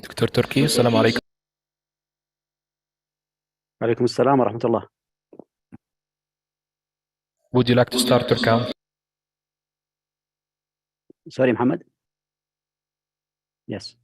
دكتور تركي، السلام عليكم. عليكم السلام ورحمة الله. Would you like to start your count? Sorry, Muhammad. Yes.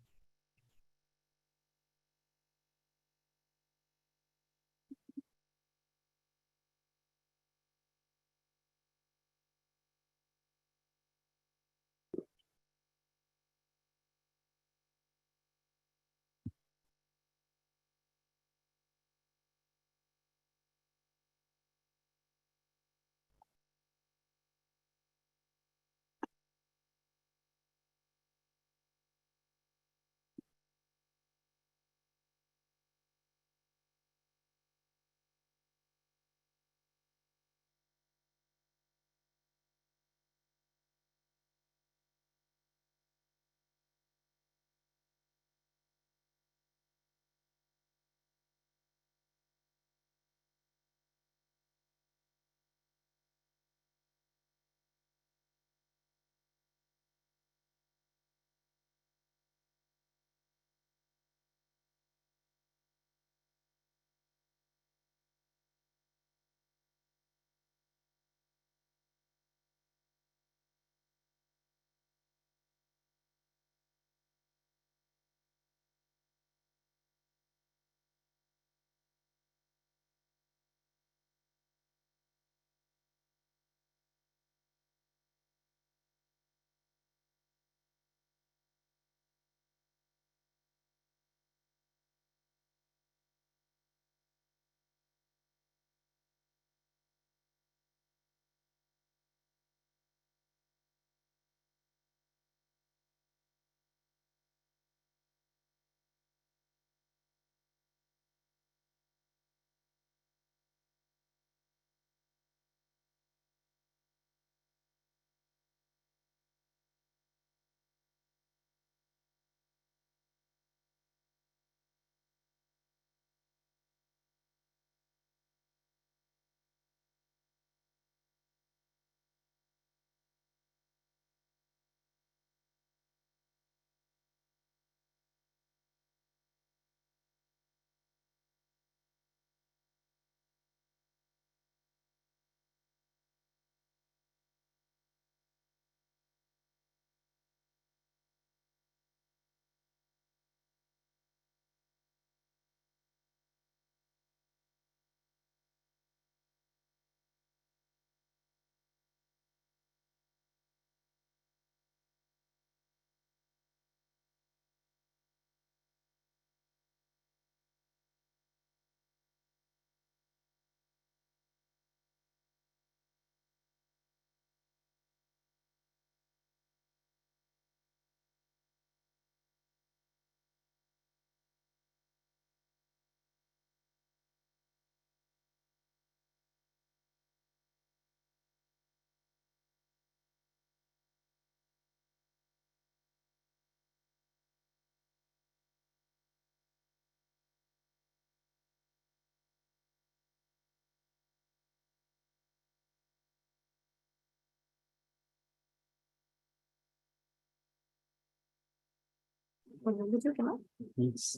Yes.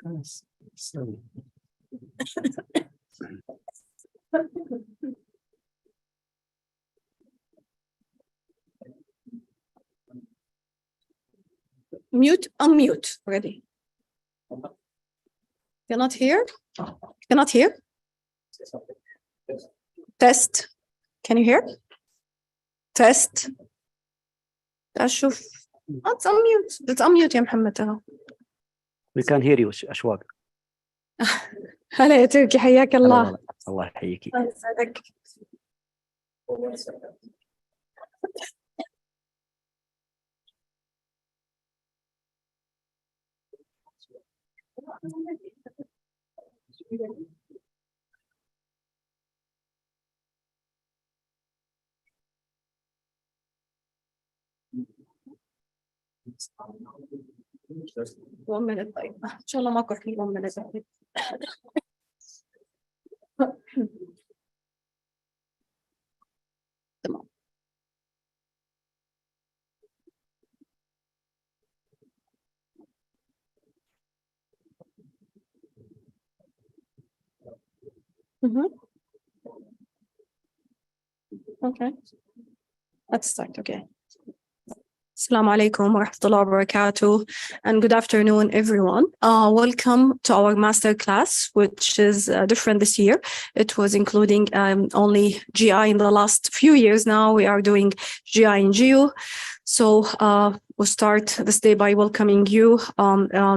Guys, sorry. Mute, unmute already. You're not here? You're not here? Test. Can you hear? Test. أشوف. It's unmute. It's unmute يا محمد أهو. We can hear you, أشواق. هلا يا تركي، حياك الله. الله يحييكي. يسعدك. One minute طيب. إن شاء الله ماكو حكي 1 minute. تمام. Okay. Let's start. Okay. Assalamu alaikum wa rahmatullahi wa barakatuh, and good afternoon, everyone. Welcome to our masterclass, which is different this year. It was including only GI in the last few years. Now we are doing GI and GU. So we'll start this day by welcoming you.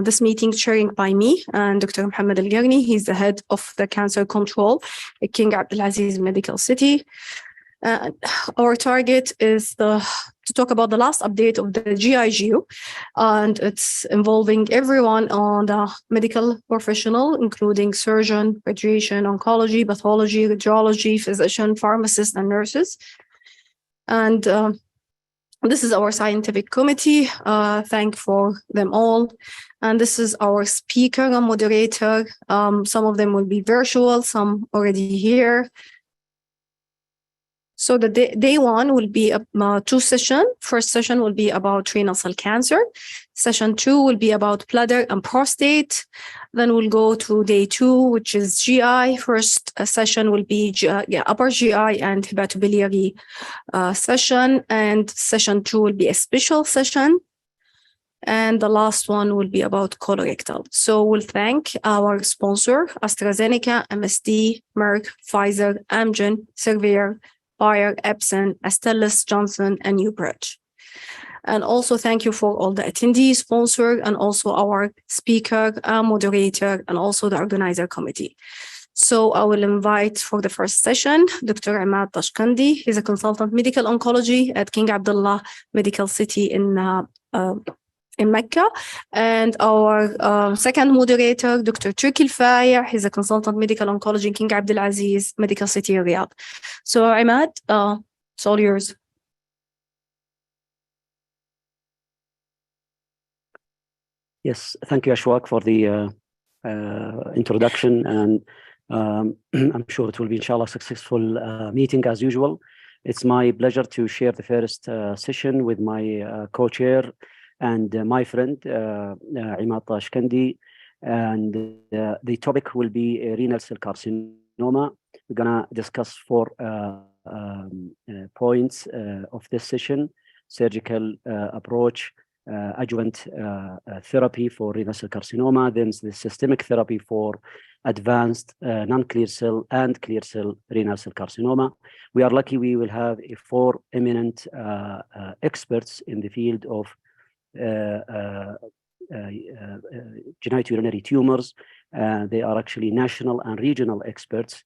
This meeting chairing by me and Dr. Mohammed Al-Garni. He's the head of the cancer control at King Abdulaziz Medical City. Our target is to talk about the last update of the GIGU, and it's involving everyone on the medical professional, including surgeon, radiation, oncology, pathology, radiology, physician, pharmacists, and nurses. And this is our scientific committee. Thank for them all. And this is our speaker and moderator. Some of them will be virtual, some already here. So the day one will be two sessions. First session will be about renal cell cancer. Session 2 will be about bladder and prostate. Then we'll go to day 2, which is GI. First session will be upper GI and hepatobiliary session. And session 2 will be a special session. And the last one will be about colorectal. So we'll thank our sponsor, AstraZeneca, MSD, Merck, Pfizer, Amgen, Servier, Bayer, Epson, Astellas, Johnson, and Newbridge. And also thank you for all the attendees, sponsor, and also our speaker, moderator, and also the organizer committee. So I will invite for the first session, Dr. Imad Tashkandi. He's a consultant medical oncology at King Abdullah Medical City in Mecca. And our second moderator, Dr. Turki Al-Fayer. He's a consultant medical oncology in King Abdulaziz Medical City, Riyadh. So Imad, it's all yours. Yes, thank you, Ashwaq, for the introduction, and I'm sure it will be, inshallah, a successful meeting as usual. It's my pleasure to share the first session with my co-chair and my friend, Imad Tashkandi, and the topic will be renal cell carcinoma. We're gonna discuss 4 points of this session: surgical approach, adjuvant therapy for renal cell carcinoma, then the systemic therapy for advanced non-clear cell and clear cell renal cell carcinoma. We are lucky we will have 4 eminent experts in the field of genitourinary tumors. They are actually national and regional experts.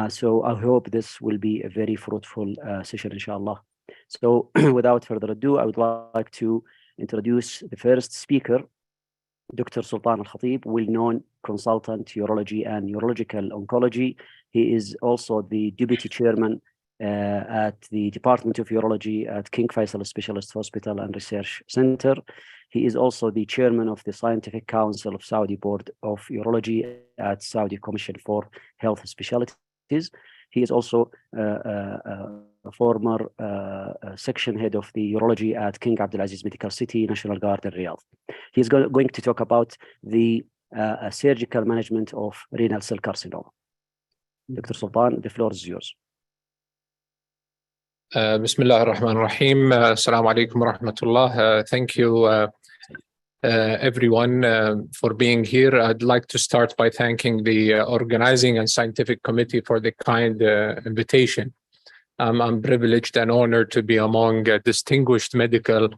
So I hope this will be a very fruitful session, inshallah. So without further ado, I would like to introduce the first speaker, Dr. Sultan Al-Khatib, well-known consultant urology and urological oncology. He is also the deputy chairman at the Department of Urology at King Faisal Specialist Hospital and Research Center. He is also the chairman of the Scientific Council of Saudi Board of Urology at Saudi Commission for Health Specialties. He is also a former section head of the urology at King Abdulaziz Medical City, National Guard in Riyadh. He's going to talk about the surgical management of renal cell carcinoma. Dr. Sultan, the floor is yours. Bismillah ar-Rahman ar-Rahim. Assalamu alaikum wa rahmatullah. Thank you, everyone, for being here. I'd like to start by thanking the organizing and scientific committee for the kind invitation. I'm privileged and honored to be among distinguished medical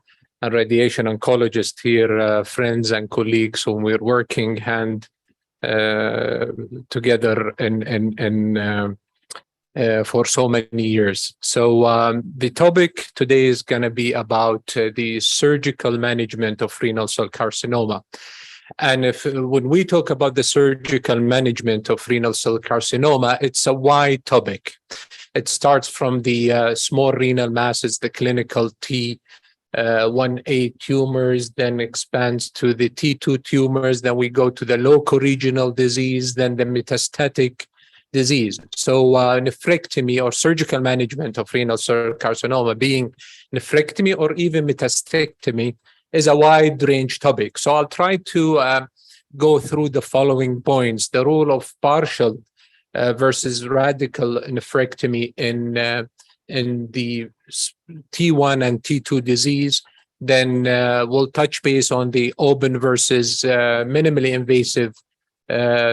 and radiation oncologists here, friends and colleagues whom we're working hand together for so many years. So the topic today is going to be about the surgical management of renal cell carcinoma. And when we talk about the surgical management of renal cell carcinoma, it's a wide topic. It starts from the small renal masses, the clinical T1A tumors, then expands to the T2 tumors, then we go to the locoregional disease, then the metastatic disease. So nephrectomy or surgical management of renal cell carcinoma, being nephrectomy or even metastectomy, is a wide range topic. So I'll try to go through the following points: the role of partial versus radical nephrectomy in the T1 and T2 disease. Then we'll touch base on the open versus minimally invasive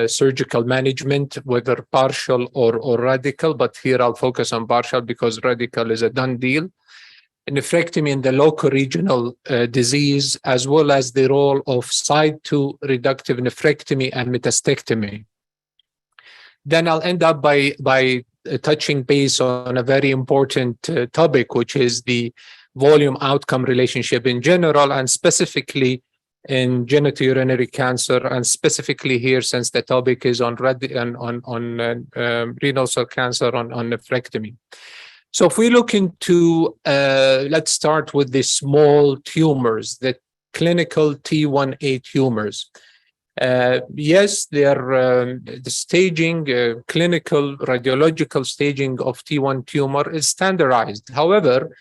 surgical management, whether partial or radical. But here I'll focus on partial because radical is a done deal. Nephrectomy in the locoregional disease, as well as the role of side 2 reductive nephrectomy and metastectomy. Then I'll end up by touching base on a very important topic, which is the volume outcome relationship in general, and specifically in genitourinary cancer, and specifically here, since the topic is on renal cell cancer, on nephrectomy. So if we look into, let's start with the small tumors, the clinical T1A tumors. Yes, they're the staging, clinical radiological staging of T1 tumor is standardized. However,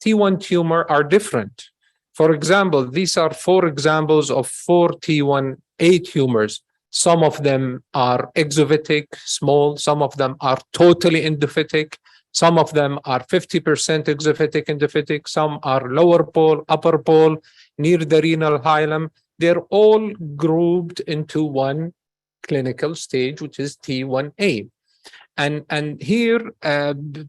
T1 tumor are different. For example, these are 4 examples of 4 T1A tumors. Some of them are exophytic, small. Some of them are totally endophytic. Some of them are 50% exophytic, endophytic. Some are lower pole, upper pole, near the renal hilum. They're all grouped into one clinical stage, which is T1A. And here,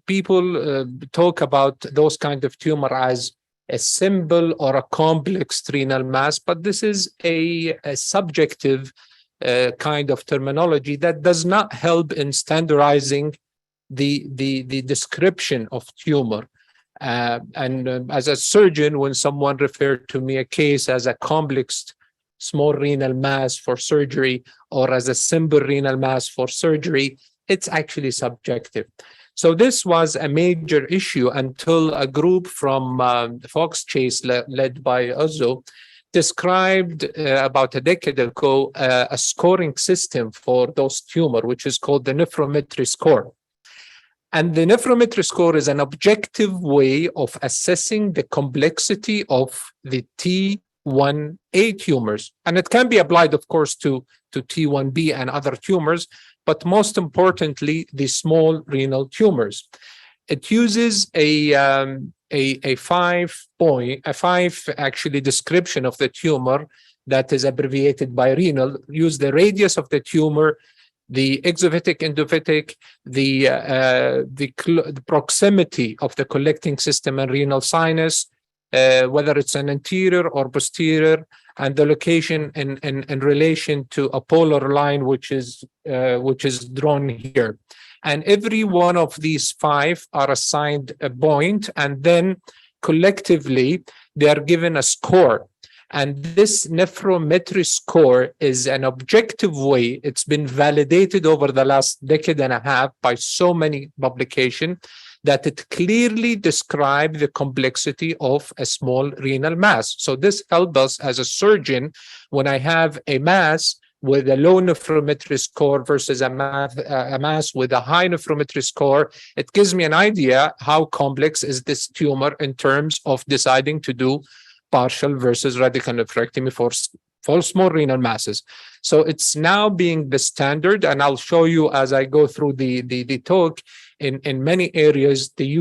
people talk about those kind of tumor as a simple or a complex renal mass, but this is a subjective kind of terminology that does not help in standardizing the description of tumor. As a surgeon, when someone referred to me a case as a complex small renal mass for surgery or as a simple renal mass for surgery, it's actually subjective. So this was a major issue until a group from Fox Chase, led by Ozzo, described about a decade ago a scoring system for those tumors, which is called the nephrometry score. And the nephrometry score is an objective way of assessing the complexity of the T1A tumors. And it can be applied, of course, to T1B and other tumors, but most importantly, the small renal tumors. It uses a 5 actually description of the tumor that is abbreviated by renal. Use the radius of the tumor, the exophytic, endophytic, the proximity of the collecting system and renal sinus, whether it's an anterior or posterior, and the location in relation to a polar line, which is drawn here. And every one of these 5 are assigned a point, and then collectively they are given a score. And this nephrometry score is an objective way. It's been validated over the last decade and a half by so many publications that it clearly describes the complexity of a small renal mass. So this helps us as a surgeon when I have a mass with a low nephrometry score versus a mass with a high nephrometry score. It gives me an idea how complex is this tumor in terms of deciding to do partial versus radical nephrectomy for small renal masses. So it's now being the standard, and I'll show you as I go through the talk in many areas the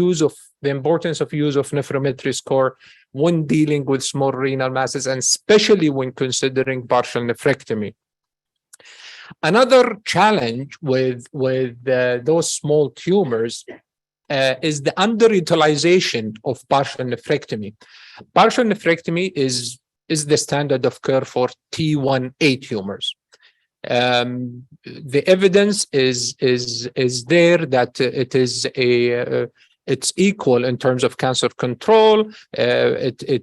importance of use of nephrometry score when dealing with small renal masses, and especially when considering partial nephrectomy. Another challenge with those small tumors is the underutilization of partial nephrectomy. Partial nephrectomy is the standard of care for T1A tumors. The evidence is there that it is it's equal in terms of cancer control. The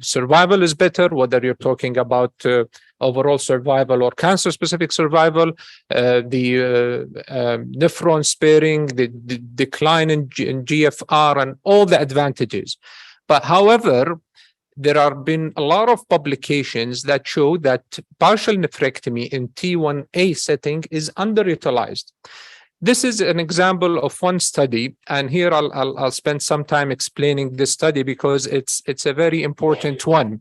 survival is better, whether you're talking about overall survival or cancer-specific survival, the nephron sparing, the decline in GFR, and all the advantages. But however, there have been a lot of publications that show that partial nephrectomy in T1A setting is underutilized. This is an example of one study, and here I'll spend some time explaining this study because it's a very important one.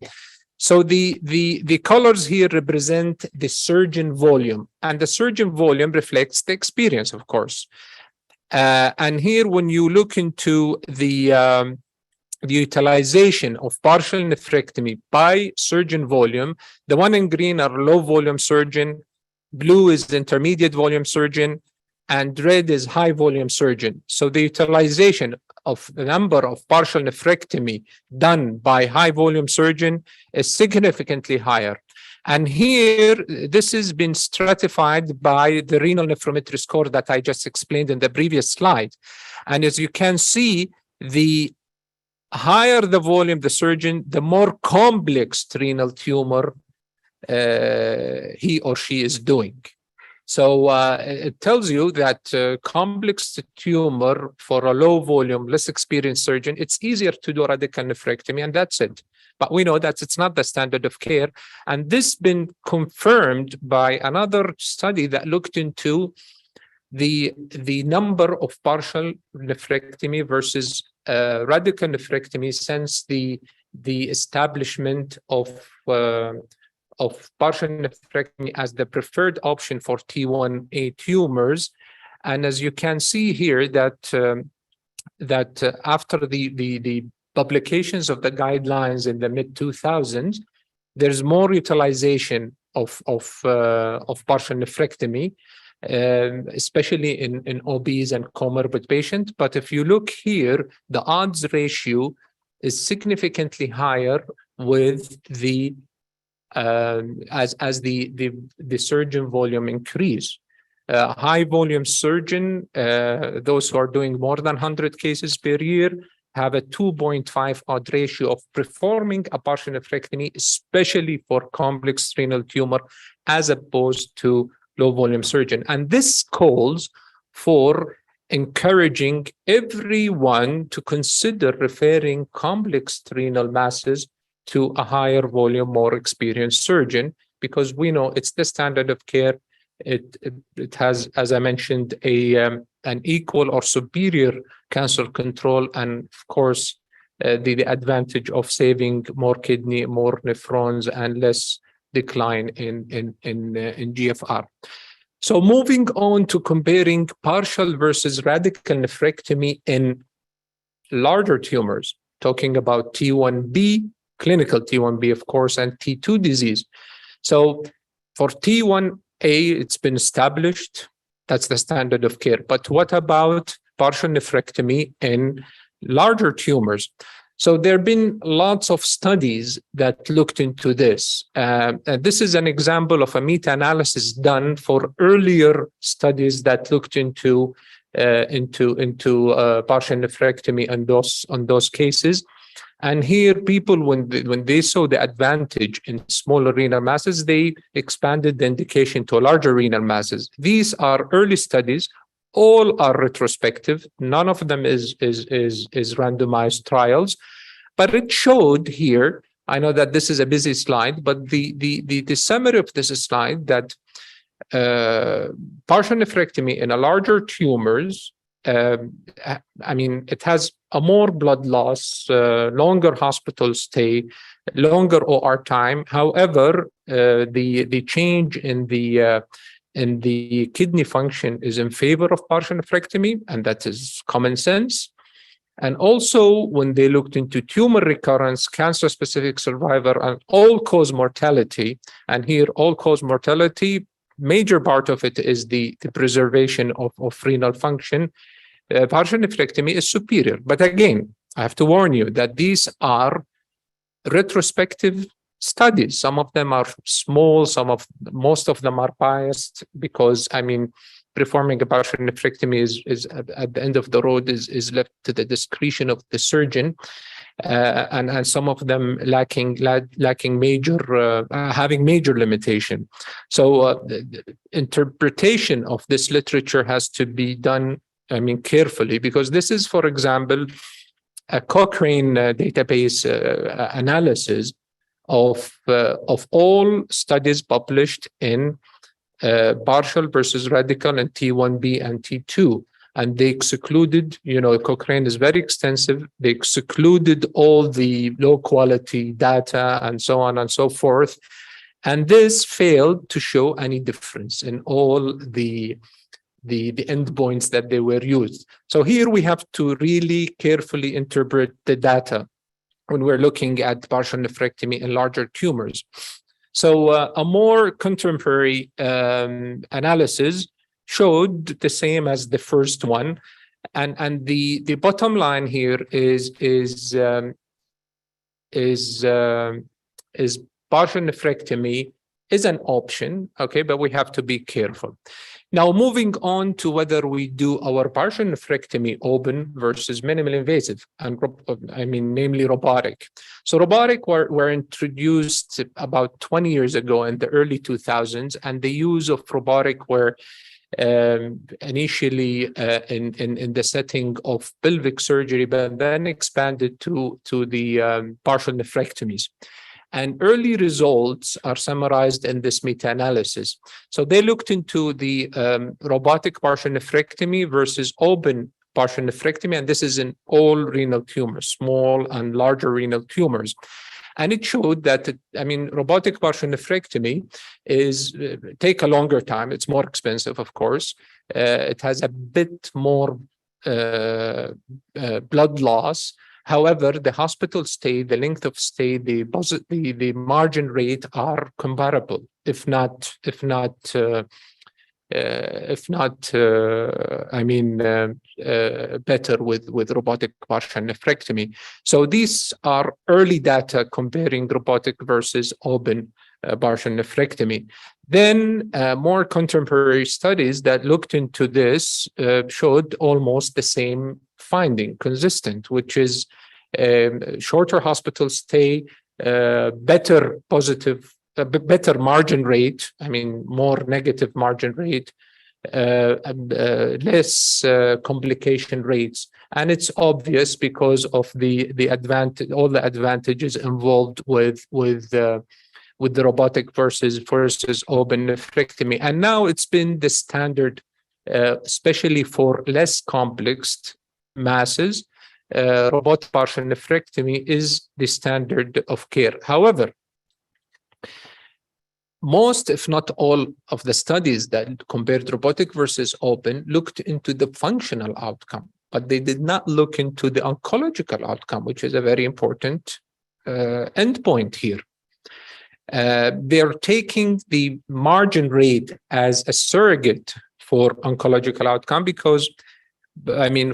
So the colors here represent the surgeon volume, and the surgeon volume reflects the experience, of course. And here, when you look into the utilization of partial nephrectomy by surgeon volume, the one in green are low volume surgeon, blue is the intermediate volume surgeon, and red is high volume surgeon. So the utilization of the number of partial nephrectomy done by high volume surgeon is significantly higher. And here, this has been stratified by the renal nephrometry score that I just explained in the previous slide. And as you can see, the higher the volume the surgeon, the more complex renal tumor he or she is doing. So it tells you that complex tumor for a low volume, less experienced surgeon, it's easier to do radical nephrectomy, and that's it. But we know that it's not the standard of care. And this has been confirmed by another study that looked into the number of partial nephrectomy versus radical nephrectomy since the establishment of partial nephrectomy as the preferred option for T1A tumors. And as you can see here, that after the publications of the guidelines in the mid-2000s, there's more utilization of partial nephrectomy, especially in obese and comorbid patients. But if you look here, the odds ratio is significantly higher with the as the surgeon volume increase. High volume surgeon, those who are doing more than 100 cases per year, have a 2.5 odd ratio of performing a partial nephrectomy, especially for complex renal tumor, as opposed to low volume surgeon. And this calls for encouraging everyone to consider referring complex renal masses to a higher volume, more experienced surgeon, because we know it's the standard of care. It has, as I mentioned, an equal or superior cancer control, and of course, the advantage of saving more kidney, more nephrons, and less decline in GFR. So moving on to comparing partial versus radical nephrectomy in larger tumors, talking about T1B, clinical T1B, of course, and T2 disease. So for T1A, it's been established. That's the standard of care. But what about partial nephrectomy in larger tumors? So there have been lots of studies that looked into this. And this is an example of a meta-analysis done for earlier studies that looked into partial nephrectomy on those cases. And here, people, when they saw the advantage in smaller renal masses, they expanded the indication to larger renal masses. These are early studies. All are retrospective. None of them is randomized trials. But it showed here, I know that this is a busy slide, but the summary of this slide that partial nephrectomy in a larger tumors, I mean, it has a more blood loss, longer hospital stay, longer OR time. However, the change in the kidney function is in favor of partial nephrectomy, and that is common sense. And also, when they looked into tumor recurrence, cancer-specific survivor, and all-cause mortality, and here all-cause mortality, major part of it is the preservation of renal function. Partial nephrectomy is superior. But again, I have to warn you that these are retrospective studies. Some of them are small, most of them are biased, because, I mean, performing a partial nephrectomy is at the end of the road is left to the discretion of the surgeon, and some of them lacking major, having major limitation. So the interpretation of this literature has to be done, I mean, carefully, because this is, for example, a Cochrane database analysis of all studies published in partial versus radical and T1B and T2. and they excluded, Cochrane is very extensive. They excluded all the low quality data and so on and so forth. And this failed to show any difference in all the endpoints that they were used. So here we have to really carefully interpret the data when we're looking at partial nephrectomy in larger tumors. So a more contemporary analysis showed the same as the first one, and the bottom line here is partial nephrectomy is an option, okay, but we have to be careful. Now, moving on to whether we do our partial nephrectomy open versus minimally invasive, and namely robotic. So robotic were introduced about 20 years ago in the early 2000s, and the use of robotic were initially in the setting of pelvic surgery, but then expanded to the partial nephrectomies. And early results are summarized in this meta-analysis. So they looked into the robotic partial nephrectomy versus open partial nephrectomy, and this is in all renal tumors, small and larger renal tumors. And it showed that, robotic partial nephrectomy take a longer time. It's more expensive, of course. It has a bit more blood loss. However, the hospital stay, the length of stay, the margin rate are comparable, if not better with robotic partial nephrectomy. So these are early data comparing robotic versus open partial nephrectomy. Then more contemporary studies that looked into this showed almost the same finding, consistent, which is shorter hospital stay, better margin rate, more negative margin rate, less complication rates. And it's obvious because of the all the advantages involved with the robotic versus open nephrectomy. And now it's been the standard, especially for less complex masses. Robotic partial nephrectomy is the standard of care. However, most, if not all, of the studies that compared robotic versus open looked into the functional outcome, but they did not look into the oncological outcome, which is a very important endpoint here. They're taking the margin rate as a surrogate for oncological outcome because,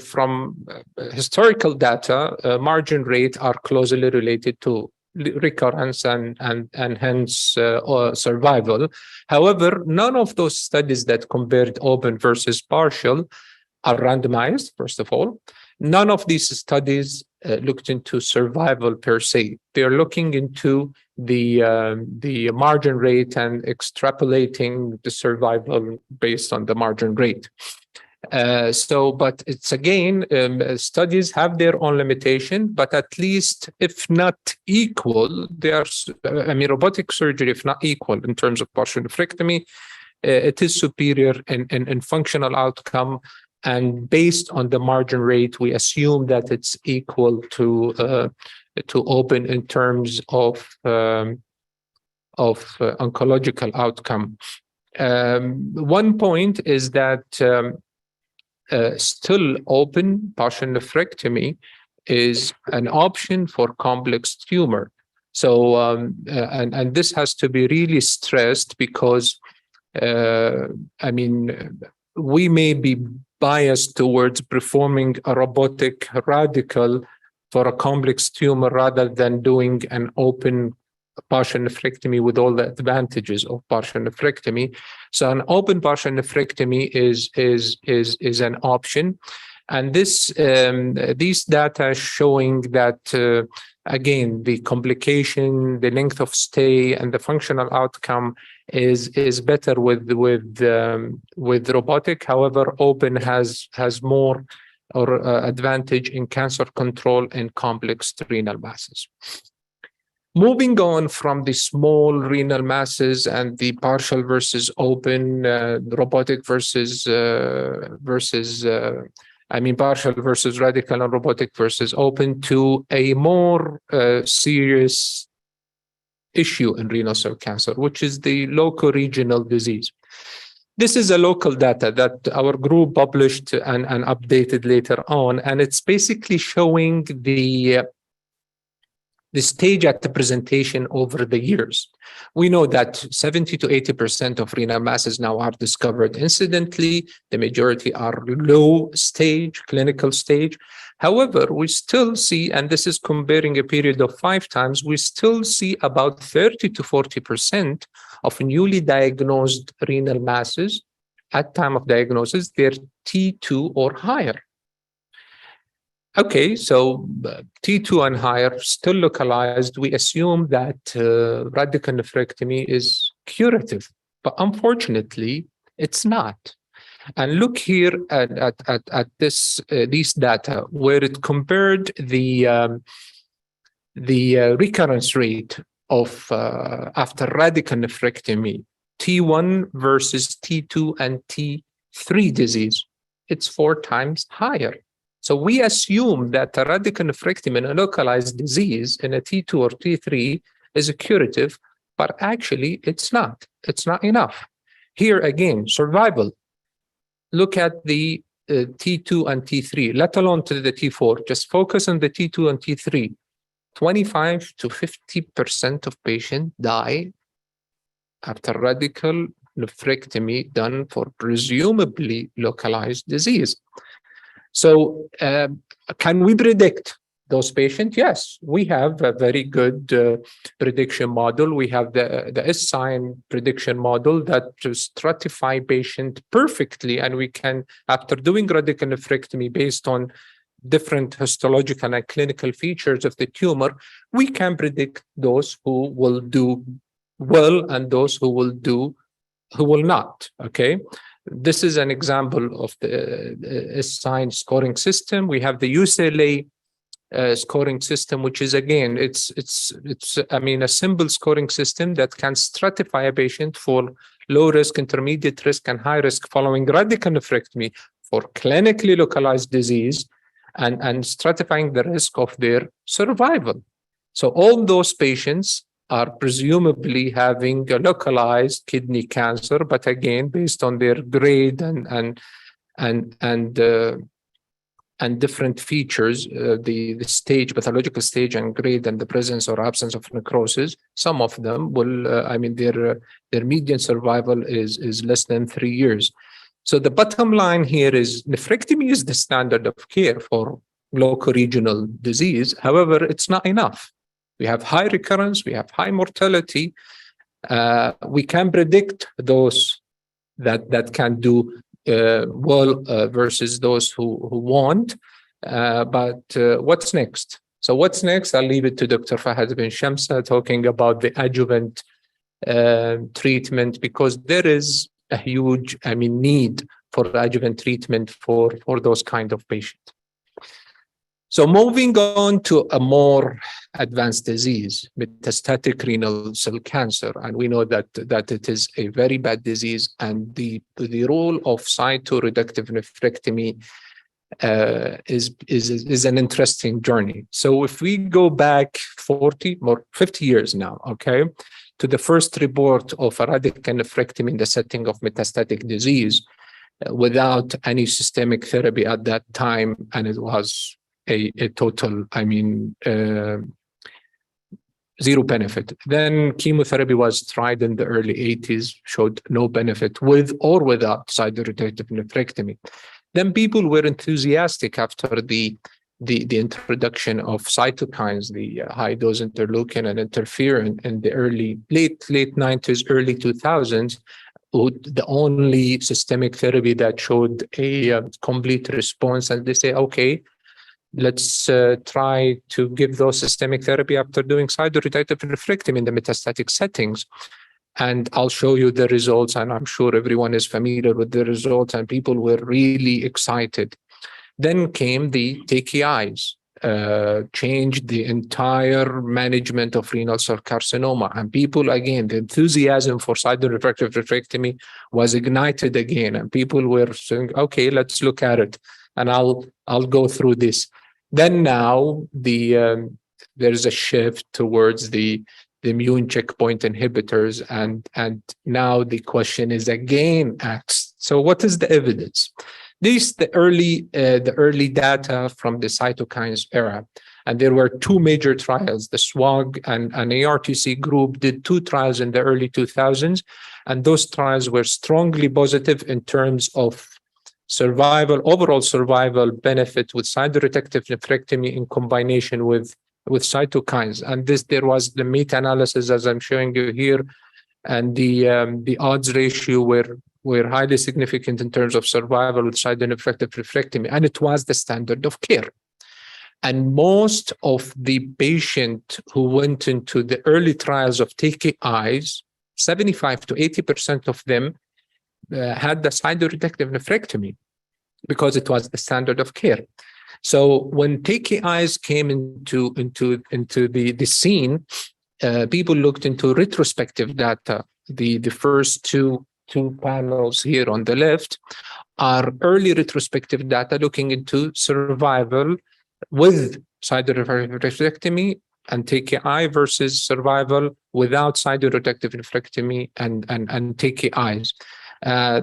from historical data, margin rate are closely related to recurrence and hence survival. However, none of those studies that compared open versus partial are randomized, first of all. None of these studies looked into survival per se. They're looking into the margin rate and extrapolating the survival based on the margin rate. But it's again, studies have their own limitation, but at least if not equal, they are, robotic surgery, if not equal in terms of partial nephrectomy, it is superior in functional outcome. And based on the margin rate, we assume that it's equal to open in terms of oncological outcome. One point is that still open partial nephrectomy is an option for complex tumor. So, and this has to be really stressed because, we may be biased towards performing a robotic radical for a complex tumor rather than doing an open partial nephrectomy with all the advantages of partial nephrectomy. So an open partial nephrectomy is an option. And this these data showing that again, the complication, the length of stay, and the functional outcome is better with robotic. However, open has more advantage in cancer control in complex renal masses. Moving on from the small renal masses and the partial versus open, robotic versus partial versus radical and robotic versus open, to a more serious issue in renal cell cancer, which is the loco-regional disease. This is a local data that our group published and updated later on, and it's basically showing the stage at the presentation over the years. We know that 70 to 80% of renal masses now are discovered incidentally. The majority are low stage, clinical stage. However, we still see, and this is comparing a period of 5 times, we still see about 30 to 40% of newly diagnosed renal masses at time of diagnosis, they're T2 or higher. Okay, so T2 and higher, still localized. We assume that radical nephrectomy is curative, but unfortunately, it's not. And look here at this these data, where it compared the recurrence rate of after radical nephrectomy, T1 versus T2 and T3 disease. It's 4 times higher. So we assume that a radical nephrectomy in a localized disease in a T2 or T3 is a curative, but actually it's not. It's not enough. Here again, survival. Look at the T2 and T3, let alone to the T4. Just focus on the T2 and T3. 25 to 50% of patients die after radical nephrectomy done for presumably localized disease. So can we predict those patients? Yes, we have a very good prediction model. We have the S-sign prediction model that stratify patient perfectly. And we can, after doing radical nephrectomy based on different histological and clinical features of the tumor, we can predict those who will do well and those who will not, okay? This is an example of the S-sign scoring system. We have the UCLA scoring system, which is again, it's a simple scoring system that can stratify a patient for low risk, intermediate risk, and high risk following radical nephrectomy for clinically localized disease, and stratifying the risk of their survival. So all those patients are presumably having a localized kidney cancer, but again, based on their grade and different features, the stage, pathological stage and grade, and the presence or absence of necrosis, some of them will, their median survival is less than 3 years. So the bottom line here is nephrectomy is the standard of care for loco-regional disease. However, it's not enough. We have high recurrence, we have high mortality. We can predict those that can do well versus those who won't. But what's next? So what's next? I'll leave it to Dr. Fahad bin Shamsa talking about the adjuvant treatment, because there is a huge need for adjuvant treatment for those kind of patients. So moving on to a more advanced disease, metastatic renal cell cancer, and we know that it is a very bad disease, and the role of cytoreductive nephrectomy is an interesting journey. So if we go back 40 or 50 years now, okay, to the first report of a radical nephrectomy in the setting of metastatic disease without any systemic therapy at that time, and it was a total, zero benefit. Then chemotherapy was tried in the early 80s, showed no benefit with or without cytoreductive nephrectomy. Then people were enthusiastic after the introduction of cytokines, the high-dose interleukin and interferon in the late 90s, early 2000s, the only systemic therapy that showed a complete response. And they say, okay, let's try to give those systemic therapy after doing cytoreductive nephrectomy in the metastatic settings. And I'll show you the results, and I'm sure everyone is familiar with the results, and people were really excited. Then came the TKIs, changed the entire management of renal cell carcinoma. And people, again, the enthusiasm for cytorefractive nephrectomy was ignited again. And people were saying, okay, let's look at it. And I'll go through this. Then now there's a shift towards the immune checkpoint inhibitors. And now the question is again asked, so what is the evidence? These the early data from the cytokines era, and there were two major trials. The SWOG and an ARTC group did two trials in the early 2000s, and those trials were strongly positive in terms of survival, overall survival benefit with cytoreductive nephrectomy in combination with cytokines. And there was the meta-analysis, as I'm showing you here, and the odds ratio were highly significant in terms of survival with cytoreductive nephrectomy, and it was the standard of care. And most of the patients who went into the early trials of TKIs, 75 to 80% of them had the cytoreductive nephrectomy because it was the standard of care. So when TKIs came into the scene, people looked into retrospective data. The first two panels here on the left are early retrospective data looking into survival with cytoreductive and TKI versus survival without cytoreductive nephrectomy and TKIs.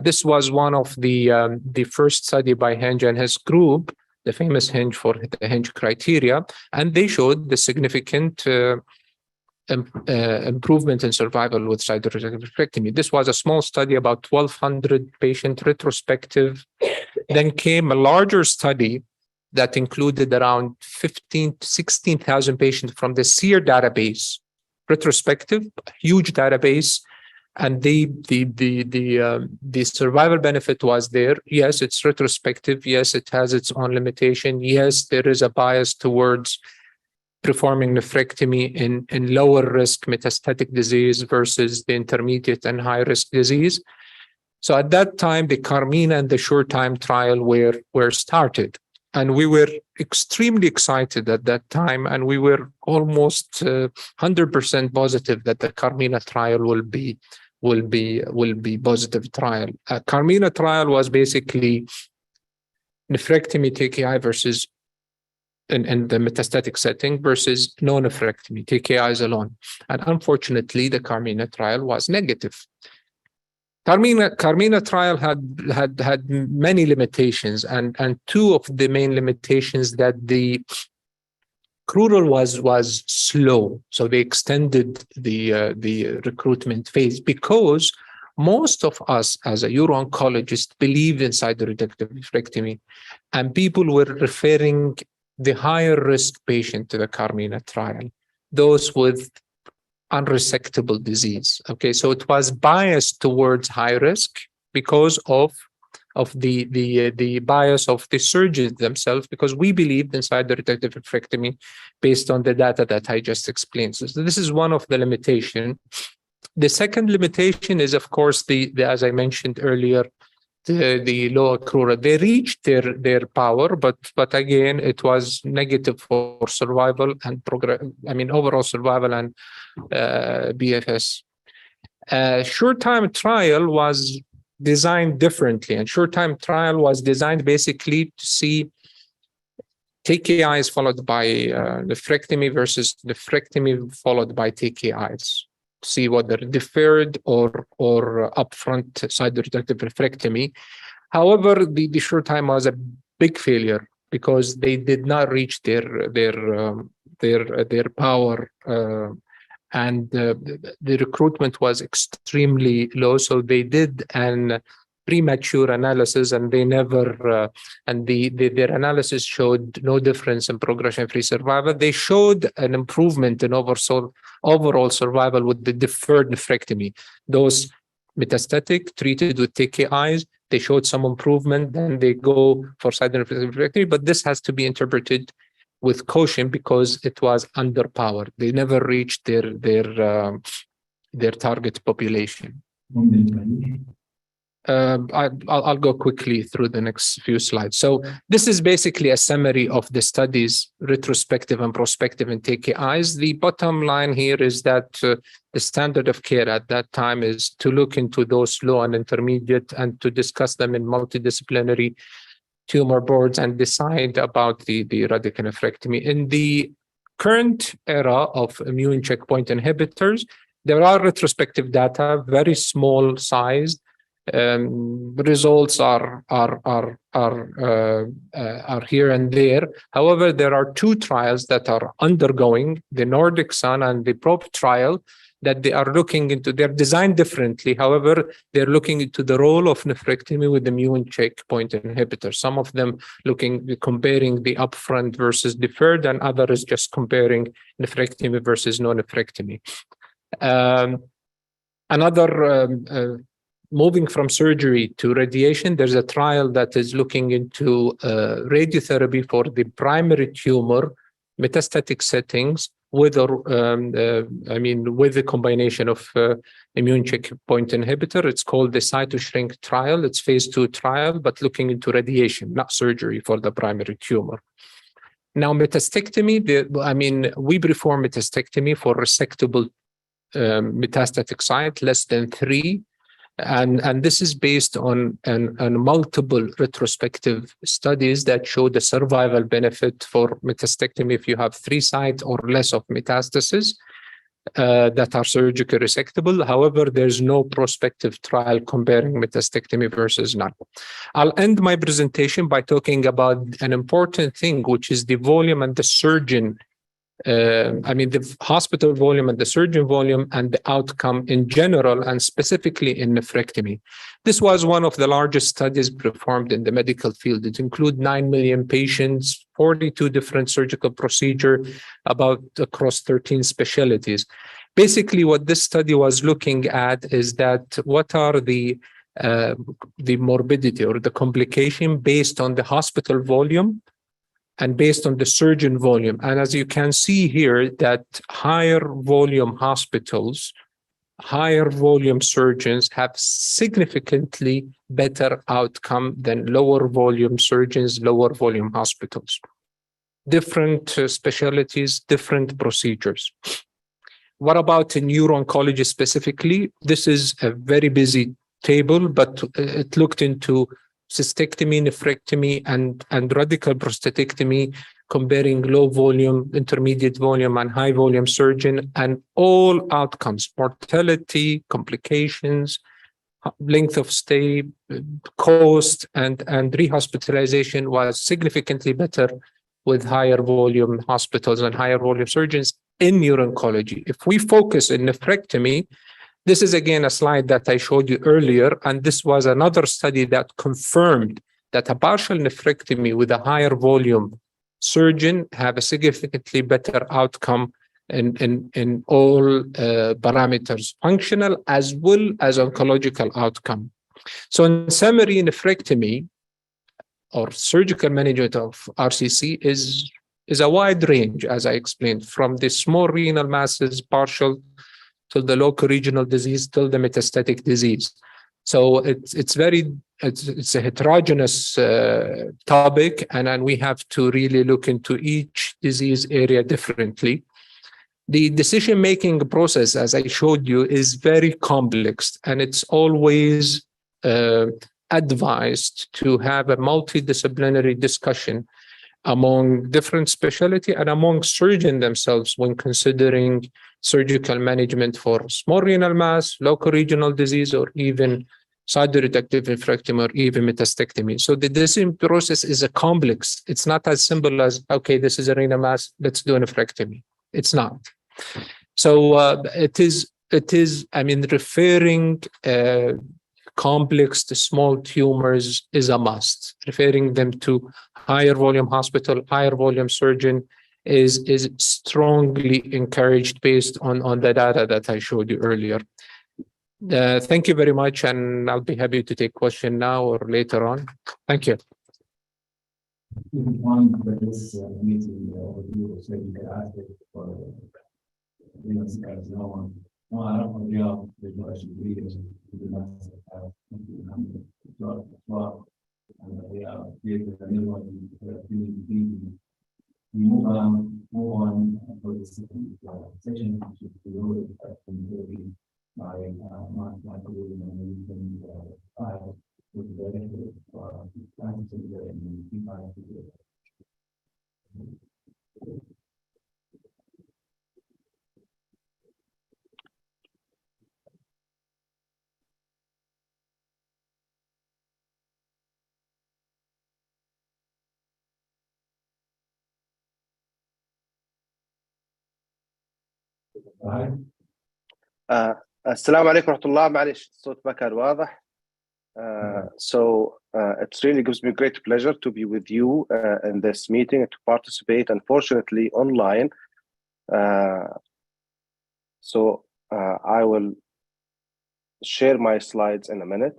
This was one of the first study by Henge and his group, the famous Henge for the Henge criteria, and they showed the significant improvement in survival with cytoreductive nephrectomy. This was a small study, about 1,200 patient retrospective. Then came a larger study that included around 15 to 16,000 patients from the SEER database, retrospective, huge database, and the survival benefit was there. Yes, it's retrospective. Yes, it has its own limitation. Yes, there is a bias towards performing nephrectomy in lower risk metastatic disease versus the intermediate and high risk disease. So at that time, the Carmina and the SureTime trial were started. And we were extremely excited at that time, and we were almost 100% positive that the Carmina trial will be positive trial. Carmina trial was basically nephrectomy TKI versus in the metastatic setting versus no nephrectomy, TKIs alone. And unfortunately, the Carmina trial was negative. Carmina trial had many limitations, and two of the main limitations that the accrual was slow. So they extended the recruitment phase because most of us as a uro-oncologist believed in cytoreductive nephrectomy, and people were referring the higher risk patient to the Carmina trial, those with unresectable disease. Okay, so it was biased towards high risk because of the bias of the surgeons themselves, because we believed in cytoreductive nephrectomy based on the data that I just explained. So this is one of the limitations. The second limitation is, of course, the as I mentioned earlier, the low accrual. They reached their power, but again, it was negative for survival and overall survival and BFS. SureTime trial was designed differently, and SureTime trial was designed basically to see TKIs followed by nephrectomy versus nephrectomy followed by TKIs. See whether deferred or upfront cytoreductive nephrectomy. However, the SureTime was a big failure because they did not reach their power, and the recruitment was extremely low. So they did an premature analysis, and they never their analysis showed no difference in progression-free survival. They showed an improvement in overall survival with the deferred nephrectomy. Those metastatic treated with TKIs, they showed some improvement. Then they go for cytoreductive nephrectomy, but this has to be interpreted with caution because it was underpowered. They never reached their target population. I'll go quickly through the next few slides. So this is basically a summary of the studies, retrospective and prospective in TKIs. The bottom line here is that the standard of care at that time is to look into those low and intermediate and to discuss them in multidisciplinary tumor boards and decide about the radical nephrectomy. In the current era of immune checkpoint inhibitors, there are retrospective data, very small sized. Results are here and there. However, there are two trials that are undergoing, the Nordic Sun and the PROP trial, that they are looking into. They're designed differently. However, they're looking into the role of nephrectomy with immune checkpoint inhibitors. Some of them comparing the upfront versus deferred, and others just comparing nephrectomy versus no nephrectomy. Moving from surgery to radiation, there's a trial that is looking into radiotherapy for the primary tumor metastatic settings with the combination of immune checkpoint inhibitor. It's called the CytoShrink trial. It's phase 2 trial, but looking into radiation, not surgery, for the primary tumor. Now, metastectomy, we perform metastectomy for resectable metastatic site, less than 3. And this is based on multiple retrospective studies that show the survival benefit for metastectomy if you have 3 sites or less of metastasis that are surgically resectable. However, there's no prospective trial comparing metastectomy versus none. I'll end my presentation by talking about an important thing, which is the volume and the surgeon the hospital volume and the surgeon volume and the outcome in general, and specifically in nephrectomy. This was one of the largest studies performed in the medical field. It includes 9 million patients, 42 different surgical procedures, across 13 specialties. Basically, what this study was looking at is that what are the morbidity or the complication based on the hospital volume and based on the surgeon volume. And as you can see here, that higher volume hospitals, higher volume surgeons have significantly better outcome than lower volume surgeons, lower volume hospitals. Different specialties, different procedures. What about in uro-oncology specifically? This is a very busy table, but it looked into cystectomy, nephrectomy, and radical prostatectomy, comparing low volume, intermediate volume, and high volume surgeon, and all outcomes, mortality, complications, length of stay, cost, and rehospitalization was significantly better with higher volume hospitals and higher volume surgeons in uro-oncology. If we focus in nephrectomy, this is again a slide that I showed you earlier, and this was another study that confirmed that a partial nephrectomy with a higher volume surgeon have a significantly better outcome in all parameters, functional as well as oncological outcome. So in summary, nephrectomy or surgical management of RCC is a wide range, as I explained, from the small renal masses, partial, till the local regional disease, till the metastatic disease. So it's a heterogeneous topic, and we have to really look into each disease area differently. The decision-making process, as I showed you, is very complex, and it's always advised to have a multidisciplinary discussion among different specialty and among surgeons themselves when considering surgical management for small renal mass, local regional disease, or even cytoreductive nephrectomy, or even metastectomy. So the decision process is a complex. It's not as simple as, okay, this is a renal mass, let's do a nephrectomy. It's not. So it is. Referring complex to small tumors is a must. Referring them to higher volume hospital, higher volume surgeon is strongly encouraged based on the data that I showed you earlier. Thank you very much, and I'll be happy to take question now or later on. Thank you. One for this meeting overview, so you could ask it for carcinoma. We move on for the second session, which is the role of accountability by my colleague and with the director of science and السلام عليكم ورحمة الله. معلش الصوت ما كان واضح. So it really gives me great pleasure to be with you in this meeting and to participate, unfortunately online. So I will share my slides in a minute.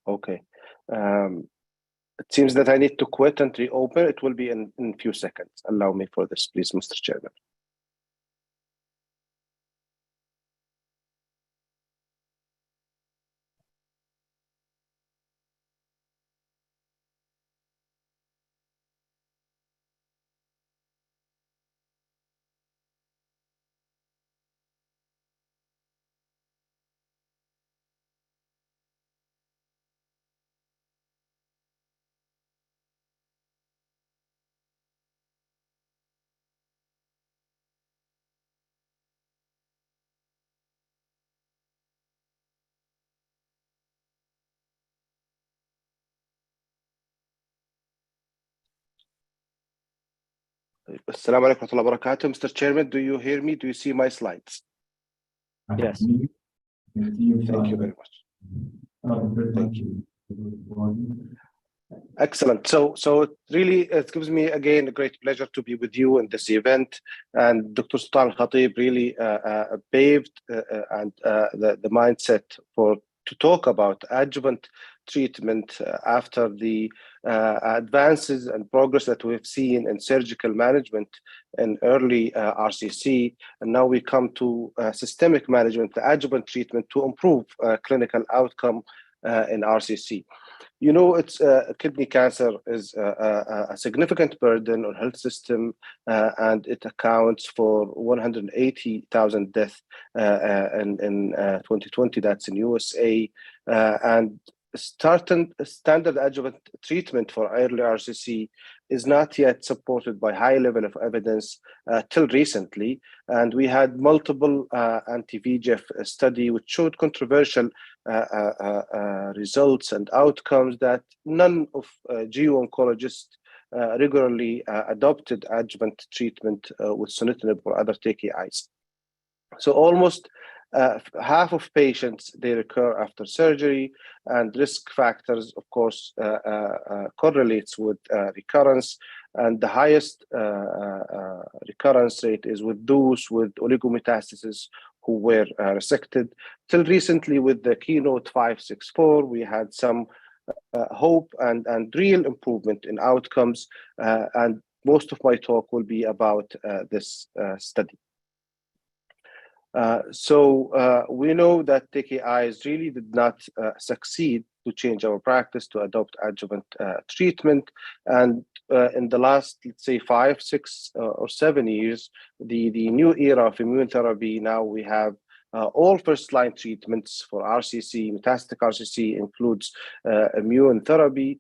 Okay. It seems that I need to quit and reopen. It will be in a few seconds. Allow me for this, please, Mr. Chairman. Assalamu alaikum wa rahmatullahi wa barakatuh. Mr. Chairman, do you hear me? Do you see my slides? Yes. Thank you very much. Thank you. Excellent. So it gives me again a great pleasure to be with you in this event. And Dr. Sultan Al-Khatib really paved the mindset to talk about adjuvant treatment after the advances and progress that we've seen in surgical management in early RCC. And now we come to systemic management, the adjuvant treatment to improve clinical outcome in RCC. You know, it's kidney cancer is a significant burden on health system, and it accounts for 180,000 deaths in 2020. That's in USA, and standard adjuvant treatment for early RCC is not yet supported by high level of evidence till recently. And we had multiple anti-VEGF study which showed controversial results and outcomes that none of GU oncologists regularly adopted adjuvant treatment with sunitinib or other TKIs. So almost half of patients, they recur after surgery, and risk factors, of course, correlates with recurrence. And the highest recurrence rate is with those with oligometastasis who were resected. Till recently, with the Keynote 564, we had some hope and real improvement in outcomes. And most of my talk will be about this study. We know that TKIs really did not succeed to change our practice to adopt adjuvant treatment. And in the last, let's say, 5, 6, or 7 years, the new era of immune therapy, now we have all first-line treatments for RCC, metastatic RCC includes immune therapy.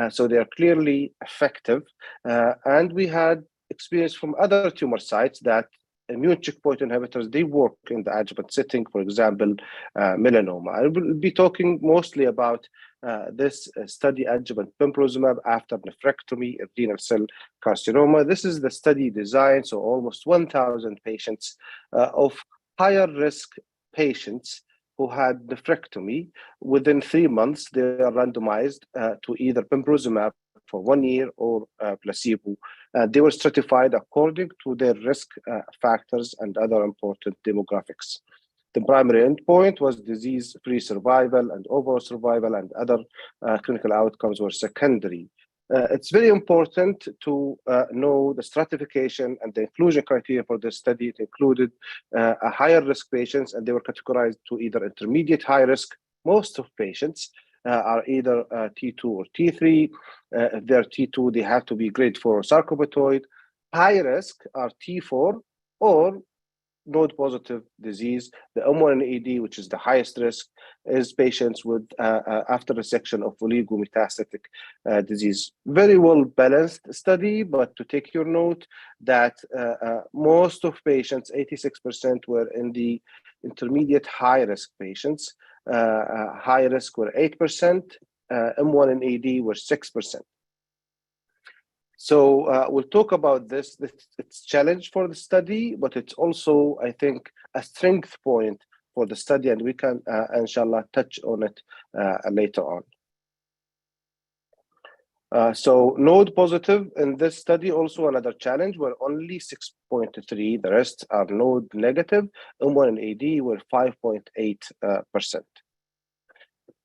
So they are clearly effective. And we had experience from other tumor sites that immune checkpoint inhibitors, they work in the adjuvant setting, for example, melanoma. I will be talking mostly about this study adjuvant pembrolizumab after nephrectomy of renal cell carcinoma. This is the study design, so almost 1,000 patients of higher risk patients who had nephrectomy. Within 3 months, they are randomized to either pembrolizumab for 1 year or placebo. They were stratified according to their risk factors and other important demographics. The primary endpoint was disease-free survival, and overall survival and other clinical outcomes were secondary. It's very important to know the stratification and the inclusion criteria for this study. It included a higher risk patients, and they were categorized to either intermediate high risk. Most of patients are either T2 or T3. If they're T2, they have to be grade 4 sarcopatoid. High risk are T4 or node-positive disease. The M1 which is the highest risk, is patients with after resection of oligometastatic disease. Very well balanced study, but to take your note that most of patients, 86%, were in the intermediate high risk patients. High risk were 8%, M1 and AD were 6%. So we'll talk about this. It's a challenge for the study, but it's also, I think, a strength point for the study, and we can, inshallah, touch on it later on. So node positive in this study, also another challenge, were only 6.3. The rest are node negative. M1 and AD were 5.8%.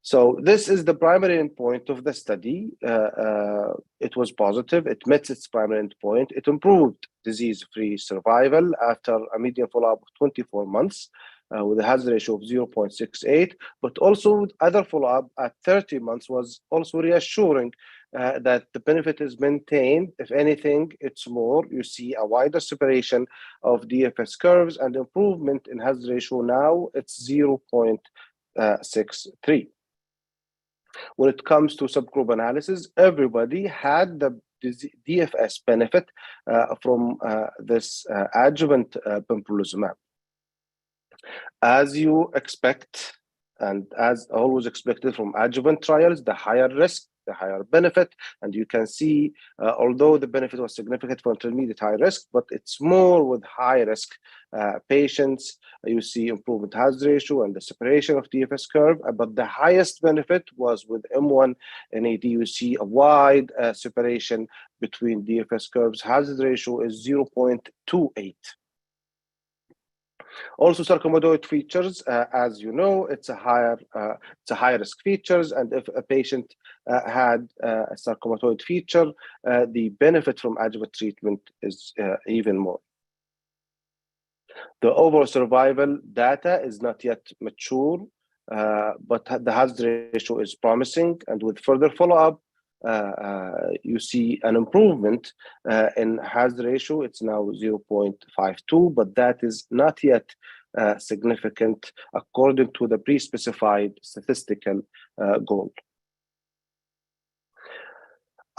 So this is the primary endpoint of the study. It was positive. It met its primary endpoint. It improved disease-free survival after a median follow-up of 24 months with a hazard ratio of 0.68. But also other follow-up at 30 months was also reassuring that the benefit is maintained. If anything, it's more. You see a wider separation of DFS curves and improvement in hazard ratio. Now it's 0.63. When it comes to subgroup analysis, everybody had the DFS benefit from this adjuvant pembrolizumab. As you expect, and as always expected from adjuvant trials, the higher risk, the higher benefit. And you can see, although the benefit was significant for intermediate high risk, but it's more with high risk patients. You see improvement hazard ratio and the separation of DFS curve, but the highest benefit was with M1 and AD. You see a wide separation between DFS curves. Hazard ratio is 0.28. Also, sarcoidoid features, as you know, it's a high risk features, and if a patient had a sarcomatoid feature, the benefit from adjuvant treatment is even more. The overall survival data is not yet mature, but the hazard ratio is promising, and with further follow-up, you see an improvement in hazard ratio. It's now 0.52, but that is not yet significant according to the pre-specified statistical goal.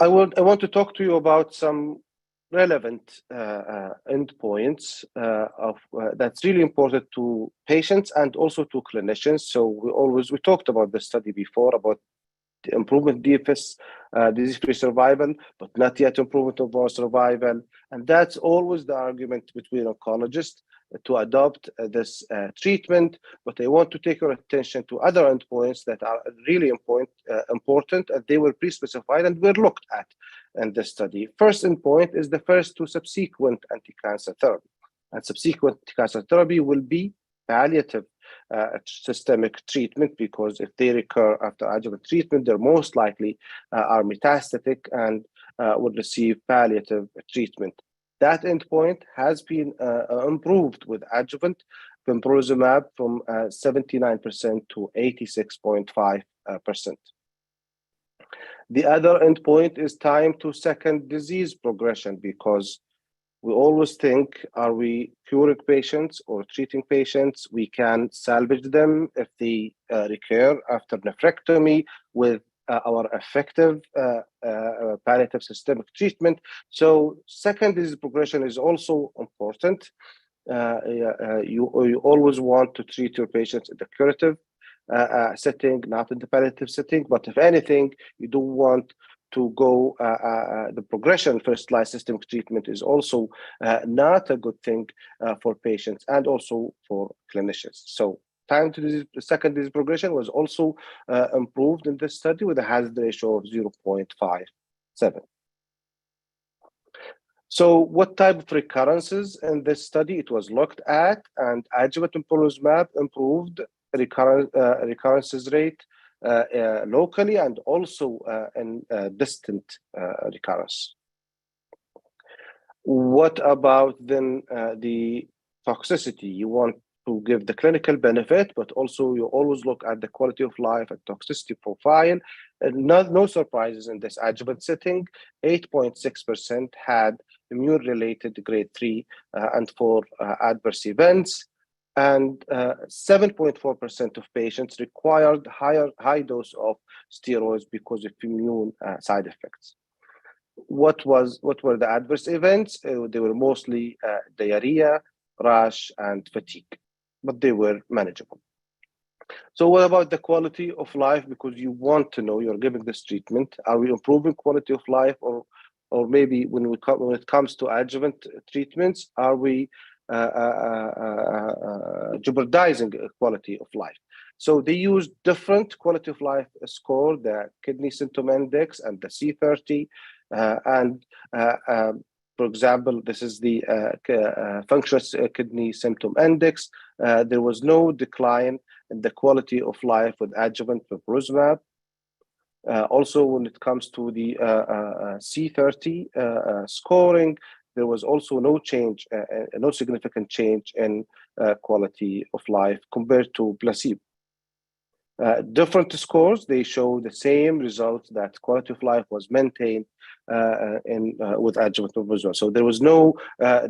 I want to talk to you about some relevant endpoints that's really important to patients and also to clinicians. So we talked about the study before about the improvement DFS, disease-free survival, but not yet improvement of overall survival. And that's always the argument between oncologists to adopt this treatment. But I want to take your attention to other endpoints that are really important, and they were pre-specified and were looked at in this study. First endpoint is the first to subsequent anti-cancer therapy. And subsequent anti-cancer therapy will be palliative systemic treatment, because if they recur after adjuvant treatment, they're most likely are metastatic and would receive palliative treatment. That endpoint has been improved with adjuvant pembrolizumab from 79% to 86.5%. The other endpoint is time to second disease progression, because we always think, are we curing patients or treating patients? We can salvage them if they recur after nephrectomy with our effective palliative systemic treatment. So second disease progression is also important. You always want to treat your patients in the curative setting, not in the palliative setting. But if anything, you do want to go the progression first line systemic treatment is also not a good thing for patients and also for clinicians. So time to disease, second disease progression was also improved in this study with a hazard ratio of 0.5. 7. So what type of recurrences in this study it was looked at, and adjuvant pembrolizumab improved recurrences rate locally and also in distant recurrence. What about then the toxicity? You want to give the clinical benefit, but also you always look at the quality of life and toxicity profile. And no surprises in this adjuvant setting. 8.6% had immune-related grade 3 and 4 adverse events, and 7.4% of patients required high dose of steroids because of immune side effects. What were the adverse events? They were mostly diarrhea, rash, and fatigue, but they were manageable. So what about the quality of life? Because you want to know, you're giving this treatment, are we improving quality of life, or maybe when it comes to adjuvant treatments, are we jeopardizing quality of life? So they used different quality of life score, the kidney symptom index and the C30, for example, this is the functional kidney symptom index. There was no decline in the quality of life with adjuvant pembrolizumab. Also, when it comes to the C30 scoring, there was also no change, no significant change in quality of life compared to placebo. Different scores, they show the same results, that quality of life was maintained with adjuvant pembrolizumab. So there was no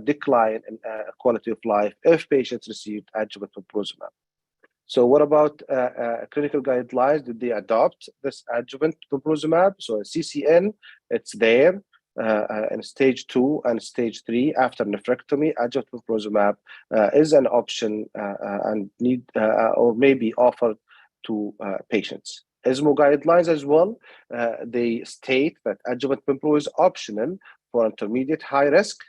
decline in quality of life if patients received adjuvant pembrolizumab. So what about clinical guidelines? Did they adopt this adjuvant pembrolizumab? So CCN, it's there in stage 2 and stage 3 after nephrectomy. Adjuvant pembrolizumab is an option and need or may be offered to patients. ESMO guidelines as well, they state that adjuvant pembrolizumab is optional for intermediate high risk,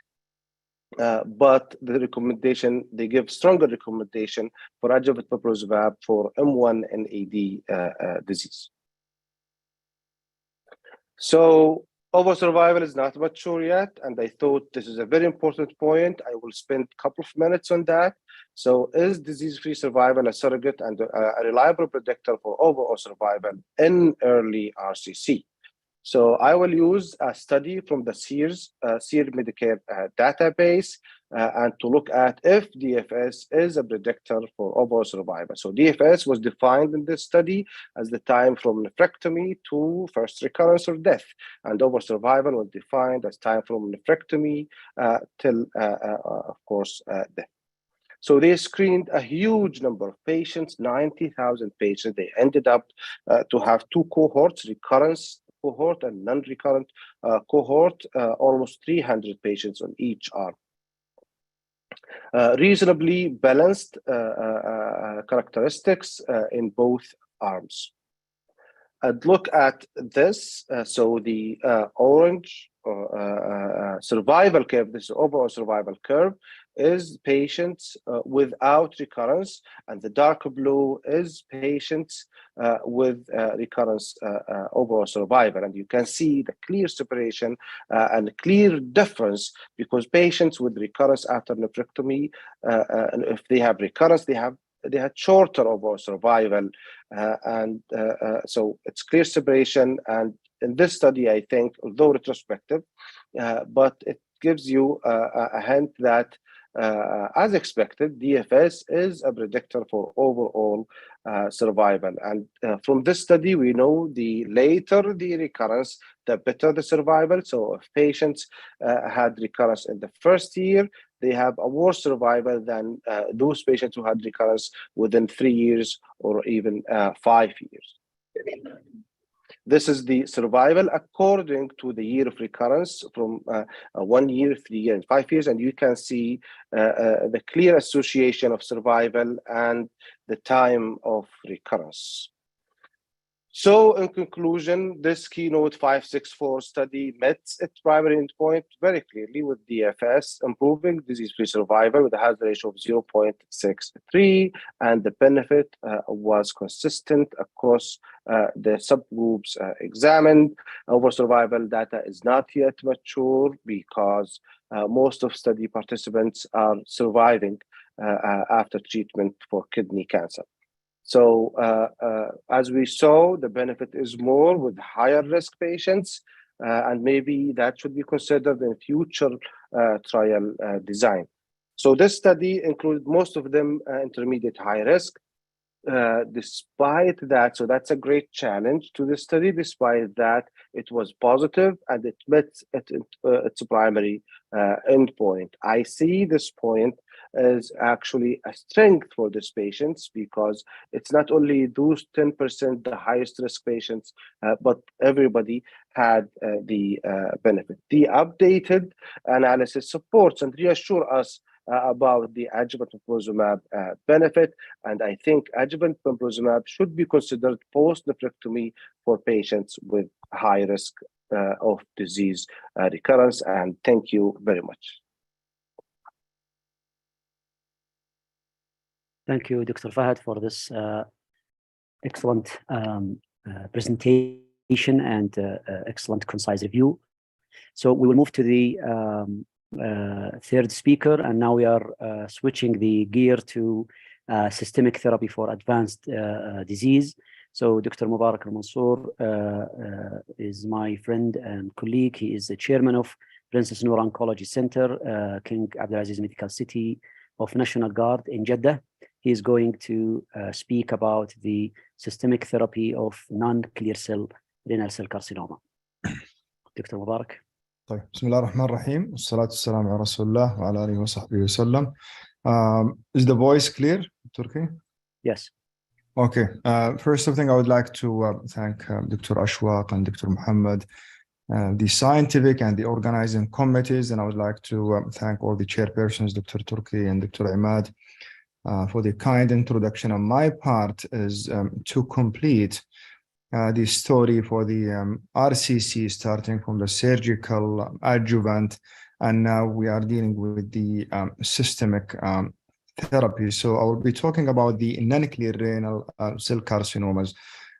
but the recommendation, they give stronger recommendation for adjuvant pembrolizumab for M1 and AD disease. So overall survival is not mature yet, and I thought this is a very important point. I will spend a couple of minutes on that. So is disease-free survival a surrogate and a reliable predictor for overall survival in early RCC? So I will use a study from the SEERS Medicare database and to look at if DFS is a predictor for overall survival. So DFS was defined in this study as the time from nephrectomy to first recurrence or death, and overall survival was defined as time from nephrectomy till, of course, death. So they screened a huge number of patients, 90,000 patients. They ended up to have two cohorts, recurrence cohort and non-recurrent cohort, almost 300 patients on each arm. Reasonably balanced characteristics in both arms. I'd look at this. So the orange survival curve, this overall survival curve, is patients without recurrence, and the dark blue is patients with recurrence overall survival. And you can see the clear separation and clear difference, because patients with recurrence after nephrectomy, and if they have recurrence, they had shorter overall survival, so it's clear separation. And in this study, I think, although retrospective, but it gives you a hint that, as expected, DFS is a predictor for overall survival. And from this study, we know the later the recurrence, the better the survival. So if patients had recurrence in the first year, they have a worse survival than those patients who had recurrence within 3 years or even 5 years. This is the survival according to the year of recurrence from 1 year, 3 years, and 5 years. And you can see the clear association of survival and the time of recurrence. So in conclusion, this Keynote 564 study met its primary endpoint very clearly with DFS, improving disease-free survival with a hazard ratio of 0.63, and the benefit was consistent across the subgroups examined. Overall survival data is not yet mature because most of study participants are surviving after treatment for kidney cancer. So as we saw, the benefit is more with higher risk patients, and maybe that should be considered in future trial design. So this study included most of them intermediate high risk. Despite that, so that's a great challenge to the study. Despite that, it was positive and it met its primary endpoint. I see this point as actually a strength for these patients because it's not only those 10%, the highest risk patients, but everybody had the benefit. The updated analysis supports and reassures us about the adjuvant pembrolizumab benefit, and I think adjuvant pembrolizumab should be considered post-nephrectomy for patients with high risk of disease recurrence. And thank you very much. Thank you, Dr. Fahad, for this excellent presentation and excellent concise review. So we will move to the third speaker, and now we are switching the gear to systemic therapy for advanced disease. So Dr. Mubarak Al-Mansour is my friend and colleague. He is the chairman of Princess Noor Oncology Center, King Abdulaziz Medical City of National Guard in Jeddah. He is going to speak about the systemic therapy of non-clear cell renal cell carcinoma. Dr. Mubarak. طيب بسم الله الرحمن الرحيم والصلاة والسلام على رسول الله وعلى آله وصحبه وسلم. Is the voice clear, Turkey? Yes. Okay. First of all, I would like to thank Dr. Ashwaq and Dr. Muhammad, the scientific and the organizing committees, and I would like to thank all the chairpersons, Dr. Turkey and Dr. Imad, for the kind introduction. On my part is to complete the story for the RCC, starting from the surgical adjuvant, and now we are dealing with the systemic therapy. So I will be talking about the non-clear renal cell carcinomas,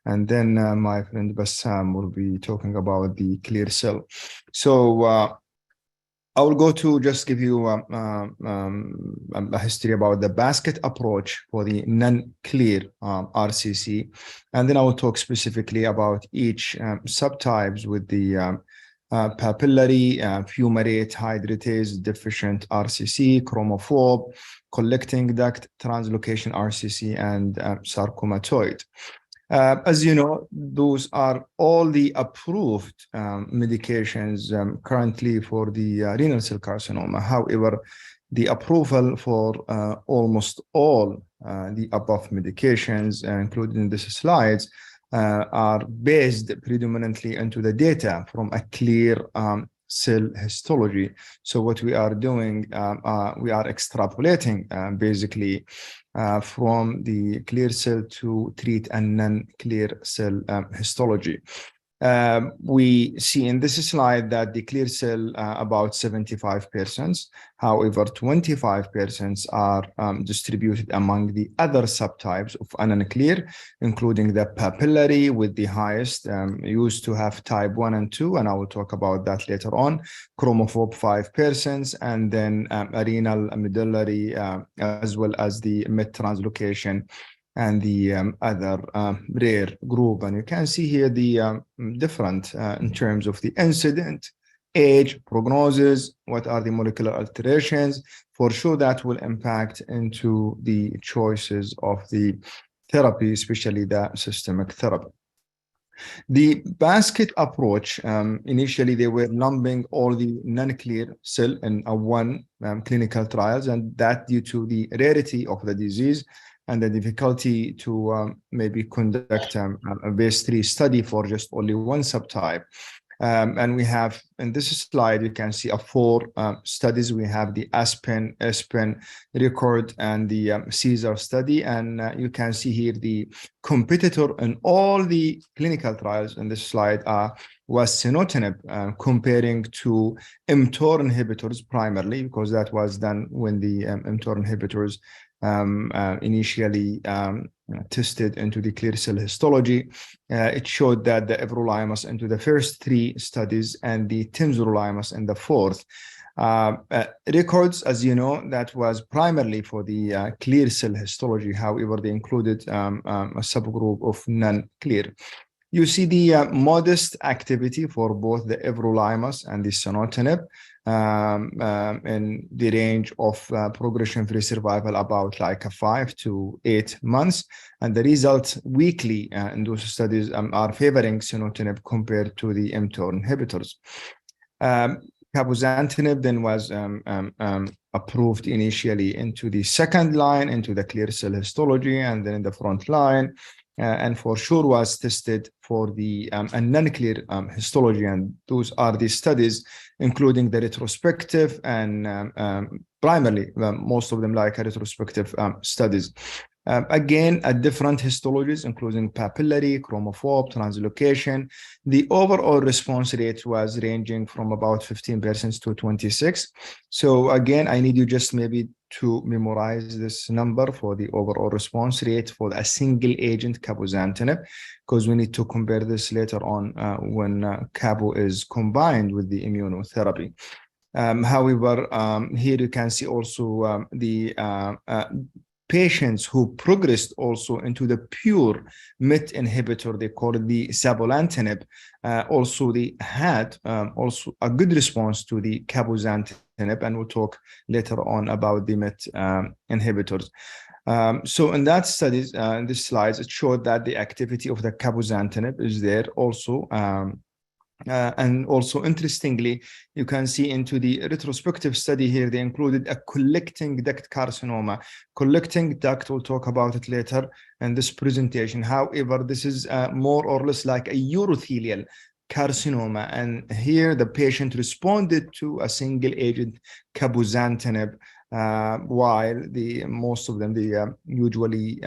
and then my friend Bassam will be talking about the clear cell. So I will go to just give you a history about the basket approach for the non-clear RCC, and then I will talk specifically about each subtypes with the papillary, fumarate, hydratase deficient RCC, chromophobe, collecting duct, translocation RCC, and sarcomatoid. As you know, those are all the approved medications currently for the renal cell carcinoma. However, the approval for almost all the above medications, including in this slides, are based predominantly into the data from a clear cell histology. So what we are doing, we are extrapolating basically from the clear cell to treat a non-clear cell histology. We see in this slide that the clear cell about 75%. However, 25% are distributed among the other subtypes of non-clear, including the papillary with the highest, used to have type 1 and 2, and I will talk about that later on, chromophobe 5%, and then renal medullary, as well as the mid-translocation and the other rare group. And you can see here the different in terms of the incident, age, prognosis, what are the molecular alterations. For sure, that will impact into the choices of the therapy, especially the systemic therapy. The basket approach, initially they were lumping all the non-clear cell in one clinical trials, and that due to the rarity of the disease and the difficulty to maybe conduct a phase 3 study for just only one subtype. And we have in this slide, you can see 4 studies. We have the ASPEN, RECORD, and the CESAR study. And you can see here the competitor in all the clinical trials in this slide was sunitinib, comparing to mTOR inhibitors primarily, because that was done when the mTOR inhibitors initially tested into the clear cell histology. It showed that the everolimus into the first 3 studies and the temsirolimus in the 4th. Records, as you know, that was primarily for the clear cell histology. However, they included a subgroup of non-clear. You see the modest activity for both the everolimus and the sunitinib in the range of progression-free survival about like 5 to 8 months. And the results weekly in those studies are favoring sunitinib compared to the mTOR inhibitors. Cabozantinib then was approved initially into the 2nd line, into the clear cell histology, and then in the front line. And for sure was tested for the non-clear histology. And those are the studies, including the retrospective and primarily, most of them like retrospective studies. Again, at different histologies, including papillary, chromophobe, translocation. The overall response rate was ranging from about 15% to 26%. So again, I need you just maybe to memorize this number for the overall response rate for a single agent cabozantinib, because we need to compare this later on when cabo is combined with the immunotherapy. However, here you can see also the patients who progressed also into the pure MET inhibitor, they call it the sabolantinib, also they had also a good response to the cabozantinib, and we'll talk later on about the MET inhibitors. So in that studies, in these slides, it showed that the activity of the cabozantinib is there also. And also, interestingly, you can see into the retrospective study here, they included a collecting duct carcinoma. Collecting duct, we'll talk about it later in this presentation. However, this is more or less like a urothelial carcinoma. And here the patient responded to a single agent cabozantinib, while most of them, they usually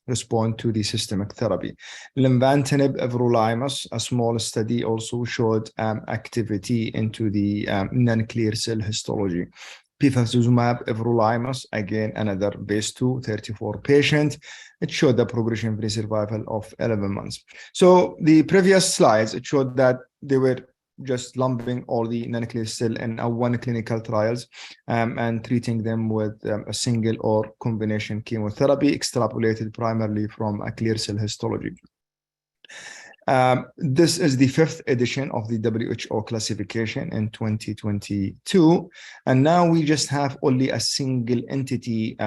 respond to the systemic therapy. Lenvatinib, everolimus, a small study also showed activity into the non-clear cell histology. Pifazuzumab, everolimus, again, another phase 2, 34 patient. It showed the progression-free survival of 11 months. So the previous slides, it showed that they were just lumping all the non-clear cell in one clinical trials and treating them with a single or combination chemotherapy extrapolated primarily from a clear cell histology. This is the 5th edition of the WHO classification in 2022. And now we just have only a single entity.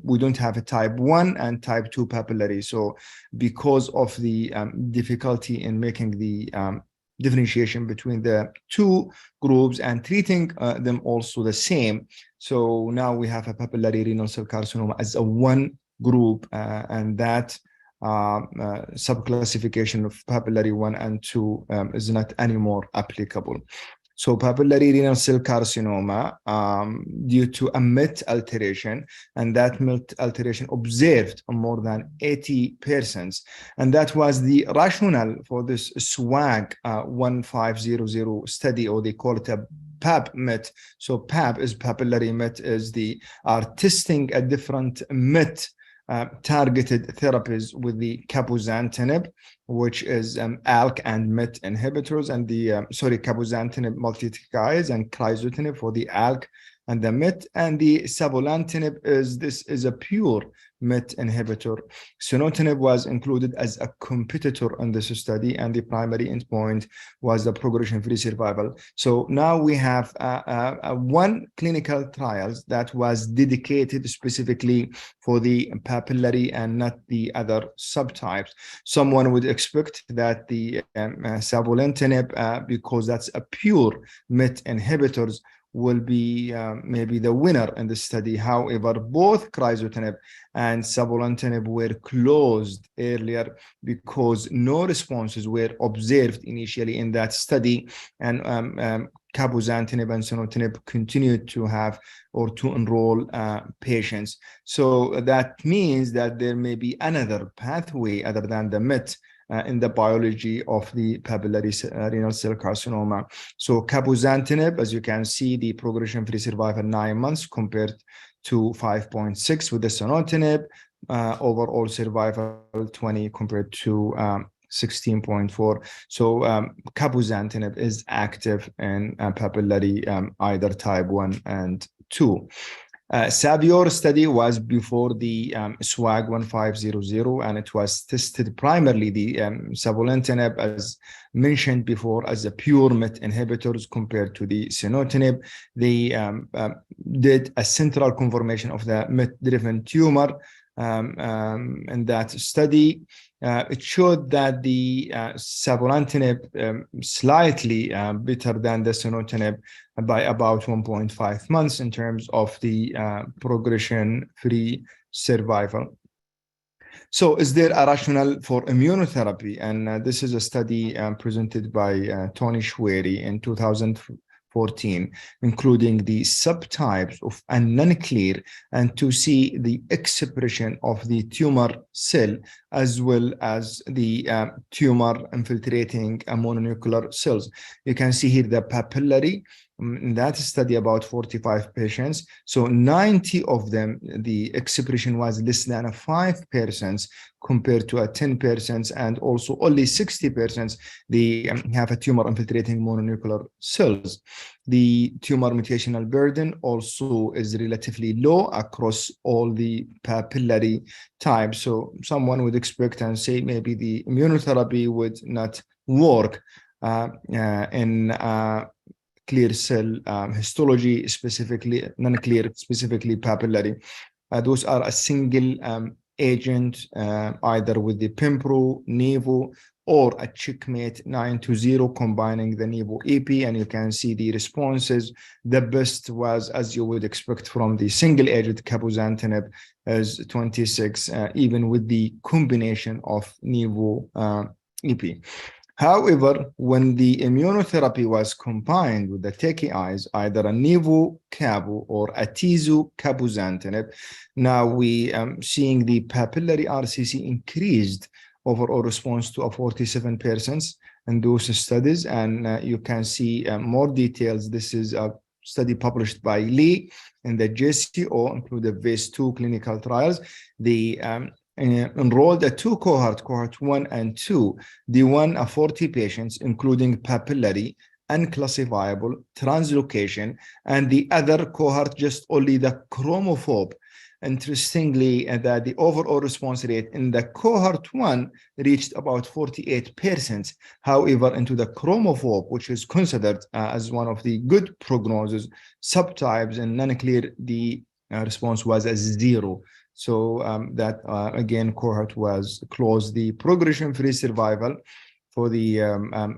We don't have a type 1 and type 2 papillary. So because of the difficulty in making the differentiation between the 2 groups and treating them also the same. So now we have a papillary renal cell carcinoma as a 1 group, and that subclassification of papillary 1 and 2 is not anymore applicable. So papillary renal cell carcinoma due to a MET alteration, and that MET alteration observed on more than 80 persons. And that was the rationale for this SWAG 1500 study, or they call it a PAP MET. So PAP is papillary MET, is are testing a different MET targeted therapies with the cabozantinib, which is ALK and MET inhibitors, and the cabozantinib multiticaise and crizotinib for the ALK and the MET, and the sabolantinib is a pure MET inhibitor. Sunitinib was included as a competitor in this study, and the primary endpoint was the progression-free survival. So now we have one clinical trials that was dedicated specifically for the papillary and not the other subtypes. Someone would expect that the sabolantinib, because that's a pure MET inhibitors, will be maybe the winner in the study. However, both crizotinib and savolitinib were closed earlier because no responses were observed initially in that study, and cabozantinib and sunitinib continued to have or to enroll patients. So that means that there may be another pathway other than the MIT in the biology of the papillary renal cell carcinoma. So cabozantinib, as you can see, the progression-free survival 9 months compared to 5.6 with the sunitinib, overall survival 20 compared to 16.4. So cabozantinib is active in papillary either type 1 and 2. Savior study was before the SWAG 1500, and it was tested primarily the savolitinib, as mentioned before, as a pure MET inhibitors compared to the sunitinib. They did a central conformation of the MET-driven tumor in that study. It showed that the savolitinib slightly better than the sunitinib by about 1.5 months in terms of the progression-free survival. So is there a rationale for immunotherapy? And this is a study presented by Tony Schwery in 2014, including the subtypes of a non-clear, and to see the expression of the tumor cell as well as the tumor infiltrating mononuclear cells. You can see here the papillary. In that study, about 45 patients. So 90 of them, the expression was less than 5% compared to a 10%, and also only 60% they have a tumor infiltrating mononuclear cells. The tumor mutational burden also is relatively low across all the papillary types. So someone would expect and say maybe the immunotherapy would not work in clear cell histology, specifically non-clear, specifically papillary. Those are a single agent, either with the Pembro, Nivo, or a checkmate 9-0 combining the Nivo EP, and you can see the responses. The best was, as you would expect from the single agent cabozantinib, as 26, even with the combination of Nivo EP. However, when the immunotherapy was combined with the TKIs, either a Nivo-Cabo or Atezo-Cabozantinib, now we seeing the papillary RCC increased overall response to a 47% in those studies, and you can see more details. This is a study published by Lee in the JCO, including phase 2 clinical trials. The enrolled a two cohort 1 and 2. The one 40 patients, including papillary, unclassifiable, translocation, and the other cohort just only the chromophobe. Interestingly, that the overall response rate in the cohort 1 reached about 48%. However, into the chromophobe, which is considered as one of the good prognosis subtypes and non-clear, the response was as 0. So that again, cohort was closed. The progression-free survival for the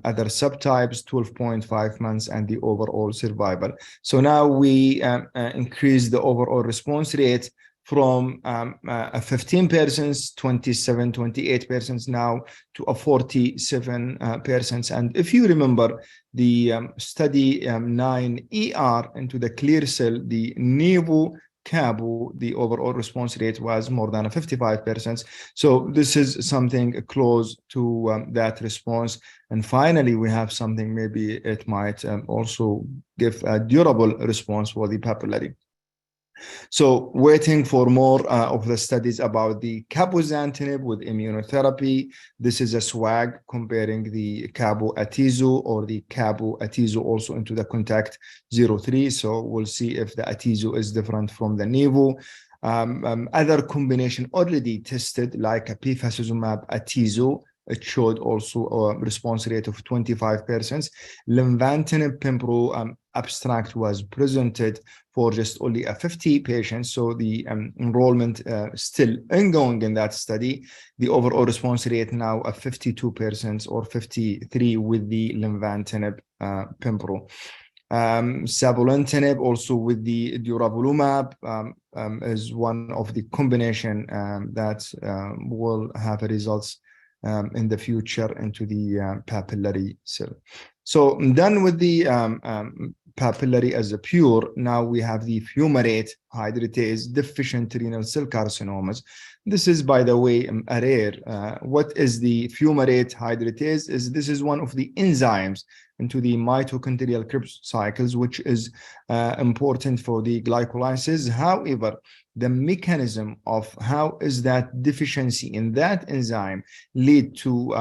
other subtypes, 12.5 months, and the overall survival. So now we increase the overall response rate from 15%, 27, 28% now to a 47%. And if you remember the study 9ER into the clear cell, the Nivo-Cabo, the overall response rate was more than 55%. So this is something close to that response. And finally, we have something, maybe it might also give a durable response for the papillary. So waiting for more of the studies about the cabozantinib with immunotherapy. This is a SWAG comparing the Cabo-Atezo or the Cabo-Atezo also into the contact 03. So we'll see if the Atezo is different from the Nivo. Other combination already tested like a pifasuzumab Atezo. It showed also a response rate of 25%. Lenvatinib Pembro abstract was presented for just only 50 patients. So the enrollment still ongoing in that study. The overall response rate now of 52% or 53 with the Lenvatinib Pembro. Sabolentinib also with the durvalumab is one of the combination that will have results in the future into the papillary cell. So done with the papillary as a pure, now we have the fumarate hydratase deficient renal cell carcinomas. This is, by the way, a rare. What is the fumarate hydratase? This is one of the enzymes into the mitochondrial Krebs cycles, which is important for the glycolysis. However, the mechanism of how is that deficiency in that enzyme leads to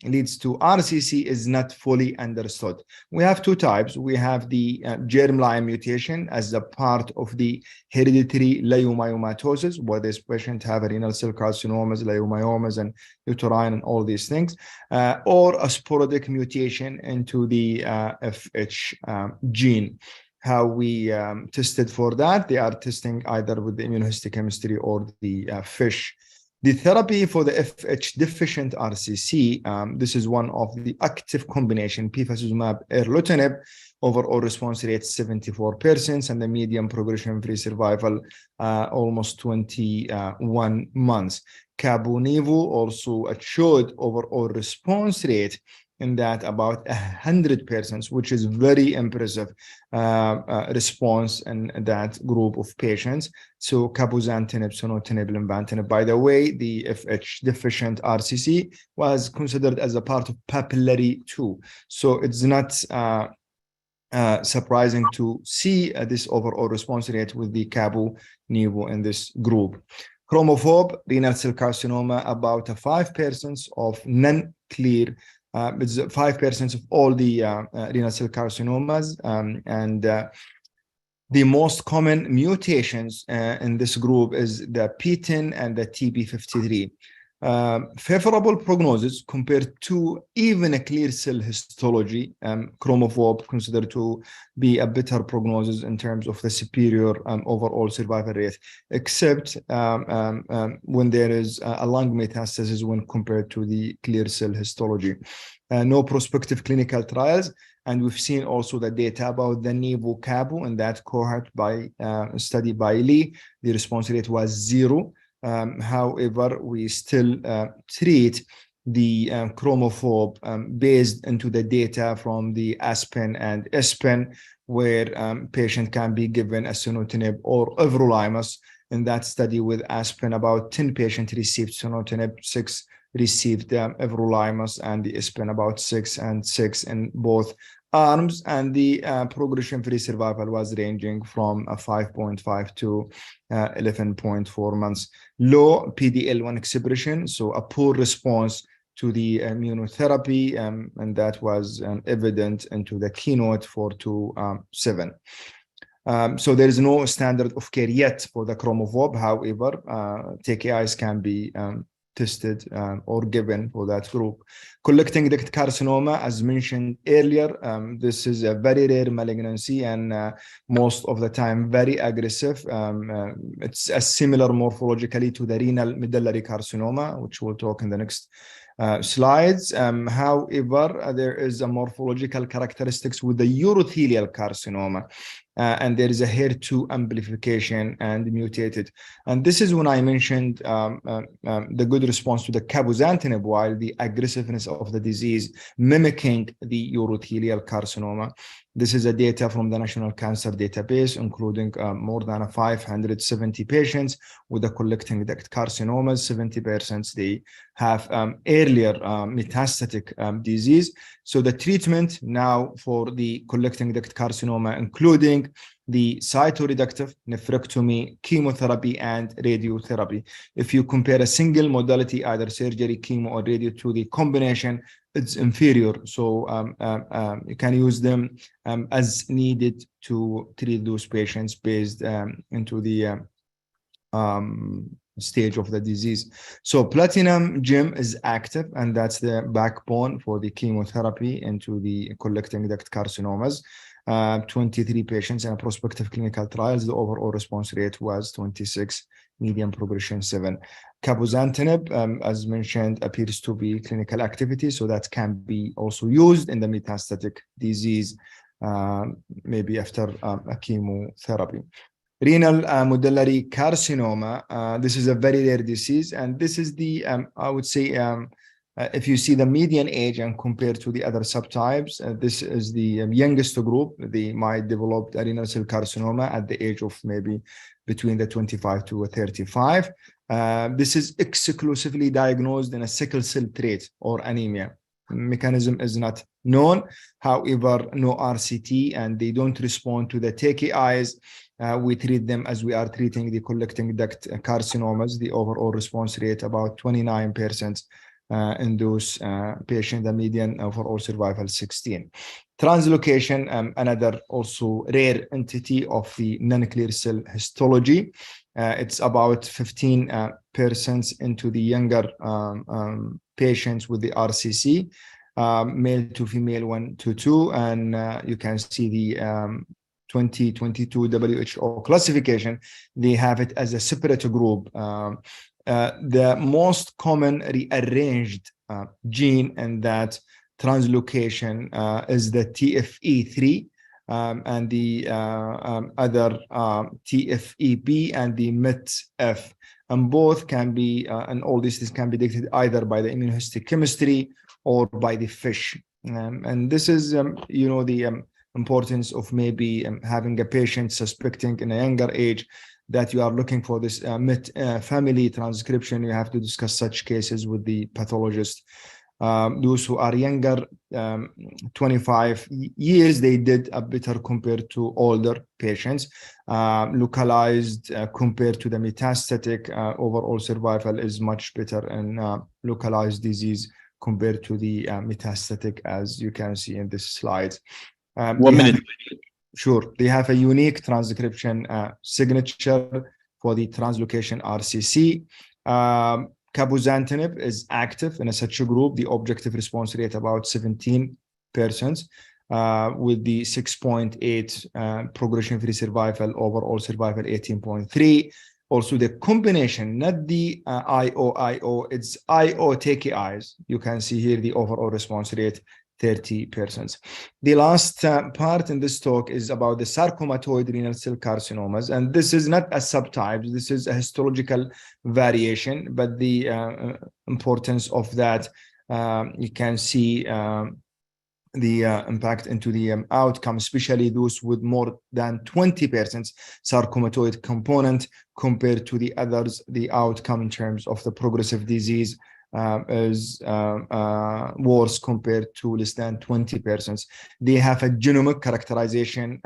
RCC is not fully understood. We have two types. We have the germline mutation as a part of the hereditary leiomyomatosis, where this patient have renal cell carcinomas, leiomyomas, and uterine, and all these things, or a sporadic mutation into the FH gene. How we tested for that? They are testing either with the immunohistochemistry or the FISH. The therapy for the FH deficient RCC, this is one of the active combination, bevacizumab, erlotinib, overall response rate 74%, and the median progression-free survival almost 21 months. Cabo-nivo also showed overall response rate in that about 100%, which is very impressive response in that group of patients. So cabozantinib, sunitinib, lenvatinib. By the way, the FH deficient RCC was considered as a part of papillary too. So it's not surprising to see this overall response rate with the cabo-nivo in this group. Chromophobe, renal cell carcinoma, about 5% of non-clear. It's 5% of all the renal cell carcinomas, and the most common mutations in this group is the P10 and the TP53. Favorable prognosis compared to even a clear cell histology. Chromophobe considered to be a better prognosis in terms of the superior overall survival rate, except when there is a lung metastasis when compared to the clear cell histology. No prospective clinical trials, and we've seen also the data about the nivo-cabo in that cohort by study by Lee. The response rate was 0. However, we still treat the chromophobe based into the data from the ASPEN and ESPEN, where patient can be given a sunitinib or everolimus. In that study with ASPEN, about 10 patients received sunitinib, 6 received everolimus, and the ESPEN about 6 and 6 in both arms, and the progression-free survival was ranging from 5.5 to 11.4 months. Low PD-L1 expression, so a poor response to the immunotherapy, and that was evident into the keynote 427. So there is no standard of care yet for the chromophobe. However, TKIs can be tested or given for that group. Collecting duct carcinoma, as mentioned earlier, this is a very rare malignancy, and most of the time very aggressive. It's similar morphologically to the renal medullary carcinoma, which we'll talk in the next slides. However, there is a morphological characteristics with the urothelial carcinoma, and there is a HER2 amplification and mutated. And this is when I mentioned the good response to the cabozantinib, while the aggressiveness of the disease mimicking the urothelial carcinoma. This is a data from the National Cancer Database, including more than 570 patients with the collecting duct carcinomas. 70% they have earlier metastatic disease. So the treatment now for the collecting duct carcinoma, including the cytoreductive, nephrectomy, chemotherapy, and radiotherapy. If you compare a single modality, either surgery, chemo, or radio, to the combination, it's inferior. So you can use them as needed to treat those patients based into the stage of the disease. So platinum gem is active, and that's the backbone for the chemotherapy into the collecting duct carcinomas. 23 patients in a prospective clinical trials. The overall response rate was 26, median progression 7. Cabozantinib, as mentioned, appears to be clinical activity, so that can be also used in the metastatic disease. maybe after a chemotherapy. Renal medullary carcinoma, this is a very rare disease, and this is the, I would say, if you see the median age and compared to the other subtypes, this is the youngest group. They might develop renal cell carcinoma at the age of maybe between the 25 to 35. This is exclusively diagnosed in a sickle cell trait or anemia. Mechanism is not known. However, no RCT, and they don't respond to the TKIs. We treat them as we are treating the collecting duct carcinomas. The overall response rate about 29% in those patients. The median overall survival 16. Translocation, another also rare entity of the non-clear cell histology. It's about 15% into the younger patients with the RCC, male to female 1 to 2, and you can see the 2022 WHO classification. They have it as a separate group. The most common rearranged gene in that translocation is the TFE3, and the other TFEB and the MITF. And both can be, and all this can be detected either by the immunohistochemistry or by the FISH. And this is, the importance of maybe having a patient suspecting in a younger age that you are looking for this MIT family transcription. You have to discuss such cases with the pathologist. Those who are younger, 25 years, they did a better compared to older patients. Localized compared to the metastatic, overall survival is much better in localized disease compared to the metastatic, as you can see in this slide. 1 minute. Sure. They have a unique transcription signature for the translocation RCC. Cabozantinib is active in such a group. The objective response rate about 17%, with the 6.8 progression-free survival, overall survival 18.3. Also, the combination, not the IO, it's IO TKIs. You can see here the overall response rate 30%. The last part in this talk is about the sarcomatoid renal cell carcinomas, and this is not a subtype. This is a histological variation, but the importance of that, you can see the impact into the outcome, especially those with more than 20% sarcomatoid component compared to the others. The outcome in terms of the progressive disease is worse compared to less than 20%. They have a genomic characterization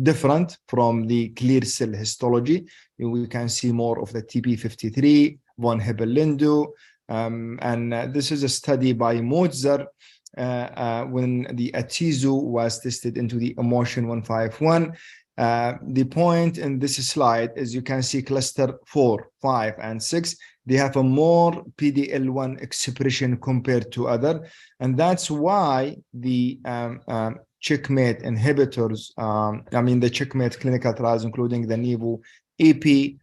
different from the clear cell histology. We can see more of the TP53, von Hippel-Lindau, and this is a study by Mozart when the Atezo was tested into the Emotion 151. The point in this slide is you can see cluster 4, 5, and 6. They have a more PD-L1 expression compared to other, and that's why the checkmate inhibitors, the checkmate clinical trials, including the Nivo-EP,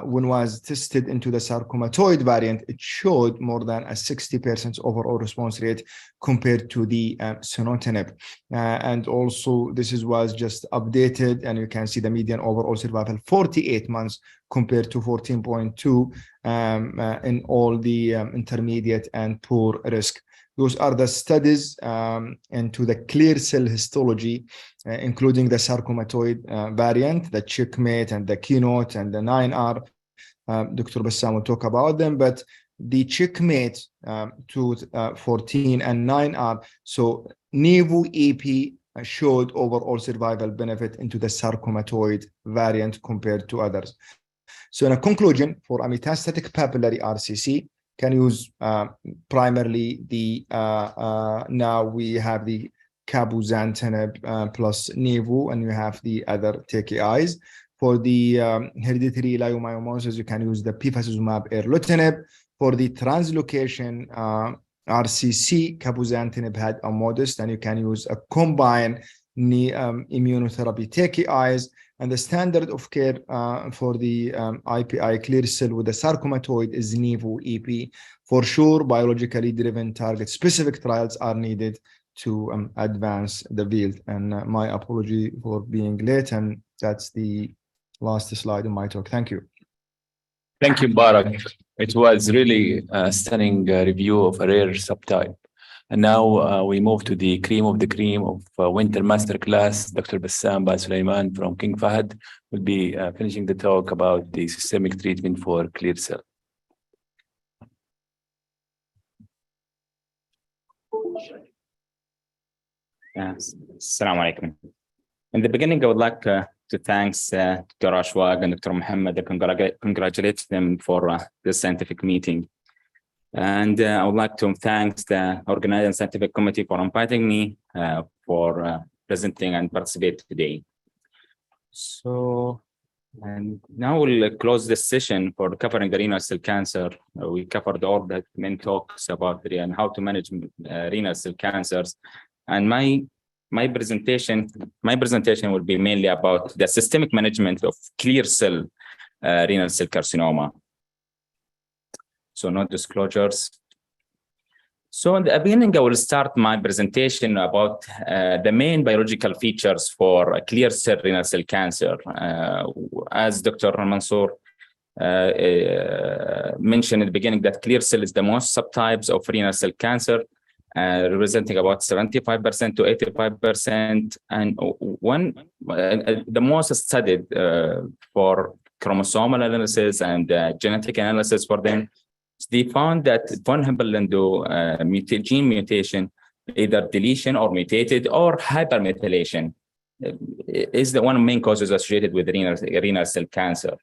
when was tested into the sarcomatoid variant, it showed more than a 60% overall response rate compared to the sunitinib. And also, was just updated, and you can see the median overall survival 48 months compared to 14.2 in all the intermediate and poor risk. Those are the studies into the clear cell histology, including the sarcomatoid variant, the checkmate and the keynote and the 9R. Dr. Bassam will talk about them, but the checkmate 14 and 9R. So Nivo-EP showed overall survival benefit into the sarcomatoid variant compared to others. So in a conclusion, for a metastatic papillary RCC, can use primarily the now we have the cabozantinib plus Nivo, and you have the other TKIs. For the hereditary leiomyomosis, you can use the pifazumab erlotinib. For the translocation RCC, cabozantinib had a modest, and you can use a combined immunotherapy TKIs. And the standard of care for the IPI clear cell with the sarcomatoid is Nivo-EP. For sure, biologically driven target specific trials are needed to advance the field. And my apology for being late, and that's the last slide in my talk. Thank you. Thank you, Barak. It was really a stunning review of a rare subtype. And now we move to the cream of Winter Masterclass. Dr. Bassam Ba Sulaiman from King Fahd will be finishing the talk about the systemic treatment for clear cell. Yes. Assalamu alaikum. In the beginning, I would like to thank Dr. Ashwaq and Dr. Muhammad and congratulate them for this scientific meeting. And I would like to thank the organizing scientific committee for inviting me for presenting and participate today. So, and now we'll close this session for covering the renal cell cancer. We covered all the main talks about and how to manage renal cell cancers. And my presentation will be mainly about the systemic management of clear cell renal cell carcinoma. So no disclosures. So in the beginning, I will start my presentation about the main biological features for clear cell renal cell cancer. As Dr. Mansour mentioned at the beginning, that clear cell is the most subtypes of renal cell cancer, representing about 75% to 85%, and the most studied for chromosomal analysis and genetic analysis for them. They found that von Hippel-Lindau gene mutation, either deletion or mutated or hypermethylation, is the one of the main causes associated with renal cell cancer.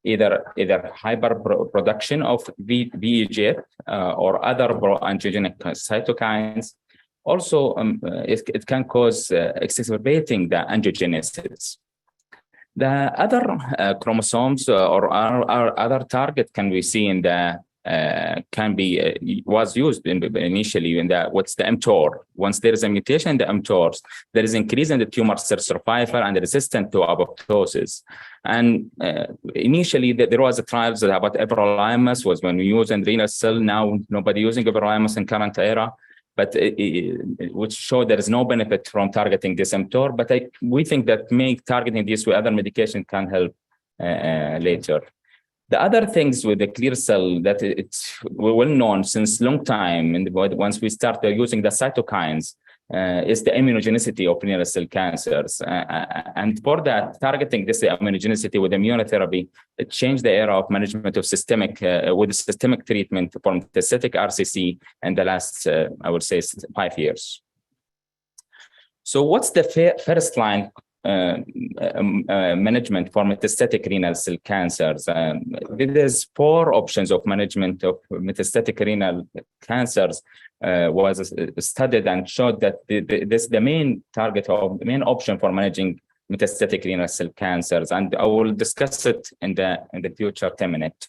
Either hyperproduction of VEGF or other pro-angiogenic cytokines. Also, it can cause exacerbating the angiogenesis. The other chromosomes or other target can we see in the was used initially in what's the mTOR. Once there is a mutation in the mTORs, there is increase in the tumor cell survival and resistant to apoptosis. And initially, there was a trials about everolimus was when we use in renal cell. Now nobody using everolimus in current era, but which show there is no benefit from targeting this mTOR. But we think that targeting this with other medication can help later. The other things with the clear cell that it's well known since long time, and once we start using the cytokines, is the immunogenicity of renal cell cancers. And for that, targeting this immunogenicity with immunotherapy, it changed the era of management of systemic, with systemic treatment for metastatic RCC in the last, I would say, 5 years. So what's the first line management for metastatic renal cell cancers? There's 4 options of management of metastatic renal cancers was studied and showed that this is the main target or the main option for managing metastatic renal cell cancers, and I will discuss it in the future 10 minutes.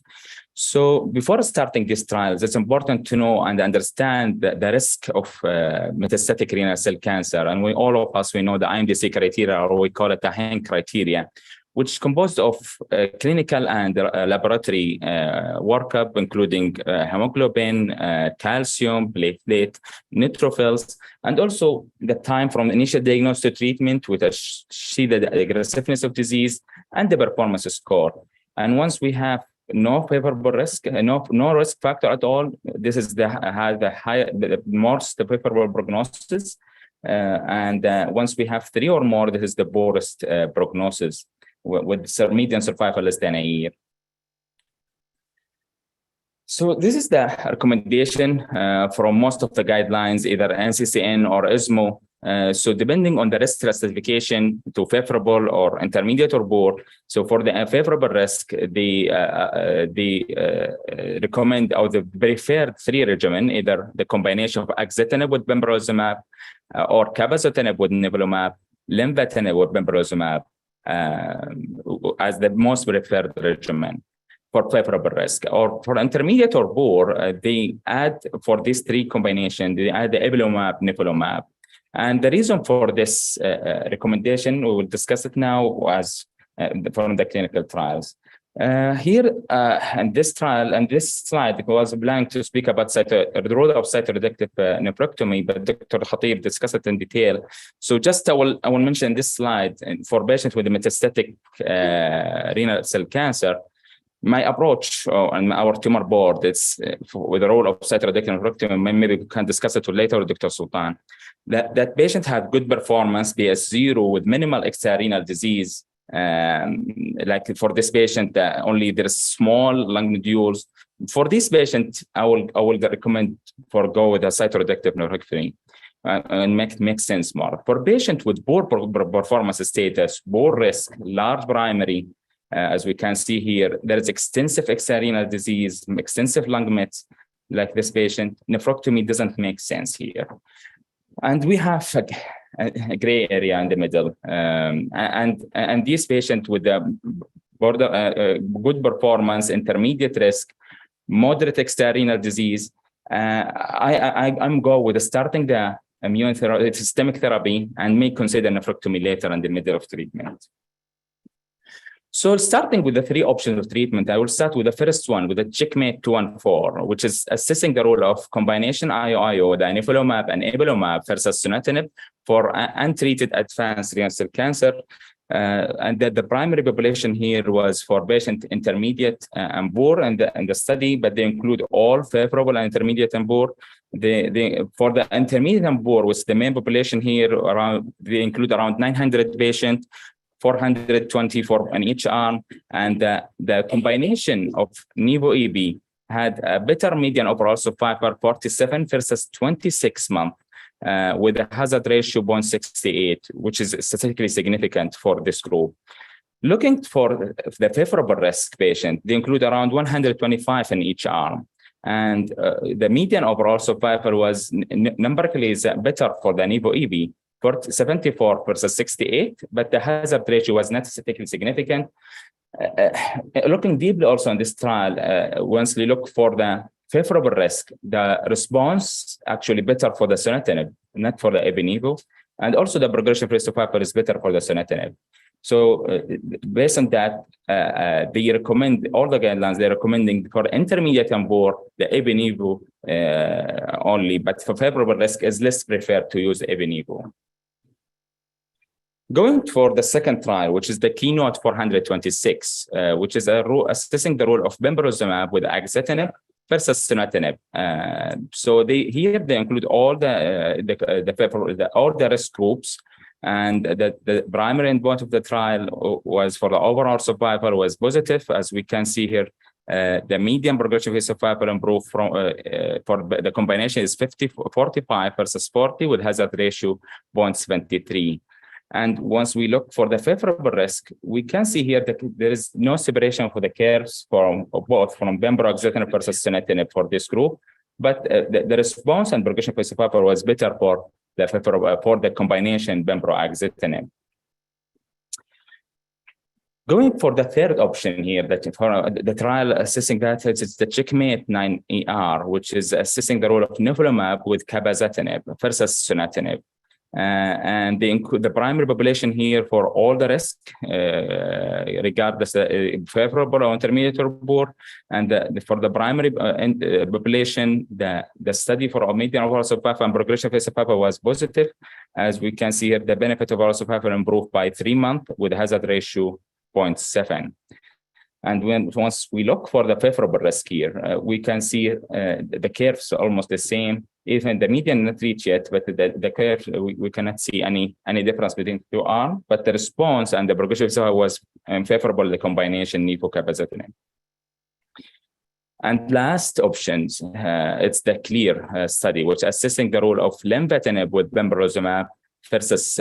So before starting these trials, it's important to know and understand the risk of metastatic renal cell cancer. And all of us, we know the IMDC criteria, or we call it the HANC criteria, which is composed of clinical and laboratory workup, including hemoglobin, calcium, platelet, neutrophils, and also the time from initial diagnosis to treatment, which see the aggressiveness of disease and the performance score. And once we have no favorable risk, no risk factor at all, this is the most favorable prognosis. And once we have 3 or more, this is the poorest prognosis, with median survival less than a year. So this is the recommendation from most of the guidelines, either NCCN or ESMO. So depending on the risk classification to favorable or intermediate or poor. So for the favorable risk, they recommend the preferred 3 regimen, either the combination of axitinib with pembrolizumab, or cabozantinib with nivolumab, lenvatinib with pembrolizumab, as the most preferred regimen for favorable risk. Or for intermediate or poor, they add, for these 3 combinations, they add the ipilimumab, nivolumab. And the reason for this recommendation, we will discuss it now, was from the clinical trials. Here, in this trial, and this slide was planning to speak about the role of cytoreductive nephrectomy, but Dr. Khatib discussed it in detail. So just I will mention this slide for patients with metastatic renal cell cancer. My approach and our tumor board is with the role of cytoreductive nephrectomy. Maybe we can discuss it later, Dr. Sultan. That patient had good performance, BS0 with minimal extrarenal disease. Like for this patient, only there is small lung nodules. For this patient, I will recommend go with a cytoreductive nephrectomy and make sense more. For patient with poor performance status, poor risk, large primary, as we can see here, there is extensive extrarenal disease, extensive lung mets, like this patient. Nephrectomy doesn't make sense here. And we have a gray area in the middle. And this patient with the good performance, intermediate risk, moderate extrarenal disease, I'm go with starting the immune therapy, systemic therapy, and may consider nephrectomy later in the middle of treatment. So starting with the three options of treatment, I will start with the first one, with the checkmate 214, which is assessing the role of combination IO, the nivolumab and ipilimumab versus sunitinib for untreated advanced renal cell cancer. And that the primary population here was for patient intermediate and poor in the study, but they include all favorable and intermediate and poor. For the intermediate and poor, which the main population here, they include around 900 patients, 424 in each arm, and the combination of nivo-EB had a better median overall survival 47 versus 26 months, with a hazard ratio 0.68, which is statistically significant for this group. Looking for the favorable risk patient, they include around 125 in each arm. And the median overall survival was numerically better for the nivo-EB, 74 versus 68, but the hazard ratio was not statistically significant. Looking deeply also in this trial, once we look for the favorable risk, the response actually better for the sunitinib, not for the ipi-nivo, and also the progression-free survival is better for the sunitinib. So based on that, they recommend, all the guidelines, they're recommending for intermediate and poor, the ipi-nivo only, but for favorable risk is less preferred to use ipi-nivo. Going for the second trial, which is the Keynote 426, which is assessing the role of pembrolizumab with axitinib versus sunitinib. So here they include all all the risk groups, and the primary endpoint of the trial was for the overall survival was positive, as we can see here. The median progression-free survival improved for the combination is 45 versus 40 with hazard ratio 0.73. And once we look for the favorable risk, we can see here that there is no separation for the curves from pembrolizumab versus sunitinib for this group, but the response and progression-free survival was better for the combination pembrolizumab. Going for the third option here, that for the trial assessing that, it's the checkmate 9ER, which is assessing the role of nivolumab with cabazitatinib versus sunitinib. And they include the primary population here for all the risk, regardless favorable or intermediate or poor. And for the primary population, the study for median overall survival and progression-free survival was positive. As we can see here, the benefit of overall survival improved by 3 months with hazard ratio 0.7. And once we look for the favorable risk here, we can see the curves are almost the same. Even the median not reached yet, but the curve, we cannot see any difference between the two arms. But the response and the progression was favorable, the combination nivo-cabazitatinib. And last options, it's the CLEAR study, which is assessing the role of lenvatinib with pembrolizumab versus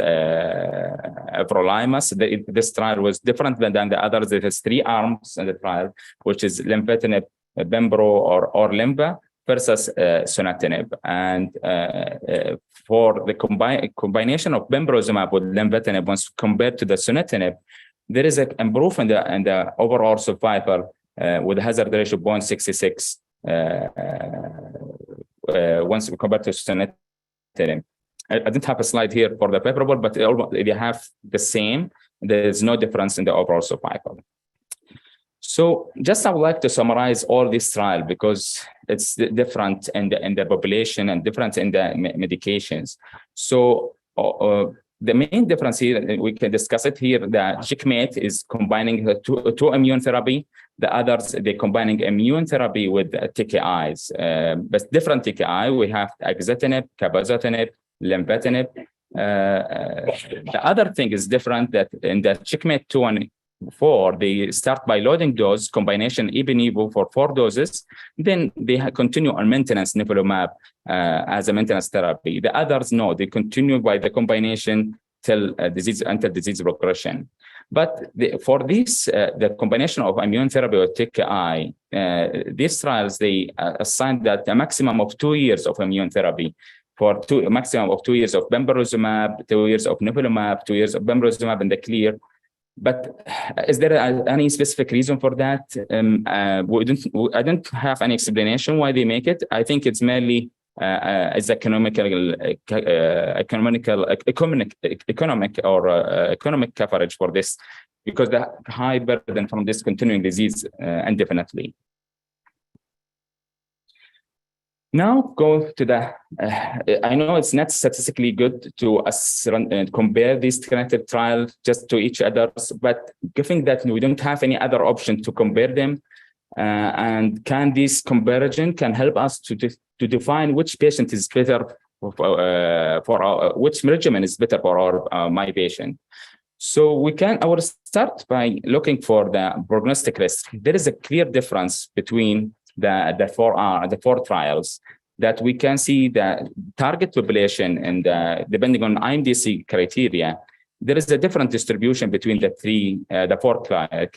everolimus. This trial was different than the others. It has 3 arms in the trial, which is lenvatinib, pembro, or lenva versus sunitinib. And for the combination of pembrolizumab with lenvatinib, once compared to the sunitinib, there is an improvement in the overall survival with a hazard ratio 0.66 once compared to sunitinib. I didn't have a slide here for the favorable, but they have the same. There's no difference in the overall survival. So just I would like to summarize all this trial because it's different in the population and different in the medications. So the main difference here, we can discuss it here, the checkmate is combining the two immune therapy. The others, they're combining immune therapy with TKIs, but different TKI. We have axitinib, cabozantinib, lenvatinib. The other thing is different that in the checkmate 2 and 4, they start by loading dose combination ipi-nivo for 4 doses. Then they continue on maintenance nivolumab as a maintenance therapy. The others, no, they continue by the combination till until disease progression. But for this, the combination of immune therapy or TKI, these trials, they assigned that a maximum of 2 years of immune therapy for a maximum of 2 years of pembrolizumab, 2 years of nivolumab, 2 years of pembrolizumab in the clear. But is there any specific reason for that? I don't have any explanation why they make it. I think it's mainly as economic coverage for this, because the high burden from this continuing disease indefinitely. Now go to the, I know it's not statistically good to compare these clinical trials just to each other, but given that we don't have any other option to compare them, and can this comparison can help us to define which patient is better for our, which regimen is better for our my patient. So I will start by looking for the prognostic risk. There is a clear difference between the four trials that we can see the target population and depending on IMDC criteria, there is a different distribution between the four trials.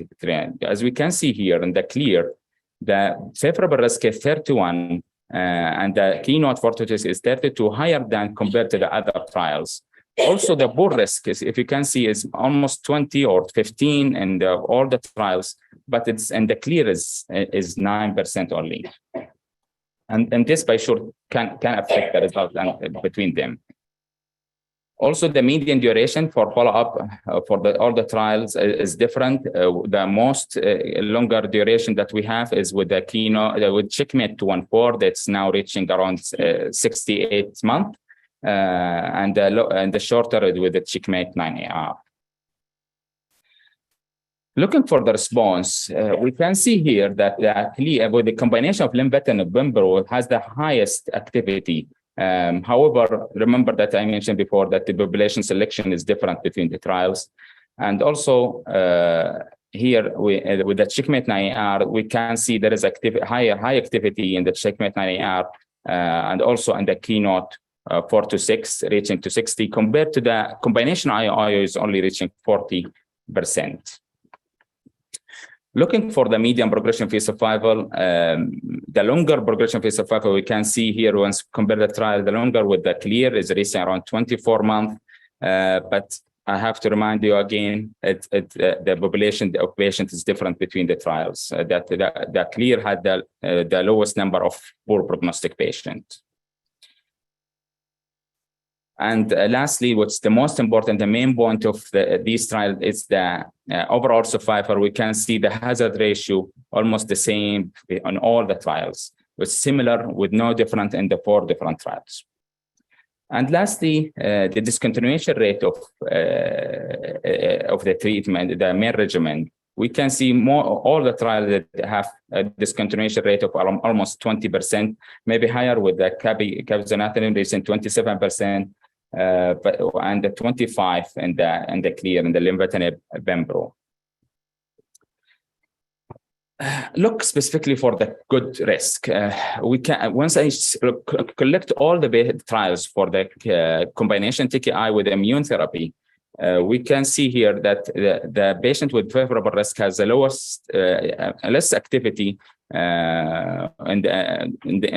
As we can see here in the clear, the favorable risk is 31 and the keynote 42 is 32, higher than compared to the other trials. Also, the poor risk is, if you can see, is almost 20 or 15 in all the trials, but the clear is 9% only. And this by sure can affect the result between them. Also, the median duration for follow-up for all the trials is different. The most longer duration that we have is with the keynote, with checkmate 214, that's now reaching around 68 months. And the shorter with the checkmate 9AR. Looking for the response, we can see here that with the combination of lenvatinib and pembro has the highest activity. However, remember that I mentioned before that the population selection is different between the trials. And also here with the checkmate 9AR, we can see there is high activity in the checkmate 9AR and also in the keynote 4 to 6 reaching to 60 compared to the combination IO is only reaching 40%. Looking for the median progression-free survival, the longer progression-free survival we can see here once compare the trial, the longer with the clear is reaching around 24 months. But I have to remind you again, the population of patients is different between the trials. The clear had the lowest number of poor prognostic patients. And lastly, what's the most important, the main point of these trials is the overall survival. We can see the hazard ratio almost the same on all the trials. It's similar with no different in the 4 different trials. And lastly, the discontinuation rate of the treatment, the main regimen. We can see all the trials that have a discontinuation rate of almost 20%, maybe higher with the cabozantinib reaching 27%. And the 25 and the clear and the lenvatinib pembro. Look specifically for the good risk. We can once I collect all the trials for the combination TKI with immune therapy, we can see here that the patient with favorable risk has the lowest less activity in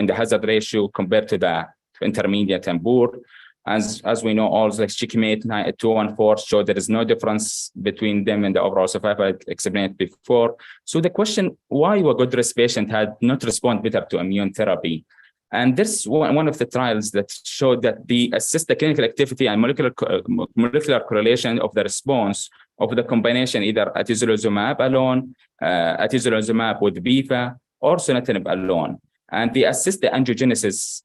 the hazard ratio compared to the intermediate and poor. As we know, all the checkmate 214 show there is no difference between them and the overall survival. I explained before. So the question, why a good risk patient had not responded better to immune therapy? And this one of the trials that showed that the assisted clinical activity and molecular correlation of the response of the combination, either atezolizumab alone, atezolizumab with BIFA, or sunitinib alone. And the assisted angiogenesis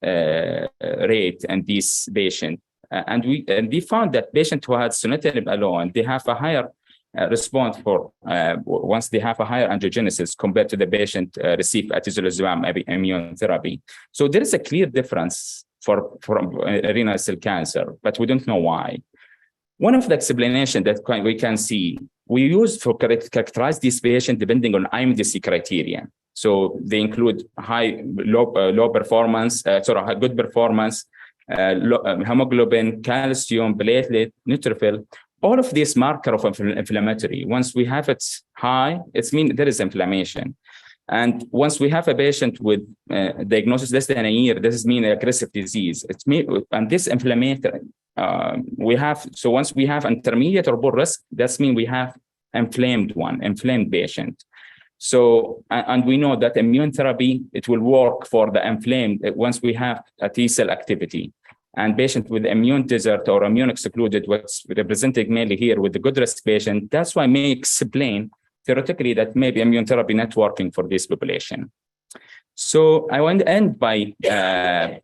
rate in these patients. And we found that patients who had sunitinib alone, they have a higher response for once they have a higher angiogenesis compared to the patient receive atezolizumab immune therapy. So there is a clear difference for renal cell cancer, but we don't know why. One of the explanations that we can see, we use to characterize these patients depending on IMDC criteria. So they include low performance, good performance, hemoglobin, calcium, platelet, neutrophil. All of these markers of inflammatory, once we have it high, it means there is inflammation. And once we have a patient with diagnosis less than a year, this means aggressive disease. And this inflammatory, so once we have intermediate or poor risk, that means we have inflamed patient. So, and we know that immune therapy, it will work for the inflamed once we have a T cell activity. And patient with immune desert or immune excluded, what's represented mainly here with the good risk patient, that's why may explain theoretically that maybe immune therapy not working for this population. So I want to end by the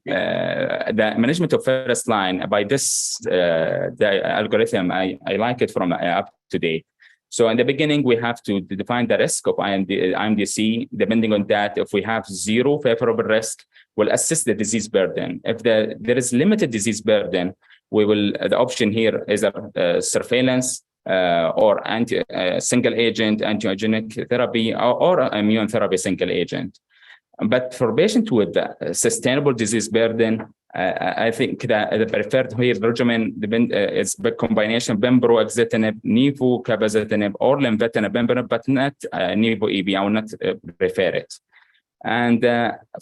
management of first line by this the algorithm. I like it from up to date. So in the beginning, we have to define the risk of IMDC. Depending on that, if we have zero favorable risk, we'll assess the disease burden. If there is limited disease burden, we will, the option here is surveillance or single agent angiogenic therapy or immune therapy single agent. But for patients with sustainable disease burden, I think that the preferred here regimen is the combination pembro, axitinib, nivo, cabazitatinib, or lenvatinib, but not nivo-EB. I will not prefer it. And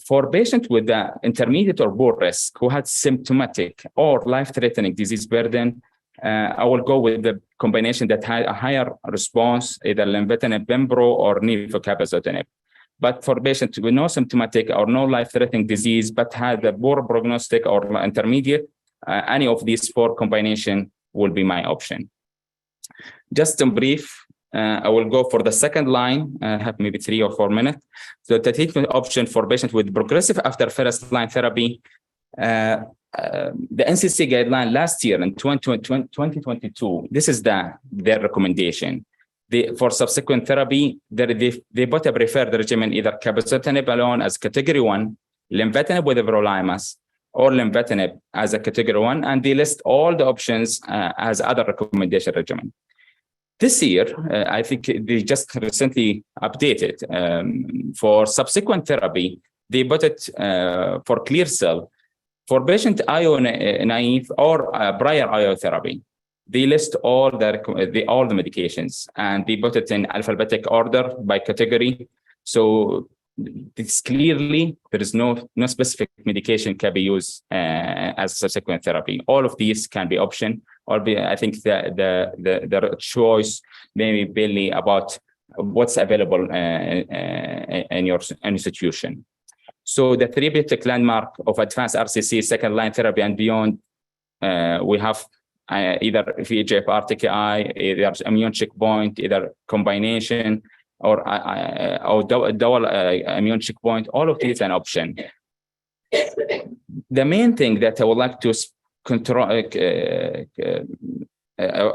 for patients with intermediate or poor risk who had symptomatic or life-threatening disease burden, I will go with the combination that had a higher response, either lenvatinib, pembro, or nivo, cabazitatinib. But for patients with no symptomatic or no life-threatening disease, but had a poor prognostic or intermediate, any of these four combination will be my option. Just in brief, I will go for the second line, have maybe 3 or 4 minutes. So the treatment option for patients with progressive after first line therapy, the NCC guideline last year in 2022, this is their recommendation. For subsequent therapy, they put a preferred regimen, either cabazitatinib alone as category 1, lenvatinib with everolimus, or lenvatinib as a category 1, and they list all the options as other recommendation regimen. This year, I think they just recently updated for subsequent therapy, they put it for clear cell, for patient IO naive or prior IO therapy. They list all the medications and they put it in alphabetic order by category. So it's clearly there is no specific medication can be used as subsequent therapy. All of these can be option, or I think the choice may be mainly about what's available in your institution. So the therapeutic landmark of advanced RCC second line therapy and beyond, we have either VEGFR TKI, either immune checkpoint, either combination, or double immune checkpoint. All of these an option. The main thing that I would like to control, I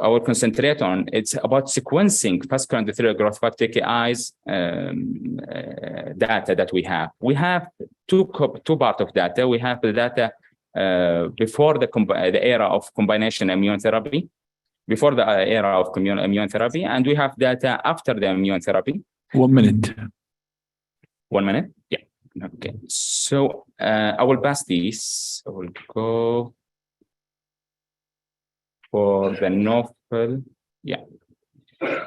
will concentrate on, it's about sequencing vascular endothelial growth factor TKIs data that we have. We have two parts of data. We have the data before the era of combination immune therapy, before the era of immune therapy, and we have data after the immune therapy. 1 minute. 1 minute? Yeah. Okay. So I will pass these. I will go for the novel. Yeah.